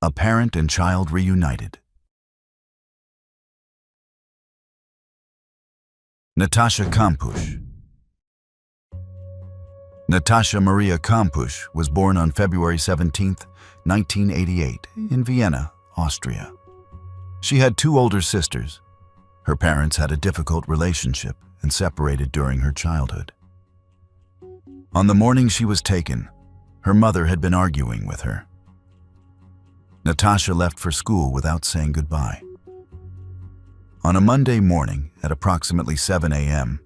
a parent and child reunited. Natasha Kampusch. Natasha Maria Kampusch was born on February 17, 1988, in Vienna, Austria. She had 2 older sisters. Her parents had a difficult relationship and separated during her childhood. On the morning she was taken, her mother had been arguing with her. Natasha left for school without saying goodbye. On a Monday morning at approximately 7 a.m.,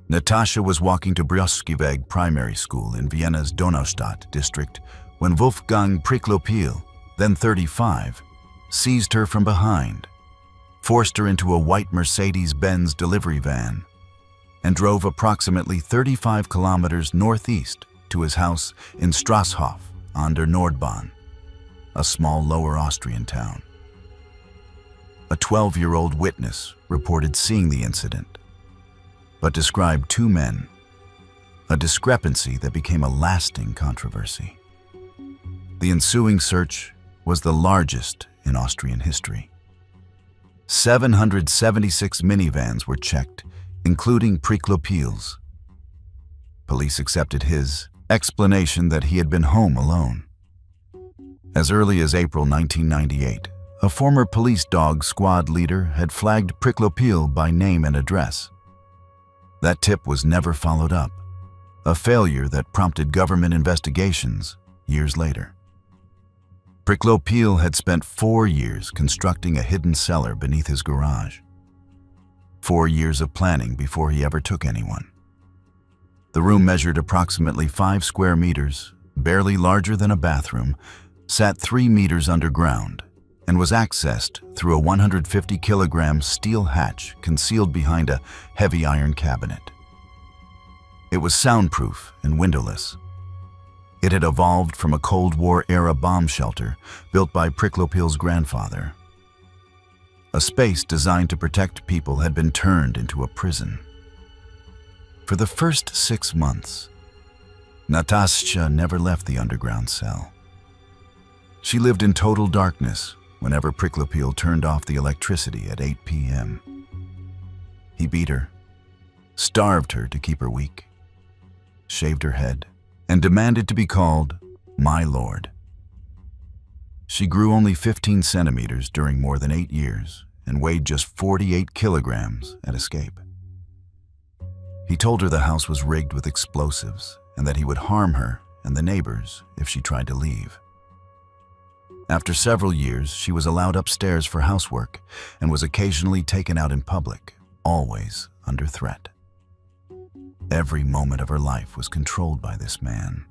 Natasha was walking to Brioskiveg Primary School in Vienna's Donaustadt district when Wolfgang Priklopil, then 35, seized her from behind, forced her into a white Mercedes-Benz delivery van, and drove approximately 35 kilometers northeast to his house in Strasshof an der Nordbahn, a small Lower Austrian town. A 12-year-old witness reported seeing the incident, but described 2 men, a discrepancy that became a lasting controversy. The ensuing search was the largest in Austrian history. 776 minivans were checked, including Priklopil's. Police accepted his explanation that he had been home alone. As early as April 1998, a former police dog squad leader had flagged Priklopil by name and address. That tip was never followed up, a failure that prompted government investigations years later. Priklopil had spent 4 years constructing a hidden cellar beneath his garage. 4 years of planning before he ever took anyone. The room measured approximately 5 square meters, barely larger than a bathroom, sat 3 meters underground, and was accessed through a 150-kilogram steel hatch concealed behind a heavy iron cabinet. It was soundproof and windowless. It had evolved from a Cold War-era bomb shelter built by Priklopil's grandfather. A space designed to protect people had been turned into a prison. For the first 6 months, Natasha never left the underground cell. She lived in total darkness, whenever Priklopil turned off the electricity at 8 p.m. He beat her, starved her to keep her weak, shaved her head, and demanded to be called "my lord." She grew only 15 centimeters during more than 8 years and weighed just 48 kilograms at escape. He told her the house was rigged with explosives and that he would harm her and the neighbors if she tried to leave. After several years, she was allowed upstairs for housework and was occasionally taken out in public, always under threat. Every moment of her life was controlled by this man.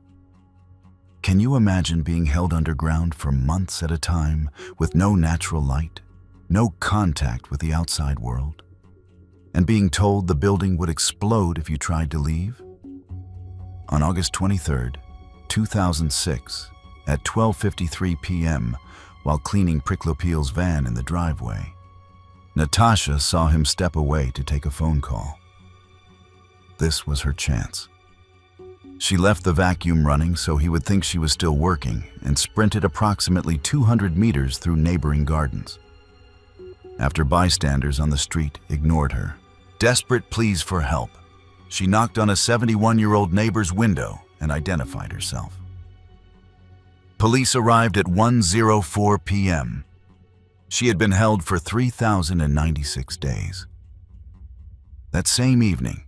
Can you imagine being held underground for months at a time with no natural light, no contact with the outside world, and being told the building would explode if you tried to leave? On August 23, 2006, at 12:53 p.m., while cleaning Priklopil's van in the driveway, Natasha saw him step away to take a phone call. This was her chance. She left the vacuum running so he would think she was still working and sprinted approximately 200 meters through neighboring gardens. After bystanders on the street ignored her, desperate pleas for help, she knocked on a 71-year-old neighbor's window and identified herself. Police arrived at 1:04 p.m. She had been held for 3,096 days. That same evening,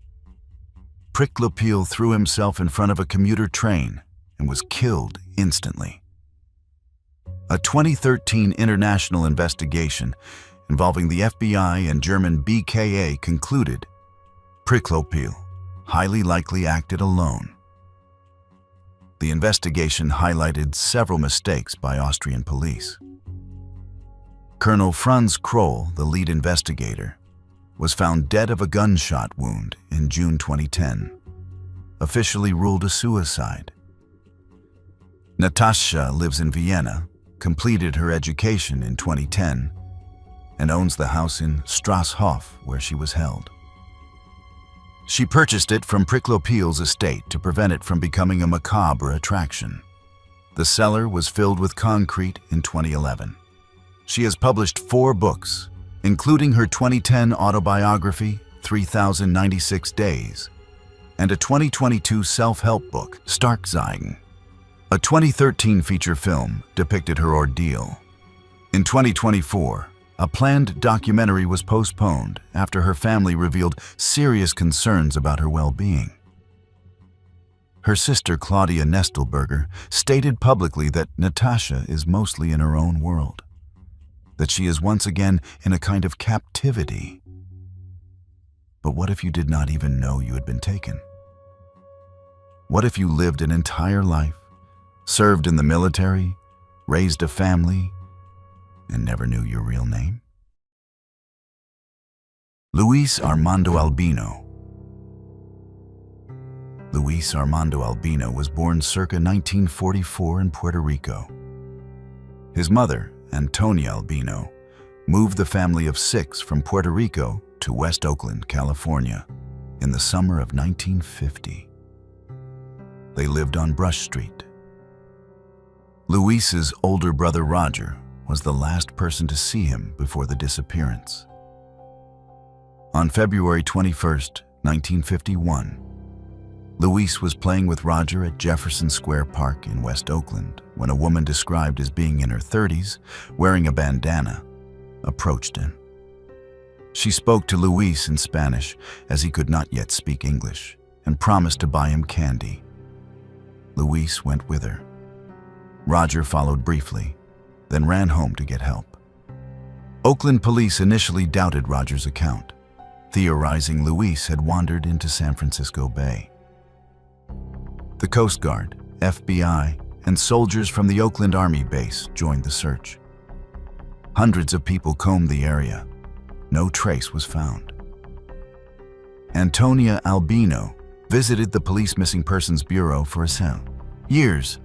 Priklopil threw himself in front of a commuter train and was killed instantly. A 2013 international investigation involving the FBI and German BKA concluded Priklopil highly likely acted alone. The investigation highlighted several mistakes by Austrian police. Colonel Franz Kroll, the lead investigator, was found dead of a gunshot wound in June 2010, officially ruled a suicide. Natasha lives in Vienna, completed her education in 2010, and owns the house in Strasshof where she was held. She purchased it from Priklopil's estate to prevent it from becoming a macabre attraction. The cellar was filled with concrete in 2011. She has published 4 books, including her 2010 autobiography, 3,096 Days, and a 2022 self-help book, Starkzeigen. A 2013 feature film depicted her ordeal. In 2024, a planned documentary was postponed after her family revealed serious concerns about her well-being. Her sister Claudia Nestelberger stated publicly that Natasha is mostly in her own world, that she is once again in a kind of captivity. But what if you did not even know you had been taken? What if you lived an entire life, served in the military, raised a family, and never knew your real name? Luis Armando Albino. Luis Armando Albino was born circa 1944 in Puerto Rico. His mother, Antonia Albino, moved the family of 6 from Puerto Rico to West Oakland, California, in the summer of 1950. They lived on Brush Street. Luis's older brother Roger was the last person to see him before the disappearance. On February 21, 1951, Luis was playing with Roger at Jefferson Square Park in West Oakland when a woman described as being in her 30s, wearing a bandana, approached him. She spoke to Luis in Spanish, as he could not yet speak English, and promised to buy him candy. Luis went with her. Roger followed briefly, then ran home to get help. Oakland police initially doubted Roger's account, theorizing Luis had wandered into San Francisco Bay. The Coast Guard, FBI, and soldiers from the Oakland Army base joined the search. Hundreds of people combed the area. No trace was found. Antonia Albino visited the Police Missing Persons Bureau for years,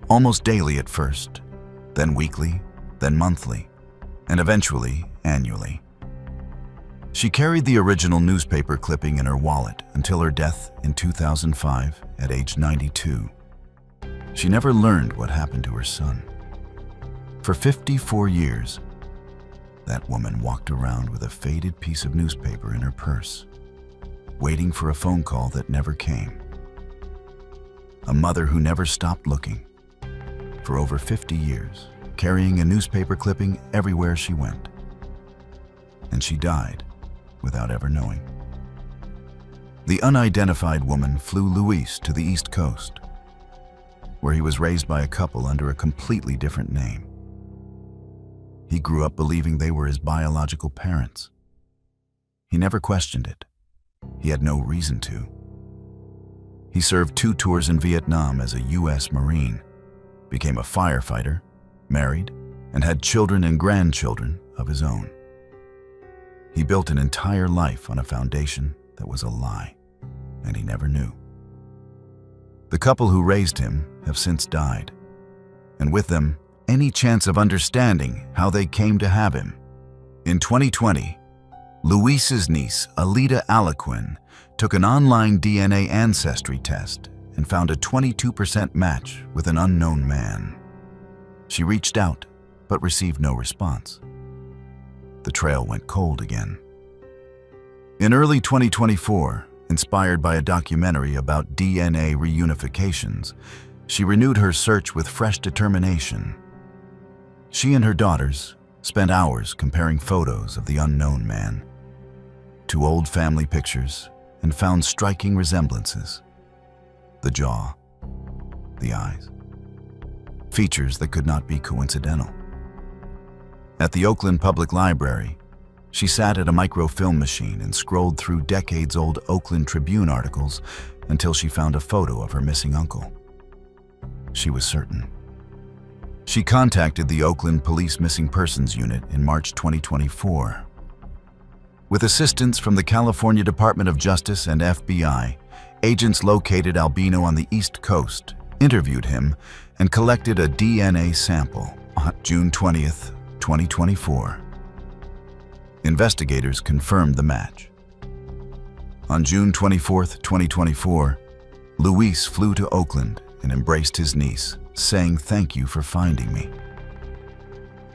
almost daily at first, then weekly, then monthly, and eventually annually. She carried the original newspaper clipping in her wallet until her death in 2005 at age 92. She never learned what happened to her son. For 54 years, that woman walked around with a faded piece of newspaper in her purse, waiting for a phone call that never came. A mother who never stopped looking. For over 50 years, carrying a newspaper clipping everywhere she went. And she died without ever knowing. The unidentified woman flew Luis to the East Coast, where he was raised by a couple under a completely different name. He grew up believing they were his biological parents. He never questioned it. He had no reason to. He served 2 tours in Vietnam as a U.S. Marine, became a firefighter, married, and had children and grandchildren of his own. He built an entire life on a foundation that was a lie, and he never knew. The couple who raised him have since died, and with them, any chance of understanding how they came to have him. In 2020, Luis's niece, Alida Aliquin, took an online DNA ancestry test and found a 22% match with an unknown man. She reached out, but received no response. The trail went cold again. In early 2024, inspired by a documentary about DNA reunifications, she renewed her search with fresh determination. She and her daughters spent hours comparing photos of the unknown man to old family pictures and found striking resemblances. The jaw, the eyes, features that could not be coincidental. At the Oakland Public Library, she sat at a microfilm machine and scrolled through decades-old Oakland Tribune articles until she found a photo of her missing uncle. She was certain. She contacted the Oakland Police Missing Persons Unit in March 2024. With assistance from the California Department of Justice and FBI, agents located Albino on the East Coast, interviewed him, and collected a DNA sample on June 20th, 2024. Investigators confirmed the match. On June 24th, 2024, Luis flew to Oakland and embraced his niece, saying thank you for finding me.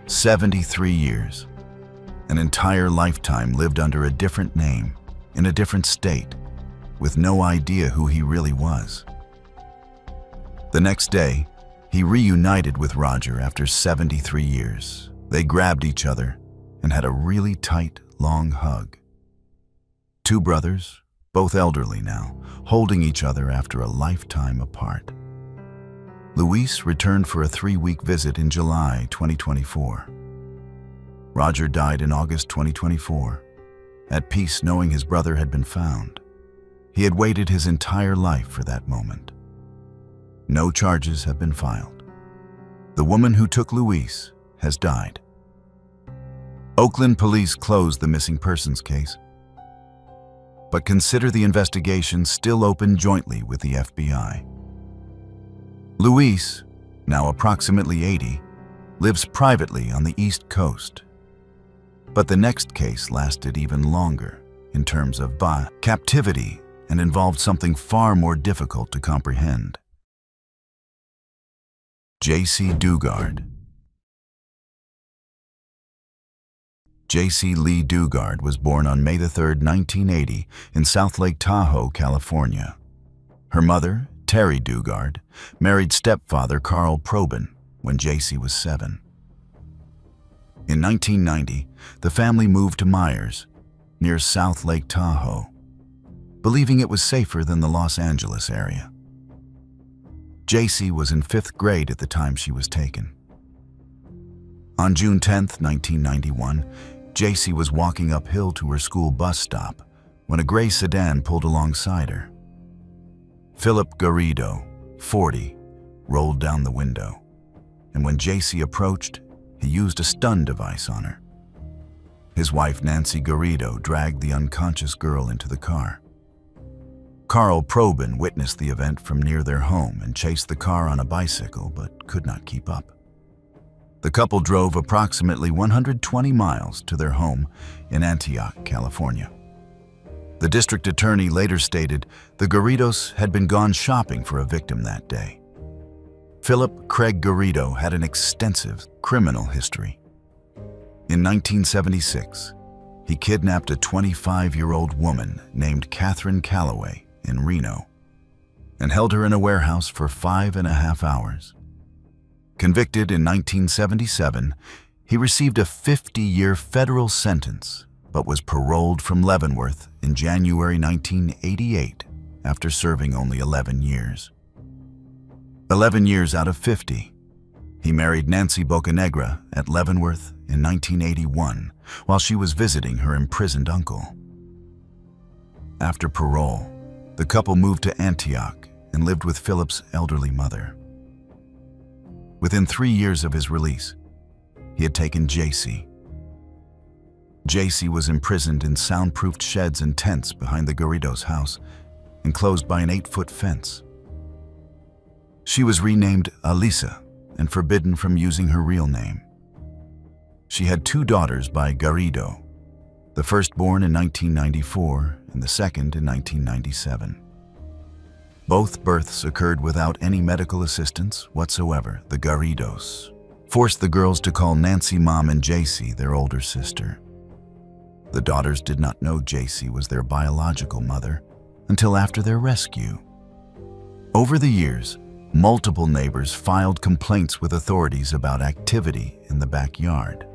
73 years, an entire lifetime lived under a different name, in a different state, with no idea who he really was. The next day, he reunited with Roger after 73 years. They grabbed each other and had a really tight, long hug. 2 brothers, both elderly now, holding each other after a lifetime apart. Luis returned for a 3-week visit in July 2024. Roger died in August 2024, at peace knowing his brother had been found. He had waited his entire life for that moment. No charges have been filed. The woman who took Luis has died. Oakland police closed the missing persons case, but consider the investigation still open jointly with the FBI. Luis, now approximately 80, lives privately on the East Coast. But the next case lasted even longer in terms of captivity and involved something far more difficult to comprehend. J.C. Dugard. J.C. Lee Dugard was born on May 3, 1980, in South Lake Tahoe, California. Her mother, Terry Dugard, married stepfather Carl Probin when J.C. was 7. In 1990, the family moved to Myers, near South Lake Tahoe, believing it was safer than the Los Angeles area. J.C. was in 5th grade at the time she was taken. On June 10, 1991, J.C. was walking uphill to her school bus stop when a gray sedan pulled alongside her. Philip Garrido, 40, rolled down the window, and when J.C. approached, he used a stun device on her. His wife, Nancy Garrido, dragged the unconscious girl into the car. Carl Probin witnessed the event from near their home and chased the car on a bicycle but could not keep up. The couple drove approximately 120 miles to their home in Antioch, California. The district attorney later stated the Garridos had been gone shopping for a victim that day. Philip Craig Garrido had an extensive criminal history. In 1976, he kidnapped a 25-year-old woman named Catherine Calloway in Reno and held her in a warehouse for 5.5 hours. Convicted in 1977, he received a 50-year federal sentence but was paroled from Leavenworth in January 1988 after serving only 11 years. 11 years out of 50, he married Nancy Bocanegra at Leavenworth in 1981 while she was visiting her imprisoned uncle. After parole, the couple moved to Antioch and lived with Philip's elderly mother. Within 3 years of his release, he had taken JC. JC was imprisoned in soundproofed sheds and tents behind the Garridos' house, enclosed by an 8-foot fence. She was renamed Alisa and forbidden from using her real name. She had 2 daughters by Garrido, the first born in 1994 and the second in 1997. Both births occurred without any medical assistance whatsoever. The Garridos forced the girls to call Nancy Mom and JC their older sister. The daughters did not know JC was their biological mother until after their rescue. Over the years, multiple neighbors filed complaints with authorities about activity in the backyard.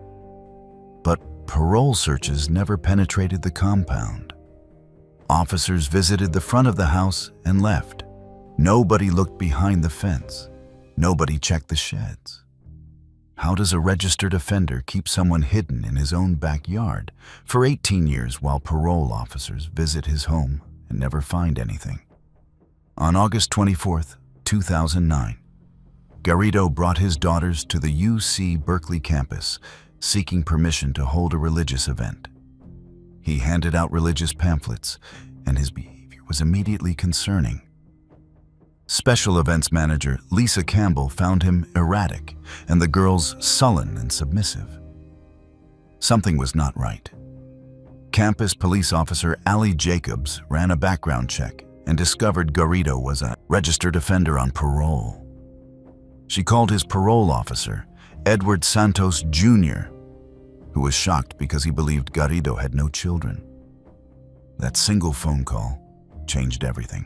But parole searches never penetrated the compound. Officers visited the front of the house and left. Nobody looked behind the fence. Nobody checked the sheds. How does a registered offender keep someone hidden in his own backyard for 18 years while parole officers visit his home and never find anything? On August 24, 2009, Garrido brought his daughters to the UC Berkeley campus, seeking permission to hold a religious event. He handed out religious pamphlets, and his behavior was immediately concerning. Special events manager Lisa Campbell found him erratic and the girls sullen and submissive. Something was not right. Campus police officer Allie Jacobs ran a background check and discovered Garrido was a registered offender on parole. She called his parole officer, Edward Santos Jr., who was shocked because he believed Garrido had no children. That single phone call changed everything.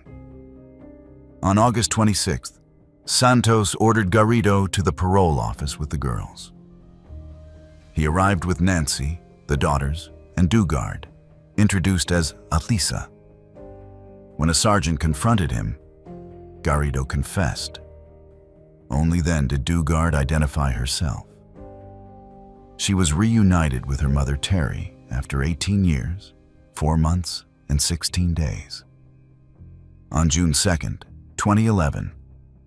On August 26th, Santos ordered Garrido to the parole office with the girls. He arrived with Nancy, the daughters, and Dugard, introduced as Alisa. When a sergeant confronted him, Garrido confessed. Only then did Dugard identify herself. She was reunited with her mother Terry after 18 years, 4 months, and 16 days. On June 2nd, 2011,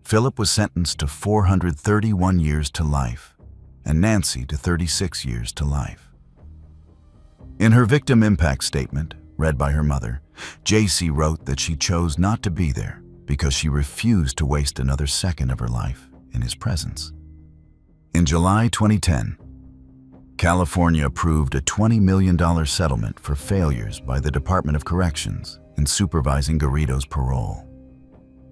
Philip was sentenced to 431 years to life and Nancy to 36 years to life. In her victim impact statement, read by her mother, JC wrote that she chose not to be there because she refused to waste another second of her life in his presence. In July 2010, California approved a $20 million settlement for failures by the Department of Corrections in supervising Garrido's parole.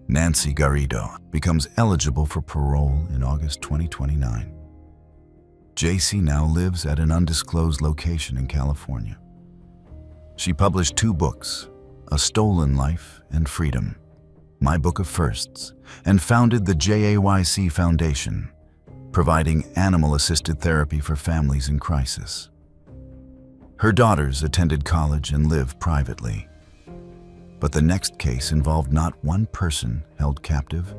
Nancy Garrido becomes eligible for parole in August 2029. JC now lives at an undisclosed location in California. She published 2 books, A Stolen Life and Freedom, My Book of Firsts, and founded the JAYC Foundation, providing animal-assisted therapy for families in crisis. Her daughters attended college and live privately. But the next case involved not one person held captive,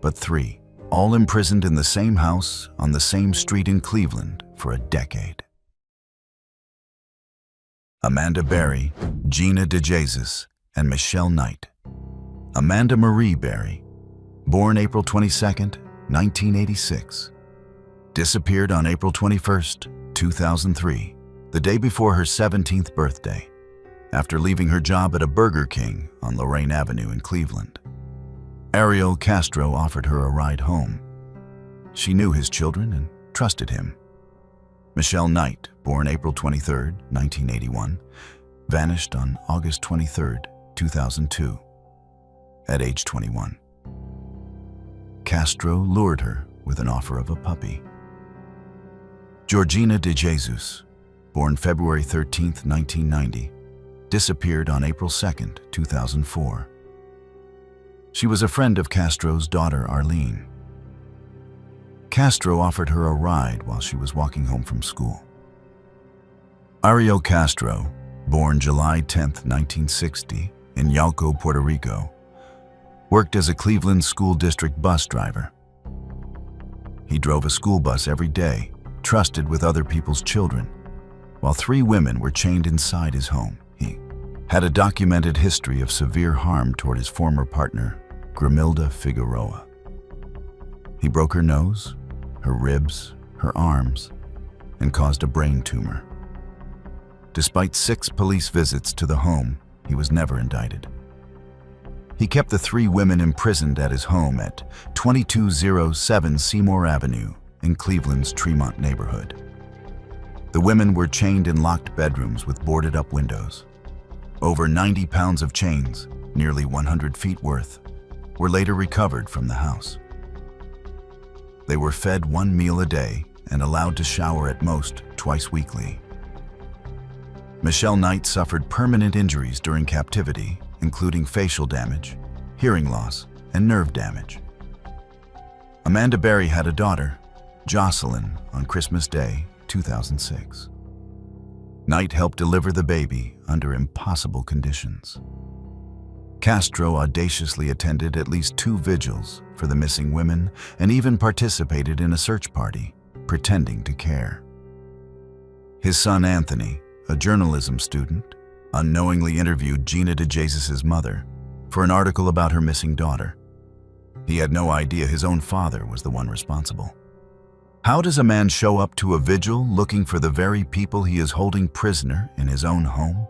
but 3, all imprisoned in the same house on the same street in Cleveland for a decade. Amanda Berry, Gina DeJesus, and Michelle Knight. Amanda Marie Berry, born April 22, 1986, disappeared on April 21, 2003, the day before her 17th birthday, after leaving her job at a Burger King on Lorraine Avenue in Cleveland. Ariel Castro offered her a ride home. She knew his children and trusted him. Michelle Knight, born April 23, 1981, vanished on August 23, 2002, at age 21. Castro lured her with an offer of a puppy. Georgina de Jesus, born February 13, 1990, disappeared on April 2, 2004. She was a friend of Castro's daughter, Arlene. Castro offered her a ride while she was walking home from school. Ariel Castro, born July 10, 1960, in Yauco, Puerto Rico, worked as a Cleveland School District bus driver. He drove a school bus every day, trusted with other people's children, while 3 women were chained inside his home. He had a documented history of severe harm toward his former partner, Grimilda Figueroa. He broke her nose, her ribs, her arms, and caused a brain tumor. Despite 6 police visits to the home, he was never indicted. He kept the 3 women imprisoned at his home at 2207 Seymour Avenue in Cleveland's Tremont neighborhood. The women were chained in locked bedrooms with boarded-up windows. Over 90 pounds of chains, nearly 100 feet worth, were later recovered from the house. They were fed 1 meal a day and allowed to shower at most twice weekly. Michelle Knight suffered permanent injuries during captivity, including facial damage, hearing loss, and nerve damage. Amanda Berry had a daughter, Jocelyn, on Christmas Day, 2006. Knight helped deliver the baby under impossible conditions. Castro audaciously attended at least 2 vigils for the missing women and even participated in a search party, pretending to care. His son Anthony, a journalism student, unknowingly interviewed Gina de Jesus' mother for an article about her missing daughter. He had no idea his own father was the one responsible. How does a man show up to a vigil looking for the very people he is holding prisoner in his own home?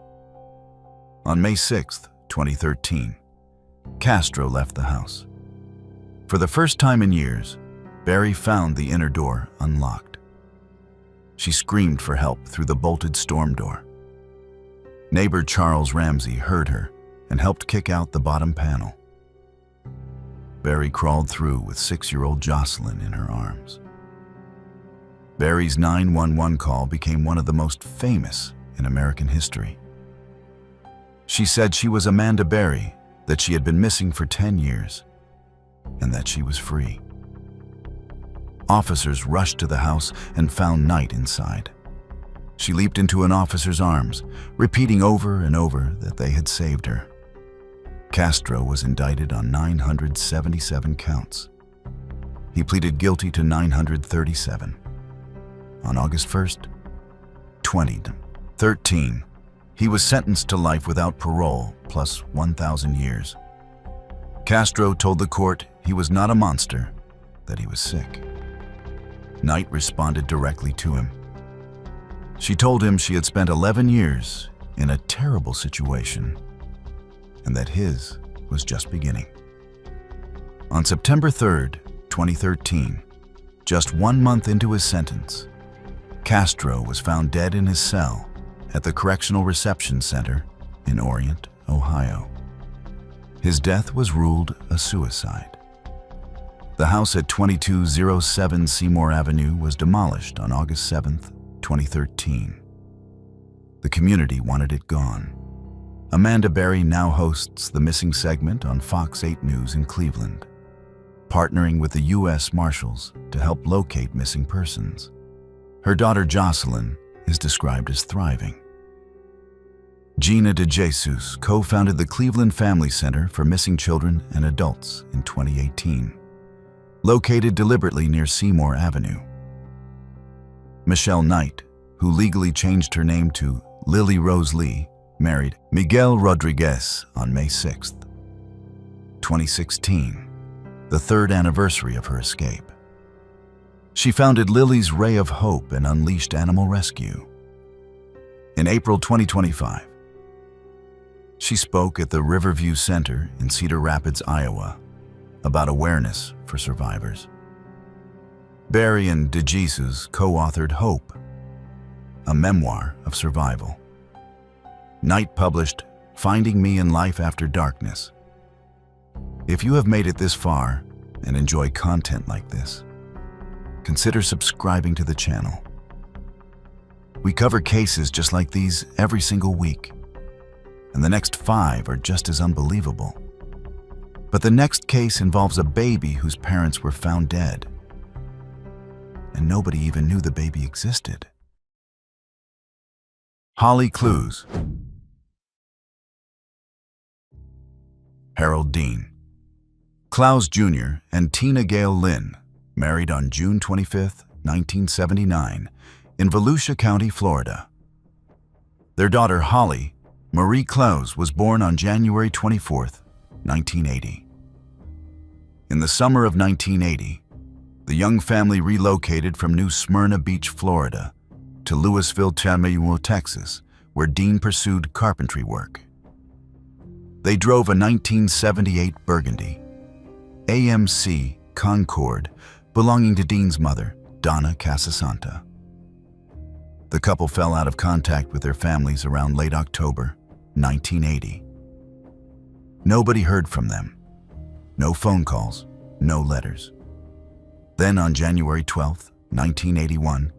On May 6, 2013, Castro left the house. For the first time in years, Berry found the inner door unlocked. She screamed for help through the bolted storm door. Neighbor Charles Ramsey heard her and helped kick out the bottom panel. Berry crawled through with 6-year-old Jocelyn in her arms. Berry's 911 call became one of the most famous in American history. She said she was Amanda Berry, that she had been missing for 10 years, and that she was free. Officers rushed to the house and found Knight inside. She leaped into an officer's arms, repeating over and over that they had saved her. Castro was indicted on 977 counts. He pleaded guilty to 937. On August 1st, 2013, he was sentenced to life without parole plus 1,000 years. Castro told the court he was not a monster, that he was sick. Knight responded directly to him. She told him she had spent 11 years in a terrible situation and that his was just beginning. On September 3rd, 2013, just 1 month into his sentence, Castro was found dead in his cell at the Correctional Reception Center in Orient, Ohio. His death was ruled a suicide. The house at 2207 Seymour Avenue was demolished on August 7, 2013. The community wanted it gone. Amanda Berry now hosts the missing segment on Fox 8 News in Cleveland, partnering with the U.S. Marshals to help locate missing persons. Her daughter Jocelyn is described as thriving. Gina de Jesus co-founded the Cleveland Family Center for Missing Children and Adults in 2018, located deliberately near Seymour Avenue. Michelle Knight, who legally changed her name to Lily Rose Lee, married Miguel Rodriguez on May 6, 2016, the 3rd anniversary of her escape. She founded Lily's Ray of Hope and unleashed animal rescue. In April 2025, she spoke at the Riverview Center in Cedar Rapids, Iowa, about awareness for survivors. Berry and de Jesus co-authored Hope, a memoir of survival. Knight published Finding Me in Life After Darkness. If you have made it this far, and enjoy content like this, consider subscribing to the channel. We cover cases just like these every single week, and the next 5 are just as unbelievable. But the next case involves a baby whose parents were found dead, and nobody even knew the baby existed. Holly Clues. Harold Dean. Clowes Jr. and Tina Gail Lynn married on June 25, 1979, in Volusia County, Florida. Their daughter Holly Marie Clowes was born on January 24, 1980. In the summer of 1980, the young family relocated from New Smyrna Beach, Florida, to Louisville, Texas, where Dean pursued carpentry work. They drove a 1978 Burgundy AMC Concorde belonging to Dean's mother, Donna Casasanta. The couple fell out of contact with their families around late October 1980. Nobody heard from them. No phone calls, no letters. Then on January 12, 1981,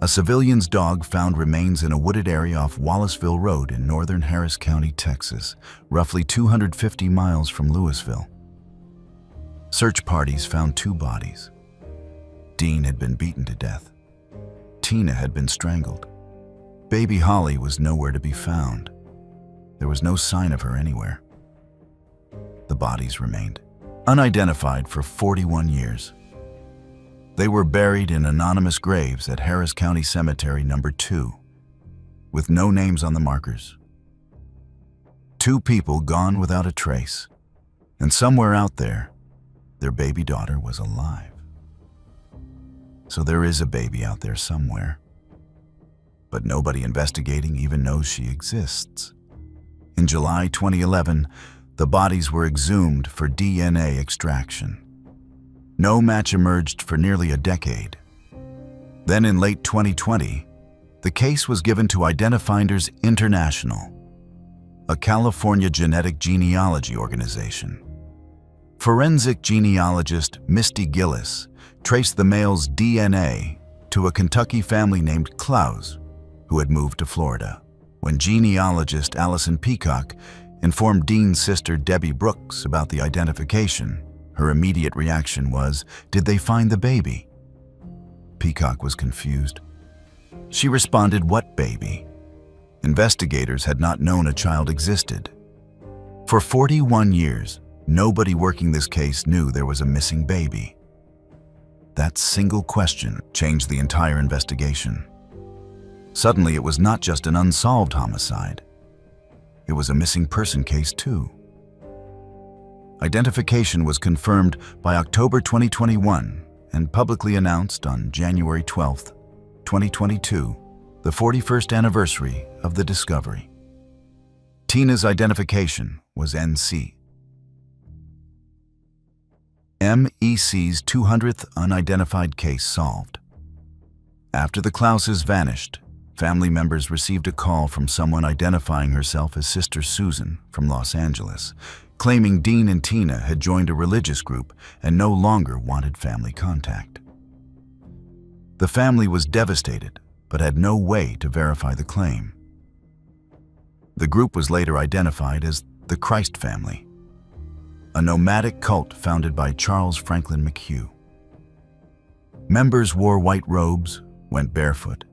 a civilian's dog found remains in a wooded area off Wallaceville Road in northern Harris County, Texas, roughly 250 miles from Louisville. Search parties found 2 bodies. Dean had been beaten to death. Tina had been strangled. Baby Holly was nowhere to be found. There was no sign of her anywhere. The bodies remained unidentified for 41 years. They were buried in anonymous graves at Harris County Cemetery No. 2, with no names on the markers. 2 people gone without a trace, and somewhere out there, their baby daughter was alive. So there is a baby out there somewhere, but nobody investigating even knows she exists. In July 2011, the bodies were exhumed for DNA extraction. No match emerged for nearly a decade. Then in late 2020, the case was given to Identifinders International, a California genetic genealogy organization. Forensic genealogist Misty Gillis traced the male's DNA to a Kentucky family named Clowes, who had moved to Florida. When genealogist Allison Peacock informed Dean's sister Debbie Brooks about the identification, her immediate reaction was, "Did they find the baby?" Peacock was confused. She responded, "What baby?" Investigators had not known a child existed. For 41 years, nobody working this case knew there was a missing baby. That single question changed the entire investigation. Suddenly, it was not just an unsolved homicide. It was a missing person case too. Identification was confirmed by October 2021 and publicly announced on January 12, 2022, the 41st anniversary of the discovery. Tina's identification was NC. MEC's 200th unidentified case solved. After the Clowes vanished, family members received a call from someone identifying herself as Sister Susan from Los Angeles, claiming Dean and Tina had joined a religious group and no longer wanted family contact. The family was devastated, but had no way to verify the claim. The group was later identified as the Christ Family, a nomadic cult founded by Charles Franklin McHugh. Members wore white robes, went barefoot,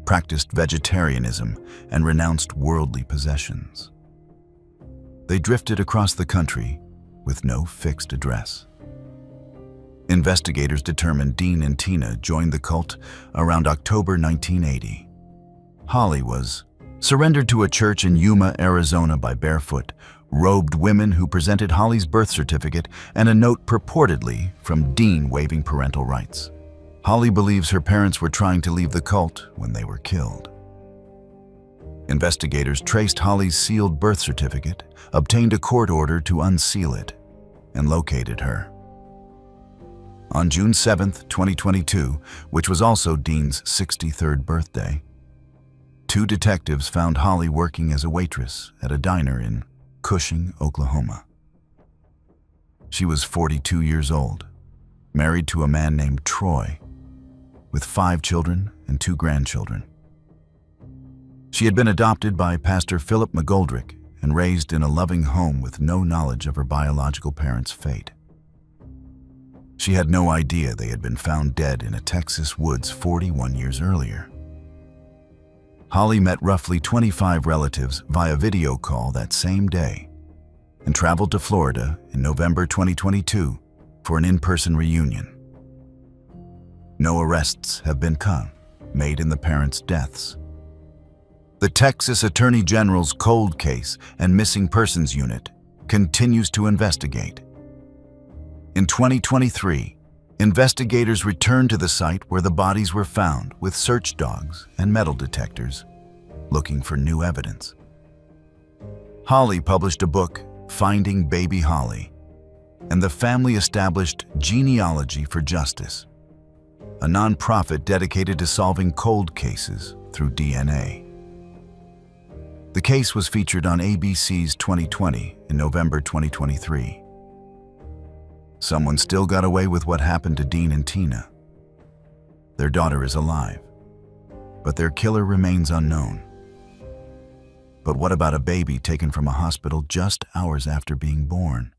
practiced vegetarianism, and renounced worldly possessions. They drifted across the country with no fixed address. Investigators determined Dean and Tina joined the cult around October 1980. Holly was surrendered to a church in Yuma, Arizona by barefoot, robed women who presented Holly's birth certificate and a note purportedly from Dean waiving parental rights. Holly believes her parents were trying to leave the cult when they were killed. Investigators traced Holly's sealed birth certificate, obtained a court order to unseal it, and located her. On June 7, 2022, which was also Dean's 63rd birthday, 2 detectives found Holly working as a waitress at a diner in Cushing, Oklahoma. She was 42 years old, married to a man named Troy, with 5 children and 2 grandchildren. She had been adopted by Pastor Philip McGoldrick and raised in a loving home with no knowledge of her biological parents' fate. She had no idea they had been found dead in a Texas woods 41 years earlier. Holly met roughly 25 relatives via video call that same day and traveled to Florida in November 2022 for an in-person reunion. No arrests have been made in the parents' deaths. The Texas Attorney General's cold case and missing persons unit continues to investigate. In 2023, investigators returned to the site where the bodies were found with search dogs and metal detectors, looking for new evidence. Holly published a book, Finding Baby Holly, and the family established Genealogy for Justice, a nonprofit dedicated to solving cold cases through DNA. The case was featured on ABC's 2020 in November 2023. Someone still got away with what happened to Dean and Tina. Their daughter is alive, but their killer remains unknown. But what about a baby taken from a hospital just hours after being born,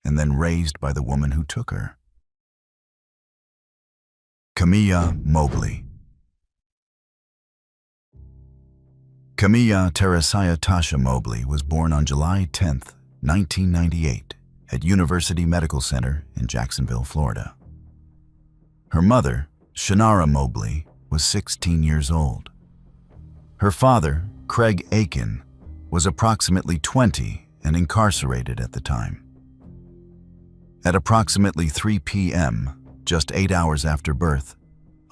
and then raised by the woman who took her? Camilla Mobley. Camilla Teresiah Tasha Mobley was born on July 10, 1998, at University Medical Center in Jacksonville, Florida. Her mother, Shannara Mobley, was 16 years old. Her father, Craig Aiken, was approximately 20 and incarcerated at the time. At approximately 3 p.m., just 8 hours after birth,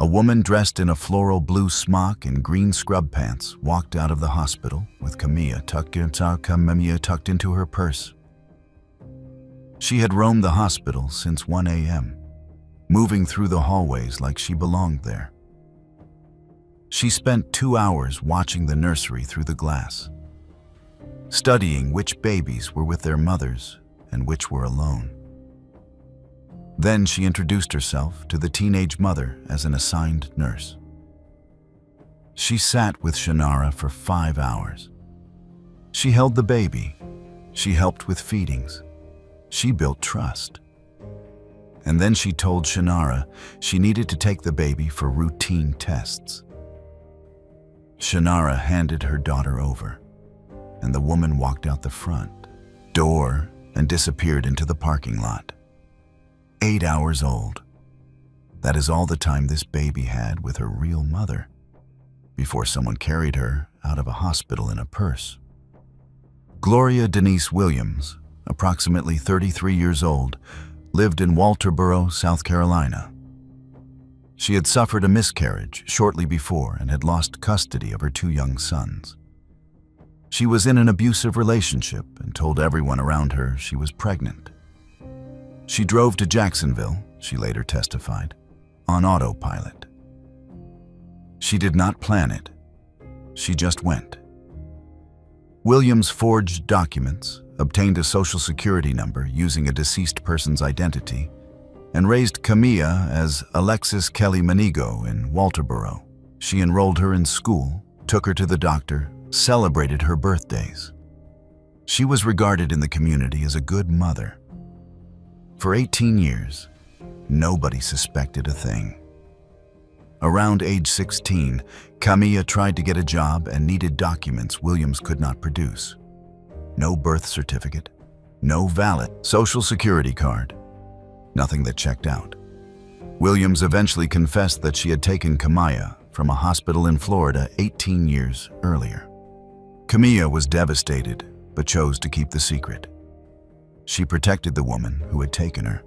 a woman dressed in a floral blue smock and green scrub pants walked out of the hospital with Camilla tucked into her purse. She had roamed the hospital since 1 a.m., moving through the hallways like she belonged there. She spent 2 hours watching the nursery through the glass, studying which babies were with their mothers and which were alone. Then she introduced herself to the teenage mother as an assigned nurse. She sat with Shannara for 5 hours. She held the baby. She helped with feedings. She built trust. And then she told Shannara she needed to take the baby for routine tests. Shannara handed her daughter over, and the woman walked out the front door and disappeared into the parking lot. 8 hours old. That is all the time this baby had with her real mother before someone carried her out of a hospital in a purse. Gloria Denise Williams, approximately 33 years old, lived in Walterboro, South Carolina. She had suffered a miscarriage shortly before and had lost custody of her 2 young sons. She was in an abusive relationship and told everyone around her she was pregnant. She drove to Jacksonville, she later testified, on autopilot. She did not plan it. She just went. Williams forged documents, obtained a social security number using a deceased person's identity, and raised Camilla as Alexis Kelly Manigo in Walterboro. She enrolled her in school, took her to the doctor, celebrated her birthdays. She was regarded in the community as a good mother. For 18 years, nobody suspected a thing. Around age 16, Camilla tried to get a job and needed documents Williams could not produce. No birth certificate, no valid social security card, nothing that checked out. Williams eventually confessed that she had taken Camilla from a hospital in Florida 18 years earlier. Camilla was devastated, but chose to keep the secret. She protected the woman who had taken her.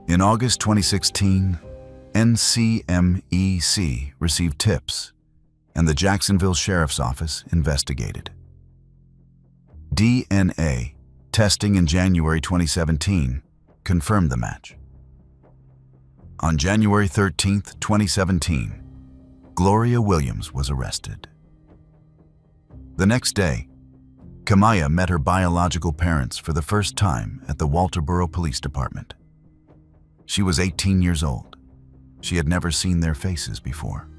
In August 2016, NCMEC received tips, and the Jacksonville Sheriff's Office investigated. DNA testing in January 2017 confirmed the match. On January 13, 2017, Gloria Williams was arrested. The next day, Kamaya met her biological parents for the first time at the Walterboro Police Department. She was 18 years old. She had never seen their faces before.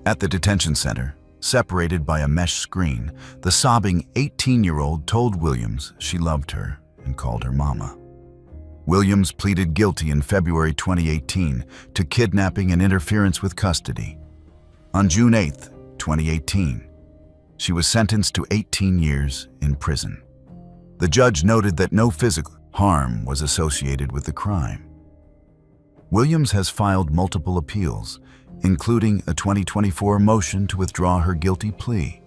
At the detention center, separated by a mesh screen, the sobbing 18-year-old told Williams she loved her and called her mama. Williams pleaded guilty in February 2018 to kidnapping and interference with custody. On June 8, 2018, she was sentenced to 18 years in prison. The judge noted that no physical harm was associated with the crime. Williams has filed multiple appeals, including a 2024 motion to withdraw her guilty plea.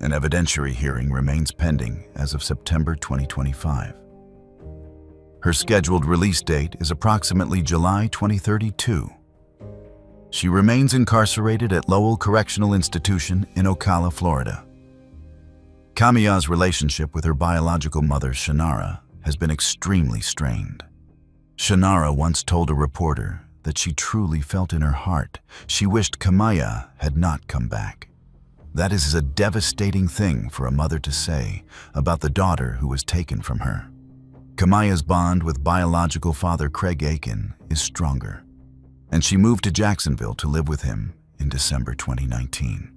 An evidentiary hearing remains pending as of September 2025. Her scheduled release date is approximately July 2032. She remains incarcerated at Lowell Correctional Institution in Ocala, Florida. Kamiya's relationship with her biological mother, Shannara, has been extremely strained. Shannara once told a reporter that she truly felt in her heart she wished Kamaya had not come back. That is a devastating thing for a mother to say about the daughter who was taken from her. Kamaya's bond with biological father Craig Aiken is stronger, and she moved to Jacksonville to live with him in December 2019.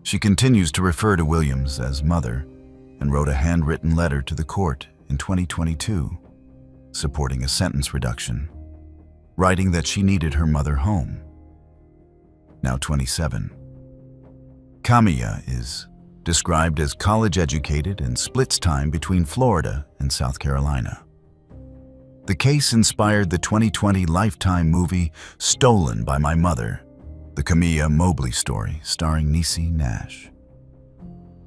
She continues to refer to Williams as mother and wrote a handwritten letter to the court in 2022 supporting a sentence reduction, writing that she needed her mother home. Now 27. Kamiya is described as college-educated and splits time between Florida and South Carolina. The case inspired the 2020 Lifetime movie Stolen by My Mother, the Kamiya Mobley story starring Niecy Nash.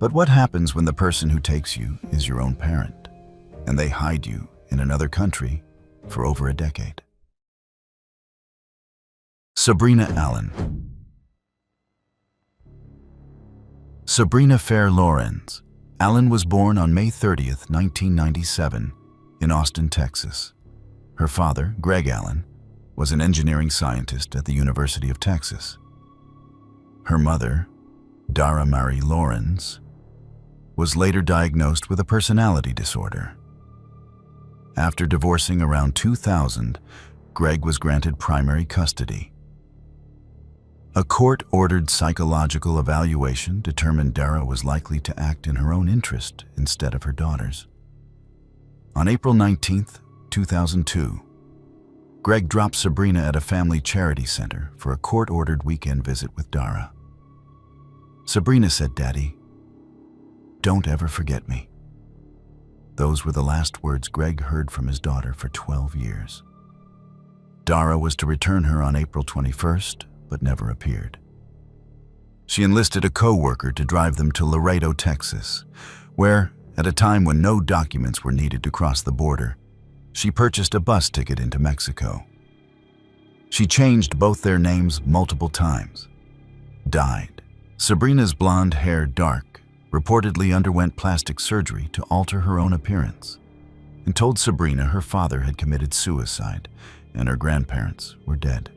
But what happens when the person who takes you is your own parent, and they hide you in another country for over a decade? Sabrina Allen. Sabrina Fair Lawrence Allen was born on May 30, 1997, in Austin, Texas. Her father, Greg Allen, was an engineering scientist at the University of Texas. Her mother, Dara Marie Lawrence, was later diagnosed with a personality disorder. After divorcing around 2000, Greg was granted primary custody. A court-ordered psychological evaluation determined Dara was likely to act in her own interest instead of her daughter's. On April 19, 2002, Greg dropped Sabrina at a family charity center for a court-ordered weekend visit with Dara. Sabrina said, "Daddy, don't ever forget me." Those were the last words Greg heard from his daughter for 12 years. Dara was to return her on April 21st, but never appeared. She enlisted a co-worker to drive them to Laredo, Texas, where, at a time when no documents were needed to cross the border, she purchased a bus ticket into Mexico. She changed both their names multiple times. Dyed Sabrina's blonde hair dark, reportedly underwent plastic surgery to alter her own appearance, and told Sabrina her father had committed suicide and her grandparents were dead.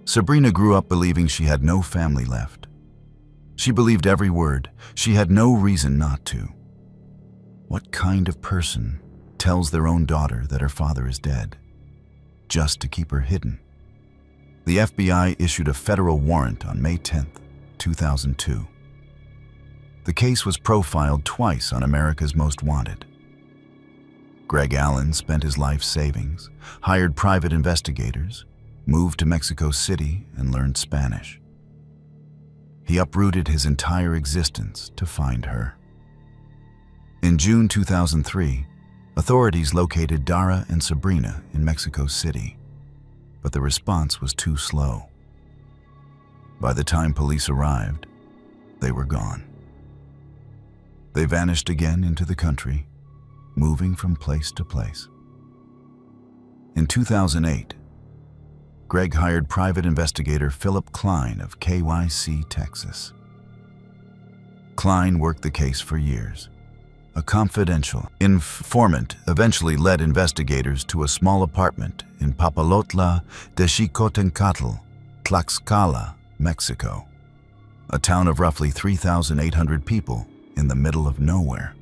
Sabrina grew up believing she had no family left. She believed every word. She had no reason not to. What kind of person tells their own daughter that her father is dead, just to keep her hidden? The FBI issued a federal warrant on May 10, 2002. The case was profiled twice on America's Most Wanted. Greg Allen spent his life savings, hired private investigators, moved to Mexico City, and learned Spanish. He uprooted his entire existence to find her. In June 2003, authorities located Dara and Sabrina in Mexico City, but the response was too slow. By the time police arrived, they were gone. They vanished again into the country, moving from place to place. In 2008, Greg hired private investigator Philip Klein of KYC, Texas. Klein worked the case for years. A confidential informant eventually led investigators to a small apartment in Papalotla de Xicotencatl, Tlaxcala, Mexico. a town of roughly 3,800 people in the middle of nowhere.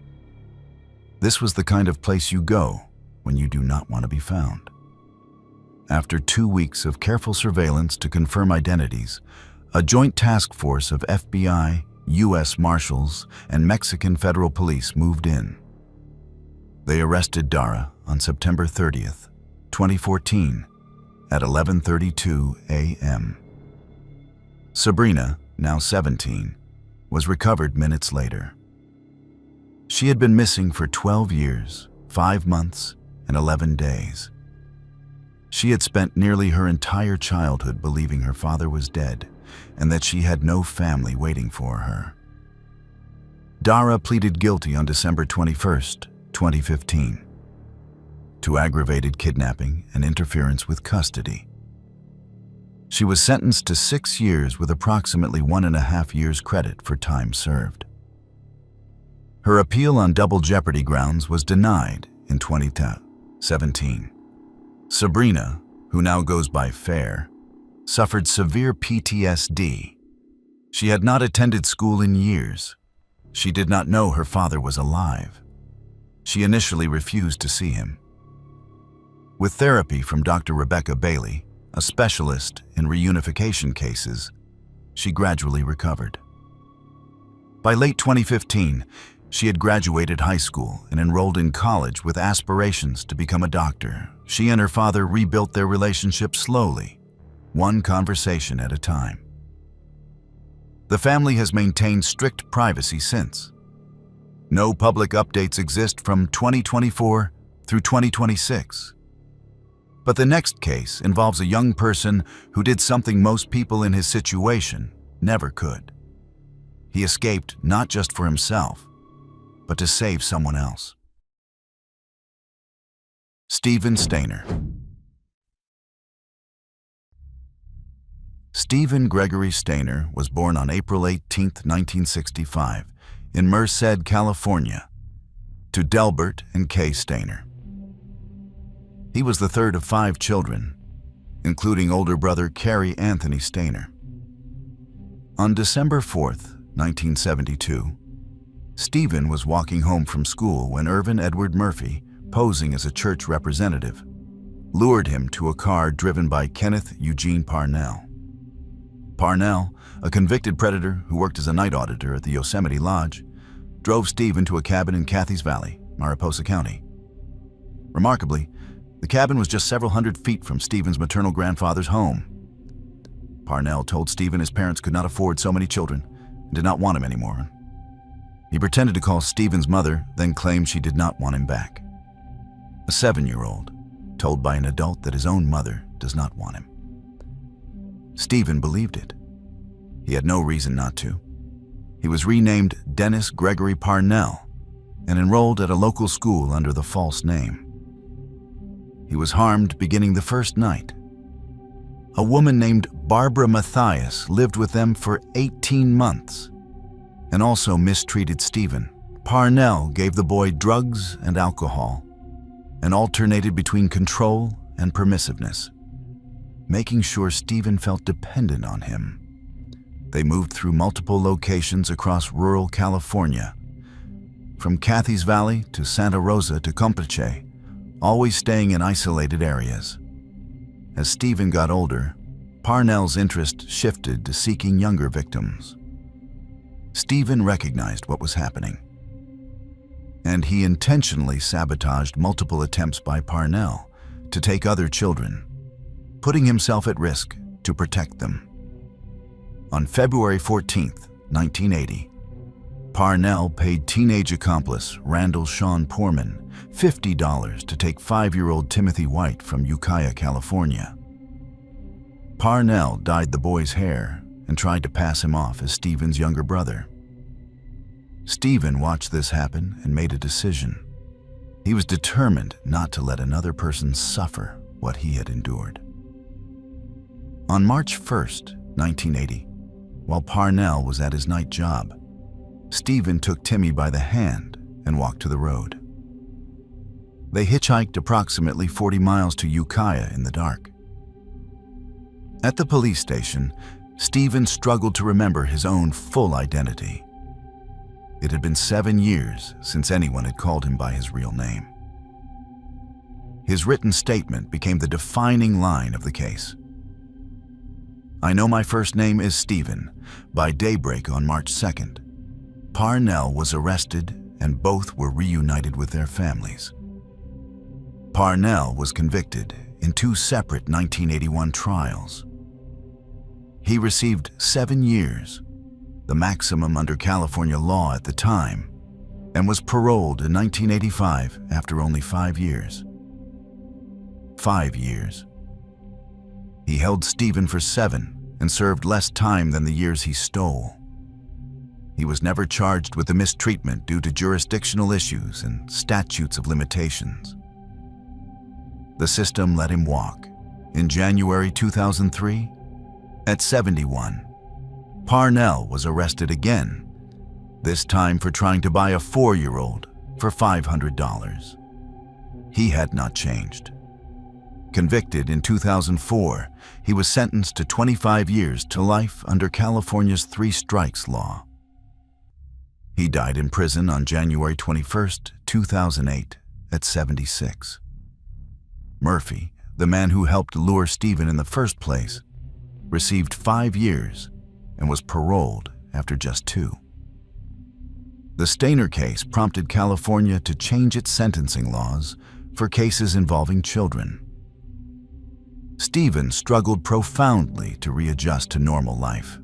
This was the kind of place you go when you do not want to be found. After 2 weeks of careful surveillance to confirm identities, a joint task force of FBI, U.S. Marshals, and Mexican federal police moved in. They arrested Dara on September 30th, 2014, at 11:32 a.m. Sabrina, now 17, was recovered minutes later. She had been missing for 12 years, 5 months, and 11 days. She had spent nearly her entire childhood believing her father was dead and that she had no family waiting for her. Dara pleaded guilty on December 21st, 2015, to aggravated kidnapping and interference with custody. She was sentenced to 6 years with approximately 1.5 years credit for time served. Her appeal on double jeopardy grounds was denied in 2017. Sabrina, who now goes by Fair, suffered severe PTSD. She had not attended school in years. She did not know her father was alive. She initially refused to see him. With therapy from Dr. Rebecca Bailey, a specialist in reunification cases, she gradually recovered. By late 2015, she had graduated high school and enrolled in college with aspirations to become a doctor. She and her father rebuilt their relationship slowly, one conversation at a time. The family has maintained strict privacy since. No public updates exist from 2024 through 2026. But the next case involves a young person who did something most people in his situation never could. He escaped not just for himself, but to save someone else. Stephen Stainer. Stephen Gregory Stainer was born on April 18, 1965, in Merced, California, to Delbert and Kay Stainer. He was the third of 5 children, including older brother Cary Anthony Stainer. On December 4, 1972, Stephen was walking home from school when Irvin Edward Murphy, posing as a church representative, lured him to a car driven by Kenneth Eugene Parnell. Parnell, a convicted predator who worked as a night auditor at the Yosemite Lodge, drove Stephen to a cabin in Catheys Valley, Mariposa County. Remarkably, the cabin was just several hundred feet from Stephen's maternal grandfather's home. Parnell told Stephen his parents could not afford so many children and did not want him anymore. He pretended to call Stephen's mother, then claimed she did not want him back. A 7-year-old told by an adult that his own mother does not want him. Stephen believed it. He had no reason not to. He was renamed Dennis Gregory Parnell and enrolled at a local school under the false name. He was harmed beginning the first night. A woman named Barbara Mathias lived with them for 18 months and also mistreated Stephen. Parnell gave the boy drugs and alcohol and alternated between control and permissiveness, making sure Stephen felt dependent on him. They moved through multiple locations across rural California, from Catheys Valley to Santa Rosa to Campeche, always staying in isolated areas. As Stephen got older, Parnell's interest shifted to seeking younger victims. Stephen recognized what was happening, and he intentionally sabotaged multiple attempts by Parnell to take other children, putting himself at risk to protect them. On February 14, 1980, Parnell paid teenage accomplice Randall Sean Poorman $50 to take 5-year-old Timothy White from Ukiah, California. Parnell dyed the boy's hair and tried to pass him off as Stephen's younger brother. Stephen watched this happen and made a decision. He was determined not to let another person suffer what he had endured. On March 1, 1980, while Parnell was at his night job, Stephen took Timmy by the hand and walked to the road. They hitchhiked approximately 40 miles to Ukiah in the dark. At the police station, Stephen struggled to remember his own full identity. It had been 7 years since anyone had called him by his real name. His written statement became the defining line of the case. "I know my first name is Stephen. By daybreak on March 2nd, Parnell was arrested and both were reunited with their families." Parnell was convicted in 2 separate 1981 trials. He received 7 years, the maximum under California law at the time, and was paroled in 1985 after only 5 years. 5 years. He held Stephen for 7 and served less time than the years he stole. He was never charged with the mistreatment due to jurisdictional issues and statutes of limitations. The system let him walk. In January 2003, at 71, Parnell was arrested again, this time for trying to buy a 4-year-old for $500. He had not changed. Convicted in 2004, he was sentenced to 25 years to life under California's 3 strikes law. He died in prison on January 21, 2008, at 76. Murphy, the man who helped lure Stephen in the first place, received 5 years and was paroled after just 2. The Stainer case prompted California to change its sentencing laws for cases involving children. Stephen struggled profoundly to readjust to normal life.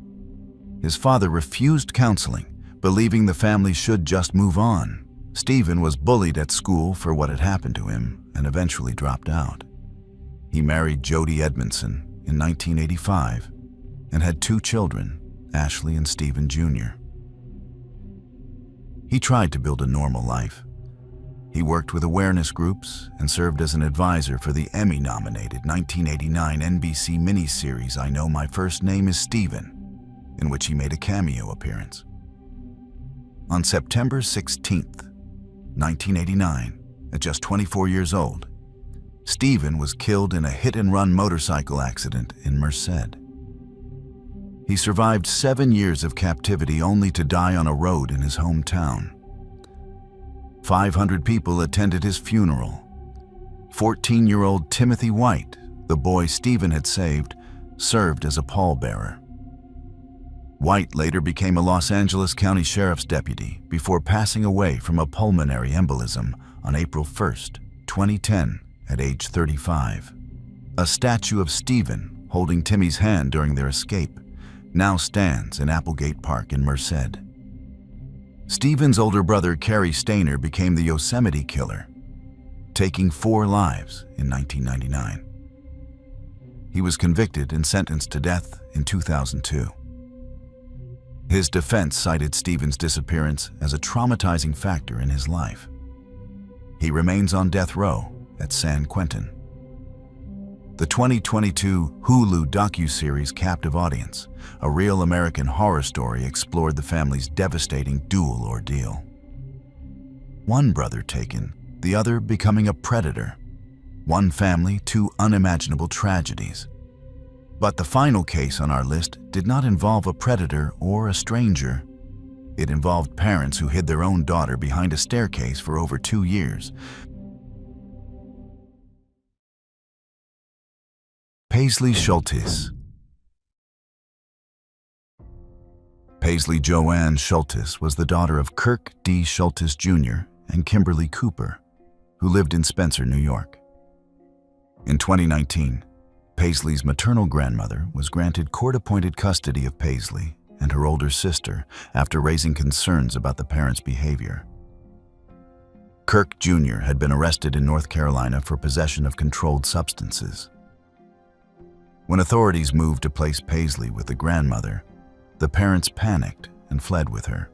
His father refused counseling, believing the family should just move on. Stephen was bullied at school for what had happened to him and eventually dropped out. He married Jody Edmondson in 1985 and had 2 children, Ashley and Stephen Jr. He tried to build a normal life. He worked with awareness groups and served as an advisor for the Emmy-nominated 1989 NBC miniseries I Know My First Name is Stephen, in which he made a cameo appearance. On September 16, 1989, at just 24 years old, Stephen was killed in a hit-and-run motorcycle accident in Merced. He survived 7 years of captivity only to die on a road in his hometown. 500 people attended his funeral. 14-year-old Timothy White, the boy Stephen had saved, served as a pallbearer. White later became a Los Angeles County Sheriff's deputy before passing away from a pulmonary embolism on April 1, 2010, at age 35. A statue of Stephen, holding Timmy's hand during their escape, now stands in Applegate Park in Merced. Stephen's older brother, Cary Stainer, became the Yosemite Killer, taking 4 lives in 1999. He was convicted and sentenced to death in 2002. His defense cited Stephen's disappearance as a traumatizing factor in his life. He remains on death row at San Quentin. The 2022 Hulu docuseries Captive Audience, a real American horror story, explored the family's devastating dual ordeal. One brother taken, the other becoming a predator. One family, 2 unimaginable tragedies. But the final case on our list did not involve a predator or a stranger. It involved parents who hid their own daughter behind a staircase for over 2 years. Paisley Schultes. Paisley Joanne Schultes was the daughter of Kirk D. Schultes Jr. and Kimberly Cooper, who lived in Spencer, New York. In 2019, Paisley's maternal grandmother was granted court-appointed custody of Paisley and her older sister after raising concerns about the parents' behavior. Kirk Jr. had been arrested in North Carolina for possession of controlled substances. When authorities moved to place Paisley with the grandmother, the parents panicked and fled with her.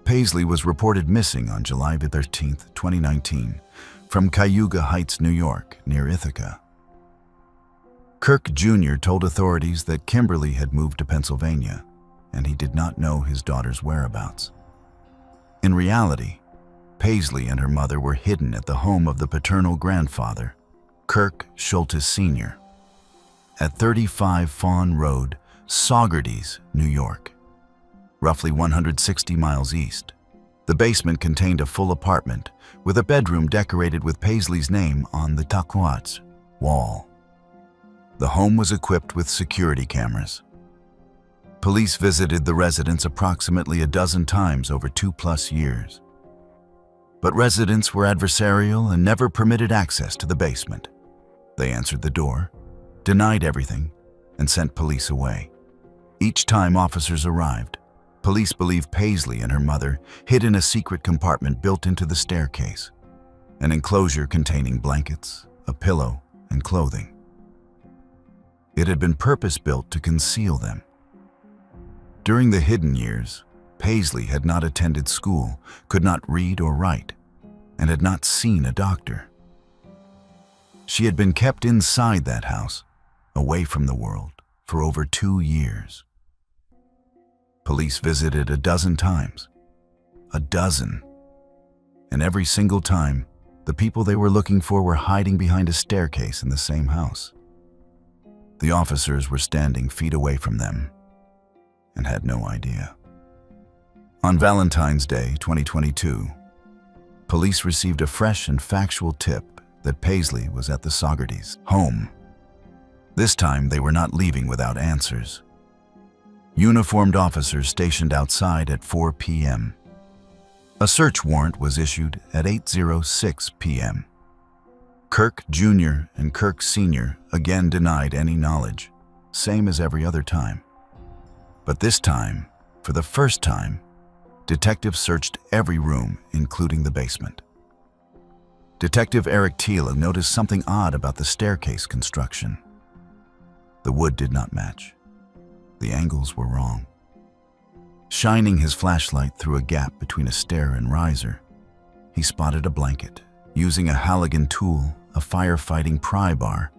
Paisley was reported missing on July 13, 2019, from Cayuga Heights, New York, near Ithaca. Kirk Jr. told authorities that Kimberly had moved to Pennsylvania, and he did not know his daughter's whereabouts. In reality, Paisley and her mother were hidden at the home of the paternal grandfather, Kirk Schultes Sr., at 35 Fawn Road, Saugerties, New York, roughly 160 miles east. The basement contained a full apartment with a bedroom decorated with Paisley's name on the taquats wall. The home was equipped with security cameras. Police visited the residence approximately a dozen times over 2+ years. But residents were adversarial and never permitted access to the basement. They answered the door, denied everything, and sent police away. Each time officers arrived, police believed Paisley and her mother hid in a secret compartment built into the staircase, an enclosure containing blankets, a pillow, and clothing. It had been purpose-built to conceal them. During the hidden years, Paisley had not attended school, could not read or write, and had not seen a doctor. She had been kept inside that house, away from the world, for over 2 years. Police visited a dozen times. A dozen. And every single time, the people they were looking for were hiding behind a staircase in the same house. The officers were standing feet away from them and had no idea. On Valentine's Day, 2022, police received a fresh and factual tip that Paisley was at the Saugerties' home. This time, they were not leaving without answers. Uniformed officers stationed outside at 4 p.m. A search warrant was issued at 8:06 p.m. Kirk Jr. and Kirk Sr. again denied any knowledge, same as every other time. But this time, for the first time, detectives searched every room, including the basement. Detective Eric Thiele noticed something odd about the staircase construction. The wood did not match. The angles were wrong. Shining his flashlight through a gap between a stair and riser, he spotted a blanket. Using a Halligan tool, a firefighting pry bar,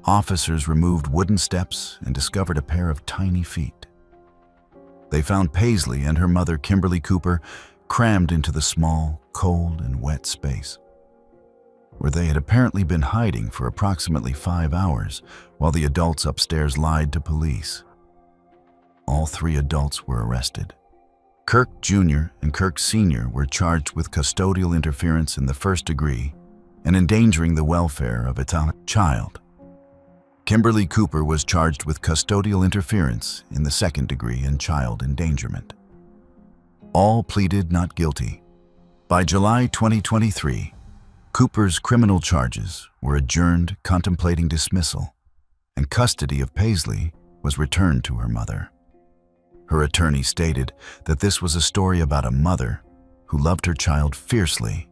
officers removed wooden steps and discovered a pair of tiny feet. They found Paisley and her mother, Kimberly Cooper, crammed into the small, cold, and wet space, where they had apparently been hiding for approximately 5 hours while the adults upstairs lied to police. All 3 adults were arrested. Kirk Jr. and Kirk Sr. were charged with custodial interference in the 1st degree and endangering the welfare of a child. Kimberly Cooper was charged with custodial interference in the 2nd degree and child endangerment. All pleaded not guilty. By July 2023, Cooper's criminal charges were adjourned, contemplating dismissal, and custody of Paisley was returned to her mother. Her attorney stated that this was a story about a mother who loved her child fiercely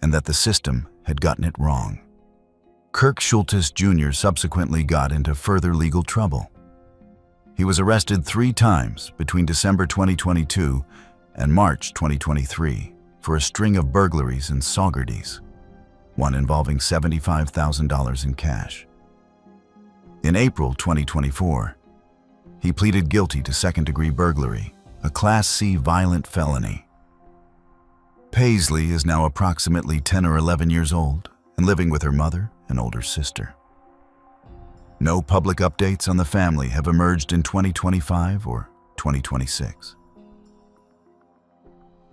and that the system had gotten it wrong. Kirk Schultes Jr. subsequently got into further legal trouble. He was arrested 3 times between December 2022 and March 2023 for a string of burglaries and Saugerties, one involving $75,000 in cash. In April 2024, he pleaded guilty to 2nd-degree burglary, a Class C violent felony. Paisley is now approximately 10 or 11 years old and living with her mother and older sister. No public updates on the family have emerged in 2025 or 2026.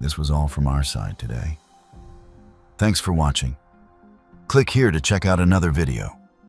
This was all from our side today. Thanks for watching. Click here to check out another video.